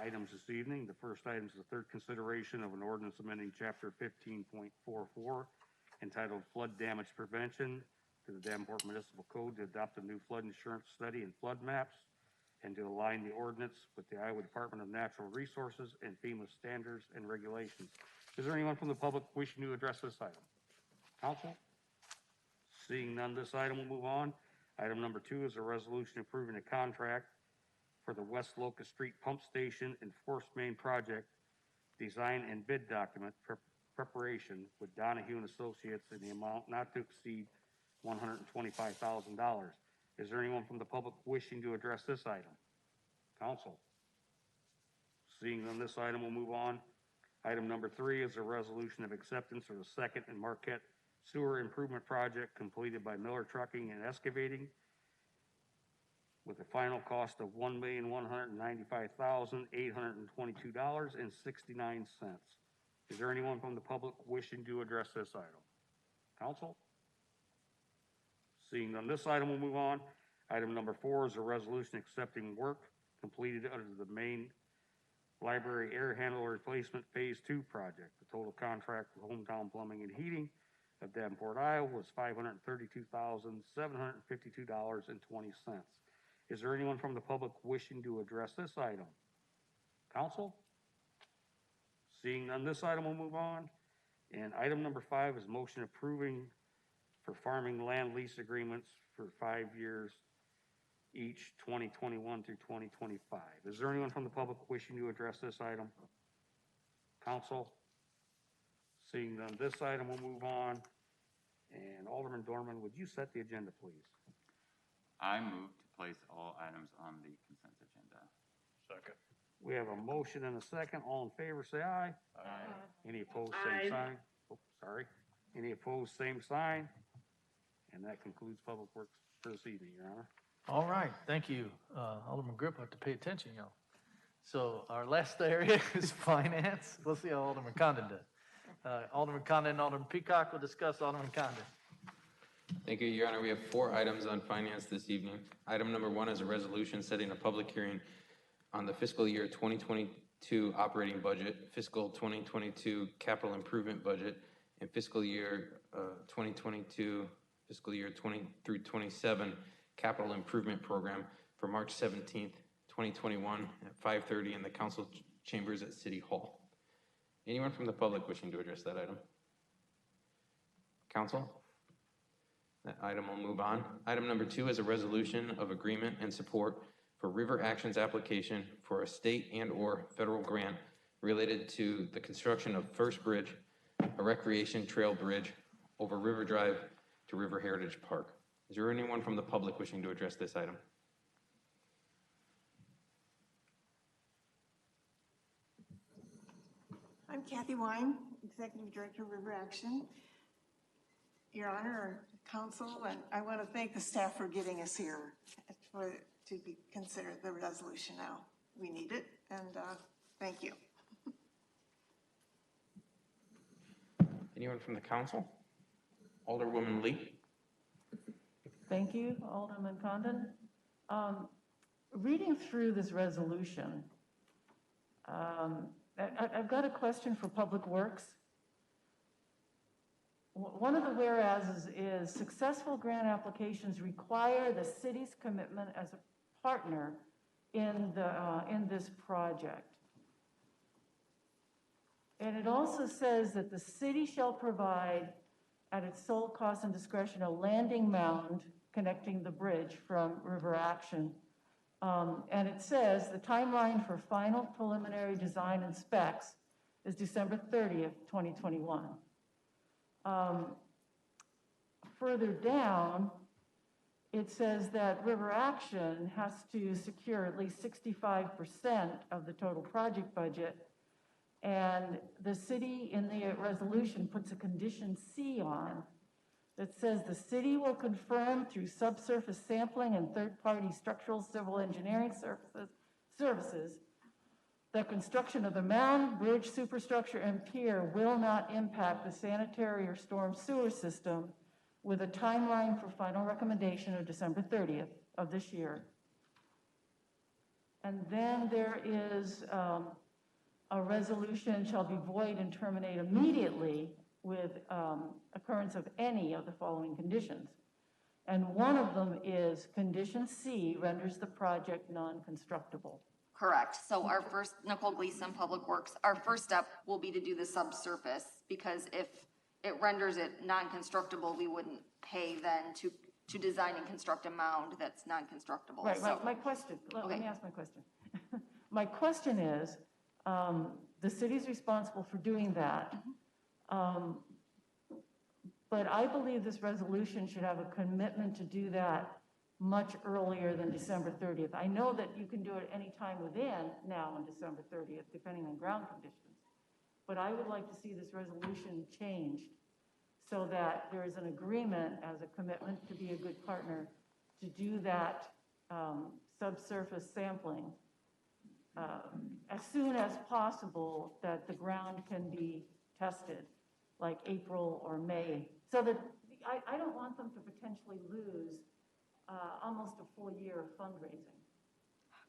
Speaker 17: items this evening. The first item is the third consideration of an ordinance amending Chapter 15.44 entitled Flood Damage Prevention to the Davenport Municipal Code to adopt a new flood insurance study and flood maps and to align the ordinance with the Iowa Department of Natural Resources and FEMA standards and regulations. Is there anyone from the public wishing to address this item? Council? Seeing none, this item will move on. Item number 2 is a resolution approving a contract for the West Locust Street Pump Station and Force Main Project design and bid document preparation with Donahue and Associates in the amount not to exceed $125,000. Is there anyone from the public wishing to address this item? Council? Seeing none, this item will move on. Item number 3 is a resolution of acceptance of the second and Marquette Sewer Improvement Project completed by Miller Trucking and Excavating with a final cost of $1,195,822.69. Is there anyone from the public wishing to address this item? Council? Seeing none, this item will move on. Item number 4 is a resolution accepting work completed under the main library air handler replacement Phase 2 project. The total contract for Hometown Plumbing and Heating of Davenport, Iowa was $532,752.20. Is there anyone from the public wishing to address this item? Council? Seeing none, this item will move on. And item number 5 is motion approving for farming land lease agreements for 5 years each, 2021 through 2025. Is there anyone from the public wishing to address this item? Council? Seeing none, this item will move on. And Alderman Dorman, would you set the agenda, please?
Speaker 14: I move to place all items on the consent agenda.
Speaker 13: Second.
Speaker 17: We have a motion and a second. All in favor, say aye.
Speaker 13: Aye.
Speaker 17: Any opposed,
Speaker 20: Aye.
Speaker 17: same sign. Oh, sorry. Any opposed, same sign. And that concludes Public Works for this evening, Your Honor.
Speaker 1: All right, thank you. Alderman Grip, I have to pay attention, y'all. So our last area is finance. We'll see how Alderman Condon does. Alderman Condon and Alderman Peacock will discuss. Alderman Condon.
Speaker 15: Thank you, Your Honor. We have 4 items on finance this evening. Item number 1 is a resolution setting a public hearing on the fiscal year 2022 operating budget, fiscal 2022 capital improvement budget, and fiscal year 2022, fiscal year 20 through 27 capital improvement program for March 17th, 2021 at 5:30 in the council chambers at City Hall. Anyone from the public wishing to address that item? Council? That item will move on. Item number 2 is a resolution of agreement and support for River Action's application for a state and/or federal grant related to the construction of First Bridge, a recreation trail bridge over River Drive to River Heritage Park. Is there anyone from the public wishing to address this item?
Speaker 9: I'm Kathy Wine, Executive Director of River Action. Your Honor, Council, and I want to thank the staff for getting us here to be considered the resolution now. We need it, and thank you.
Speaker 15: Anyone from the council? Alderwoman Lee?
Speaker 16: Thank you, Alderman Condon. Reading through this resolution, I've got a question for Public Works. One of the whereases is successful grant applications require the city's commitment as a partner in this project. And it also says that the city shall provide at its sole cost and discretion a landing mound connecting the bridge from River Action. And it says the timeline for final preliminary design and specs is December 30th, 2021. further down, it says that River Action has to secure at least 65% of the total project budget. And the city in the resolution puts a condition C on that says the city will confirm through subsurface sampling and third-party structural civil engineering services that construction of the mound, bridge, superstructure, and pier will not impact the sanitary or storm sewer system, with a timeline for final recommendation of December 30th of this year. And then there is a resolution shall be void and terminate immediately with occurrence of any of the following conditions. And one of them is condition C renders the project non-constructible.
Speaker 11: Correct. So our first, Nicole Gleason, Public Works, our first step will be to do the subsurface, because if it renders it non-constructible, we wouldn't pay then to design and construct a mound that's non-constructible.
Speaker 16: Right,
Speaker 11: So-
Speaker 16: my question, let
Speaker 11: Okay.
Speaker 16: me ask my question. My question is, the city's responsible for doing that. But I believe this resolution should have a commitment to do that much earlier than December 30th. I know that you can do it any time within now and December 30th, depending on ground conditions. But I would like to see this resolution changed so that there is an agreement as a commitment to be a good partner to do that subsurface sampling as soon as possible, that the ground can be tested, like April or May. So that, I don't want them to potentially lose almost a full year of fundraising.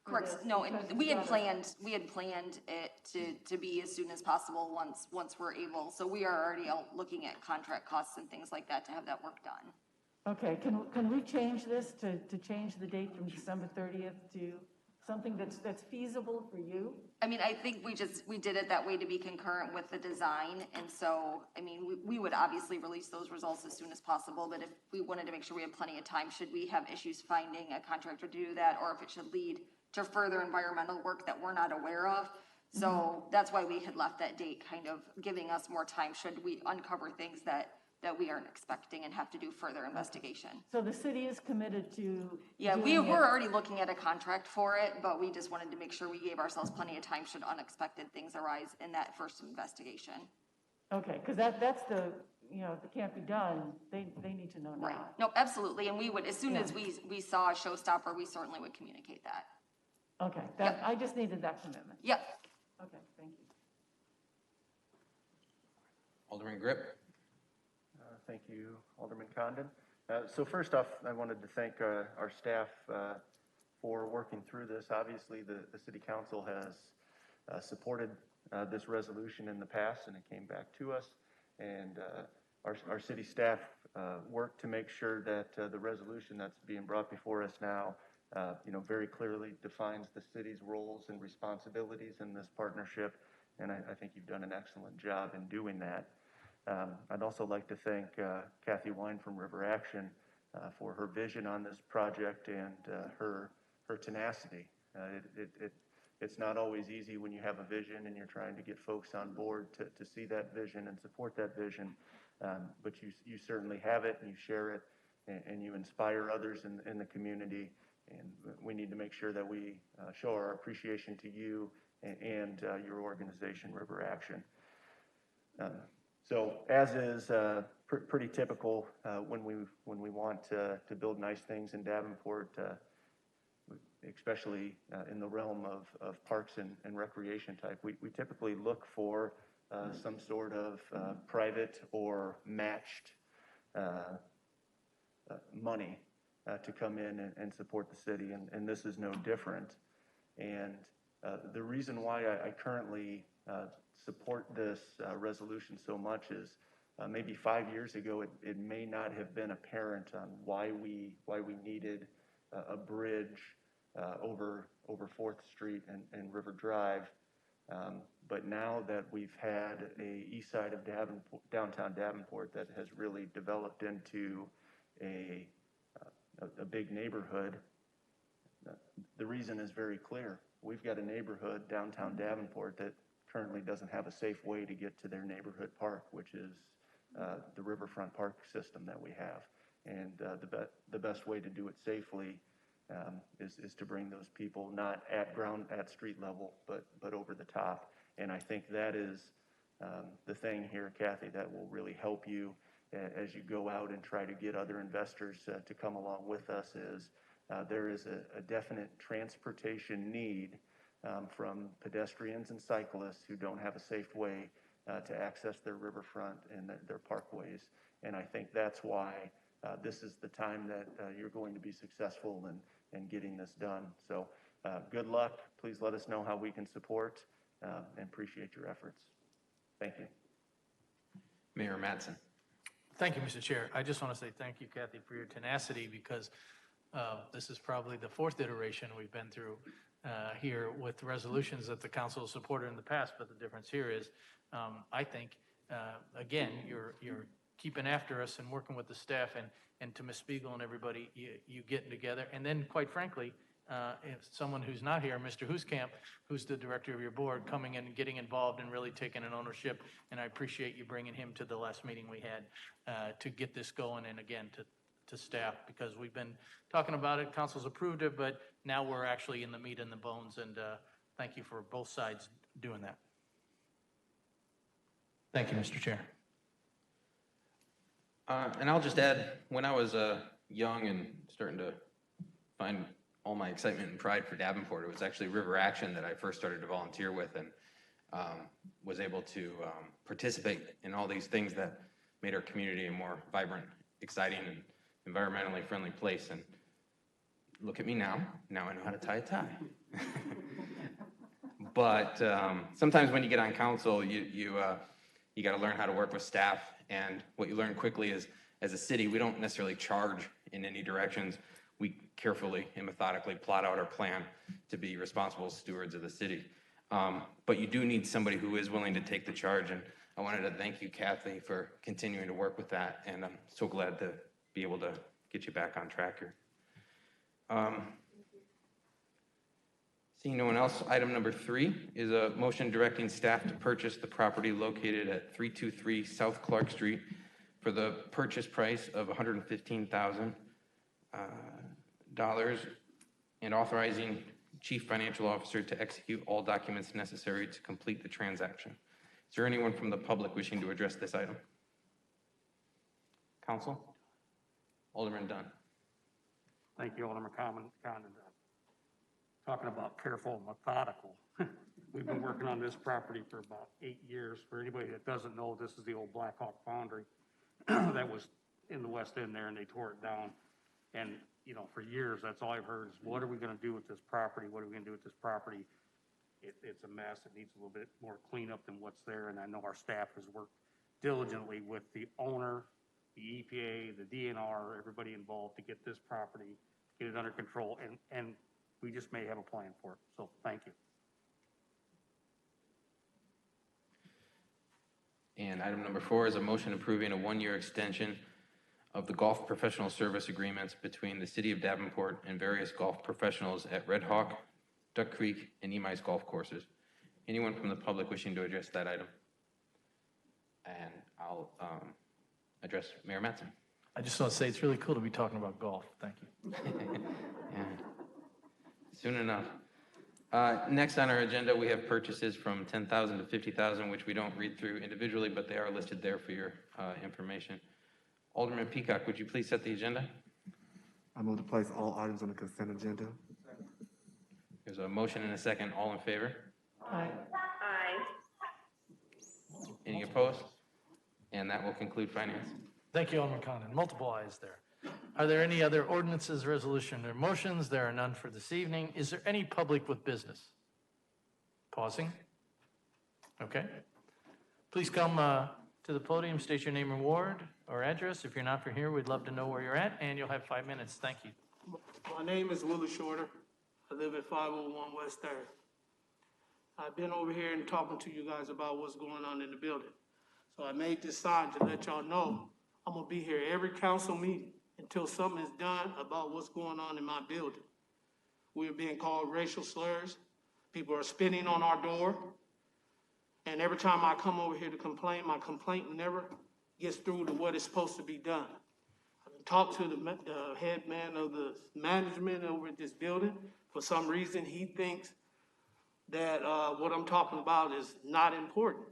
Speaker 16: for
Speaker 11: Correct.
Speaker 16: this,
Speaker 11: No,
Speaker 16: because
Speaker 11: and we
Speaker 16: you've
Speaker 11: had
Speaker 16: gotta-
Speaker 11: planned it to be as soon as possible once we're able. So we are already out looking at contract costs and things like that to have that work done.
Speaker 16: Okay, can we change this to change the date from December 30th to something that's feasible for you?
Speaker 11: I mean, I think we did it that way to be concurrent with the design. And so, I mean, we would obviously release those results as soon as possible, but if we wanted to make sure we had plenty of time, should we have issues finding a contractor to do that, or if it should lead to further environmental work that we're not aware of. So that's why we had left that date, kind of giving us more time should we uncover things that we aren't expecting and have to do further investigation.
Speaker 16: So the city is committed to.
Speaker 11: Yeah, we
Speaker 16: doing it.
Speaker 11: were already looking at a contract for it, but we just wanted to make sure we gave ourselves plenty of time should unexpected things arise in that first investigation.
Speaker 16: Okay, because that's the, if it can't be done, they need to know now.
Speaker 11: Right. No, absolutely. And we would, as soon as we saw a showstopper, we certainly would communicate that.
Speaker 16: Okay, I just needed that commitment.
Speaker 11: Yep.
Speaker 16: Okay, thank you.
Speaker 15: Alderman Grip.
Speaker 5: Thank you, Alderman Condon. So first off, I wanted to thank our staff for working through this. Obviously, the city council has supported this resolution in the past, and it came back to us. And our city staff worked to make sure that the resolution that's being brought before us now, very clearly defines the city's roles and responsibilities in this partnership. And I think you've done an excellent job in doing that. I'd also like to thank Kathy Wine from River Action for her vision on this project and her tenacity. It's not always easy when you have a vision and you're trying to get folks on board to see that vision and support that vision, but you certainly have it and you share it and you inspire others in the community, and we need to make sure that we show our appreciation to you and your organization, River Action. So as is pretty typical when we want to build nice things in Davenport, especially in the realm of parks and recreation type, we typically look for some sort of private or matched money to come in and support the city, and this is no different. And the reason why I currently support this resolution so much is maybe 5 years ago it may not have been apparent on why we needed a bridge over 4th Street and River Drive, but now that we've had a east side of downtown Davenport that has really developed into a big neighborhood, the reason is very clear. We've got a neighborhood, downtown Davenport, that currently doesn't have a safe way to get to their neighborhood park, which is the riverfront park system that we have. And the best way to do it safely is to bring those people not at street level, but over the top. And I think that is the thing here, Kathy, that will really help you as you go out and try to get other investors to come along with us. Is there is a definite transportation need from pedestrians and cyclists who don't have a safe way to access their riverfront and their parkways. And I think that's why this is the time that you're going to be successful in getting this done. So good luck. Please let us know how we can support and appreciate your efforts. Thank you.
Speaker 15: Mayor Mattson.
Speaker 1: Thank you, Mr. Chair. I just want to say thank you, Kathy, for your tenacity, because this is probably the fourth iteration we've been through here with resolutions that the council has supported in the past, but the difference here is, I think, again, you're keeping after us and working with the staff, and to Ms. Spiegel and everybody, you getting together. And then, quite frankly, if someone who's not here, Mr. Hooskamp, who's the director of your board, coming in and getting involved and really taking an ownership. And I appreciate you bringing him to the last meeting we had to get this going, and again, to staff, because we've been talking about it, council's approved it, but now we're actually in the meat and the bones, and thank you for both sides doing that. Thank you, Mr. Chair.
Speaker 15: And I'll just add, when I was young and starting to find all my excitement and pride for Davenport, it was actually River Action that I first started to volunteer with, and was able to participate in all these things that made our community a more vibrant, exciting, and environmentally friendly place. And look at me now. Now I know how to tie a tie. But sometimes when you get on council, you got to learn how to work with staff. And what you learn quickly is, as a city, we don't necessarily charge in any directions. We carefully and methodically plot out our plan to be responsible stewards of the city. But you do need somebody who is willing to take the charge. And I wanted to thank you, Kathy, for continuing to work with that. And I'm so glad to be able to get you back on track here. Seeing no one else, item number 3 is a motion directing staff to purchase the property located at 323 South Clark Street for the purchase price of $115,000 and authorizing Chief Financial Officer to execute all documents necessary to complete the transaction. Is there anyone from the public wishing to address this item? Council? Alderman Dunn.
Speaker 17: Thank you, Alderman Condon. Talking about careful and methodical. We've been working on this property for about 8 years. For anybody that doesn't know, this is the old Black Hawk Foundry that was in the West End there, and they tore it down. And, you know, for years, that's all I've heard is, what are we going to do with this property? What are we going to do with this property? It's a mess. It needs a little bit more cleanup than what's there. And I know our staff has worked diligently with the owner, the EPA, the DNR, everybody involved to get this property, get it under control. And we just may have a plan for it. So thank you.
Speaker 15: And item number 4 is a motion approving a 1-year extension of the golf professional service agreements between the City of Davenport and various golf professionals at Red Hawk, Duck Creek, and Emice golf courses. Anyone from the public wishing to address that item? And I'll address Mayor Mattson.
Speaker 1: I just want to say it's really cool to be talking about golf. Thank you.
Speaker 15: Yeah. Soon enough. Next on our agenda, we have purchases from $10,000 to $50,000, which we don't read through individually, but they are listed there for your information. Alderman Peacock, would you please set the agenda?
Speaker 12: I move to place all items on the consent agenda.
Speaker 15: There's a motion and a second. All in favor?
Speaker 16: Aye.
Speaker 15: Any opposed? And that will conclude finance.
Speaker 1: Thank you, Alderman Condon. Multiple ayes there. Are there any other ordinances, resolution, or motions? There are none for this evening. Is there any public with business? Pausing. Okay. Please come to the podium, state your name and ward or address. If you're not from here, we'd love to know where you're at, and you'll have 5 minutes. Thank you.
Speaker 22: My name is Willie Shorter. I live at 501 West 3rd. I've been over here and talking to you guys about what's going on in the building. So I made this sign to let y'all know I'm gonna be here every council meeting until something is done about what's going on in my building. We're being called racial slurs. People are spitting on our door. And every time I come over here to complain, my complaint never gets through to what is supposed to be done. I've been talked to the head man of the management over at this building. For some reason, he thinks that what I'm talking about is not important.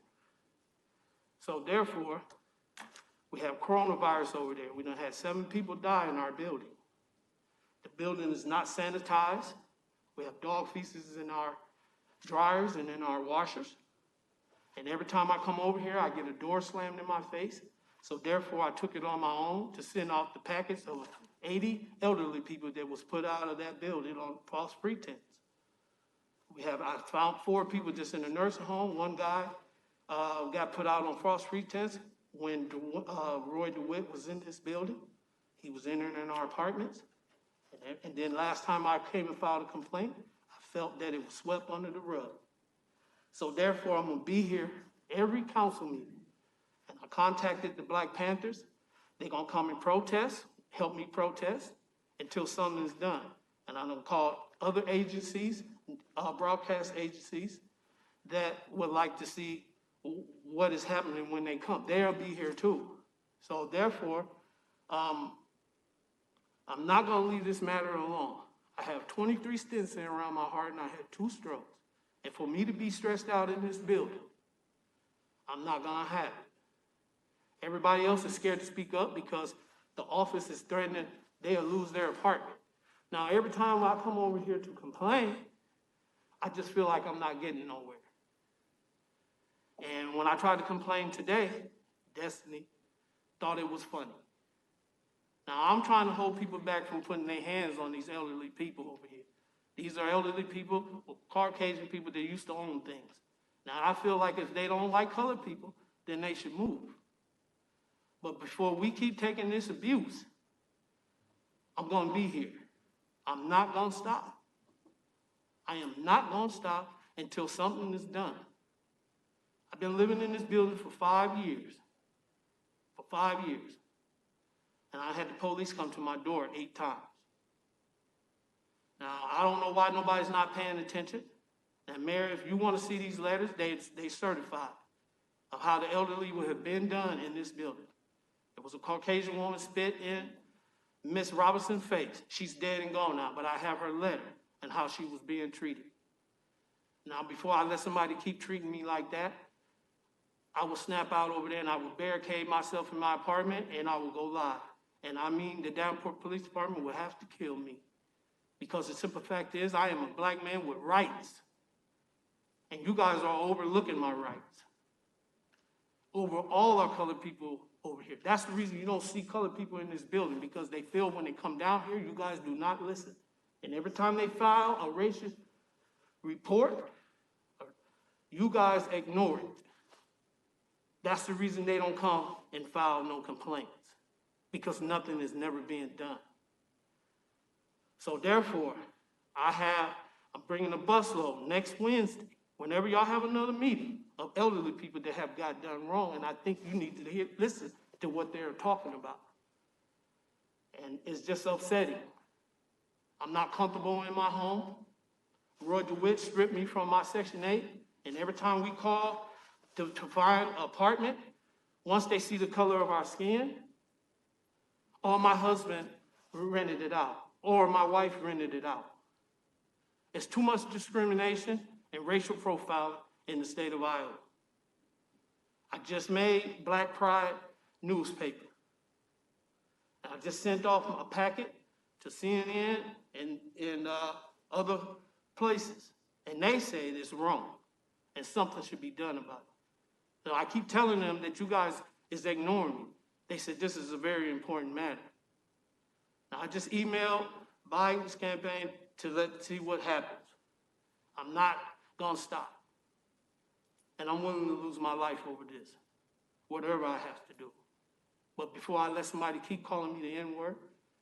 Speaker 22: So therefore, we have coronavirus over there. We done had 7 people die in our building. The building is not sanitized. We have dog feces in our dryers and in our washers. And every time I come over here, I get a door slammed in my face. So therefore, I took it on my own to send off the packets of 80 elderly people that was put out of that building on false pretense. I found 4 people just in a nursing home. One guy got put out on false pretense when Roy DeWitt was in this building. He was entering in our apartments. And then last time I came and filed a complaint, I felt that it was swept under the rug. So therefore, I'm gonna be here every council meeting. And I contacted the Black Panthers. They're gonna come and protest, help me protest until something is done. And I'm gonna call other agencies, broadcast agencies that would like to see what is happening when they come. They'll be here too. So therefore, I'm not gonna leave this matter alone. I have 23 stents in around my heart and I had 2 strokes. And for me to be stressed out in this building, I'm not gonna have it. Everybody else is scared to speak up because the office is threatening they'll lose their apartment. Now, every time I come over here to complain, I just feel like I'm not getting nowhere. And when I tried to complain today, Destiny thought it was funny. Now, I'm trying to hold people back from putting their hands on these elderly people over here. These are elderly people, Caucasian people that used to own things. Now, I feel like if they don't like colored people, then they should move. But before we keep taking this abuse, I'm going to be here. I'm not going to stop. I am not going to stop until something is done. I've been living in this building for 5 years. For 5 years. And I had the police come to my door 8 times. Now, I don't know why nobody's not paying attention. And Mayor, if you want to see these letters, they certified of how the elderly would have been done in this building. There was a Caucasian woman spit in Miss Robinson's face. She's dead and gone now, but I have her letter and how she was being treated. Now, before I let somebody keep treating me like that, I will snap out over there and I will barricade myself in my apartment and I will go live. And I mean, the Davenport Police Department will have to kill me. Because the simple fact is, I am a black man with rights. And you guys are overlooking my rights over all our colored people over here. That's the reason you don't see colored people in this building, because they feel when they come down here, you guys do not listen. And every time they file a racist report, you guys ignore it. That's the reason they don't come and file no complaints, because nothing is never being done. So therefore, I'm bringing a busload next Wednesday, whenever y'all have another meeting of elderly people that have got done wrong, and I think you need to listen to what they're talking about. And it's just upsetting. I'm not comfortable in my home. Roy DeWitt stripped me from my Section 8, and every time we call to find an apartment, once they see the color of our skin, or my husband rented it out, or my wife rented it out. It's too much discrimination and racial profiling in the state of Iowa. I just made Black Pride newspaper. I just sent off a packet to CNN and other places, and they say it's wrong, and something should be done about it. So I keep telling them that you guys is ignoring me. They said this is a very important matter. Now, I just emailed Biden's campaign to see what happens. I'm not gonna stop. And I'm willing to lose my life over this, whatever I have to do. But before I let somebody keep calling me the N-word,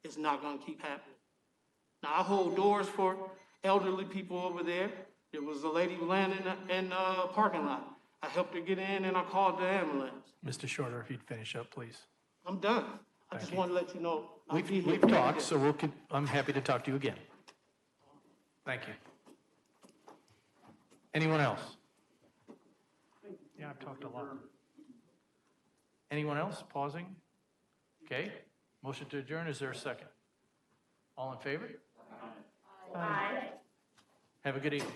Speaker 22: it's not gonna keep happening. Now, I hold doors for elderly people over there. There was a lady landing in the parking lot. I helped her get in and I called the ambulance.
Speaker 1: Mr. Shorter, if you'd finish up, please.
Speaker 22: I'm done. I just want to let you know.
Speaker 1: We've talked, so I'm happy to talk to you again. Thank you. Anyone else?
Speaker 22: Yeah, I've talked a lot.
Speaker 1: Anyone else? Pausing? Okay. Motion to adjourn, is there a second? All in favor?
Speaker 16: Aye.
Speaker 1: Have a good evening.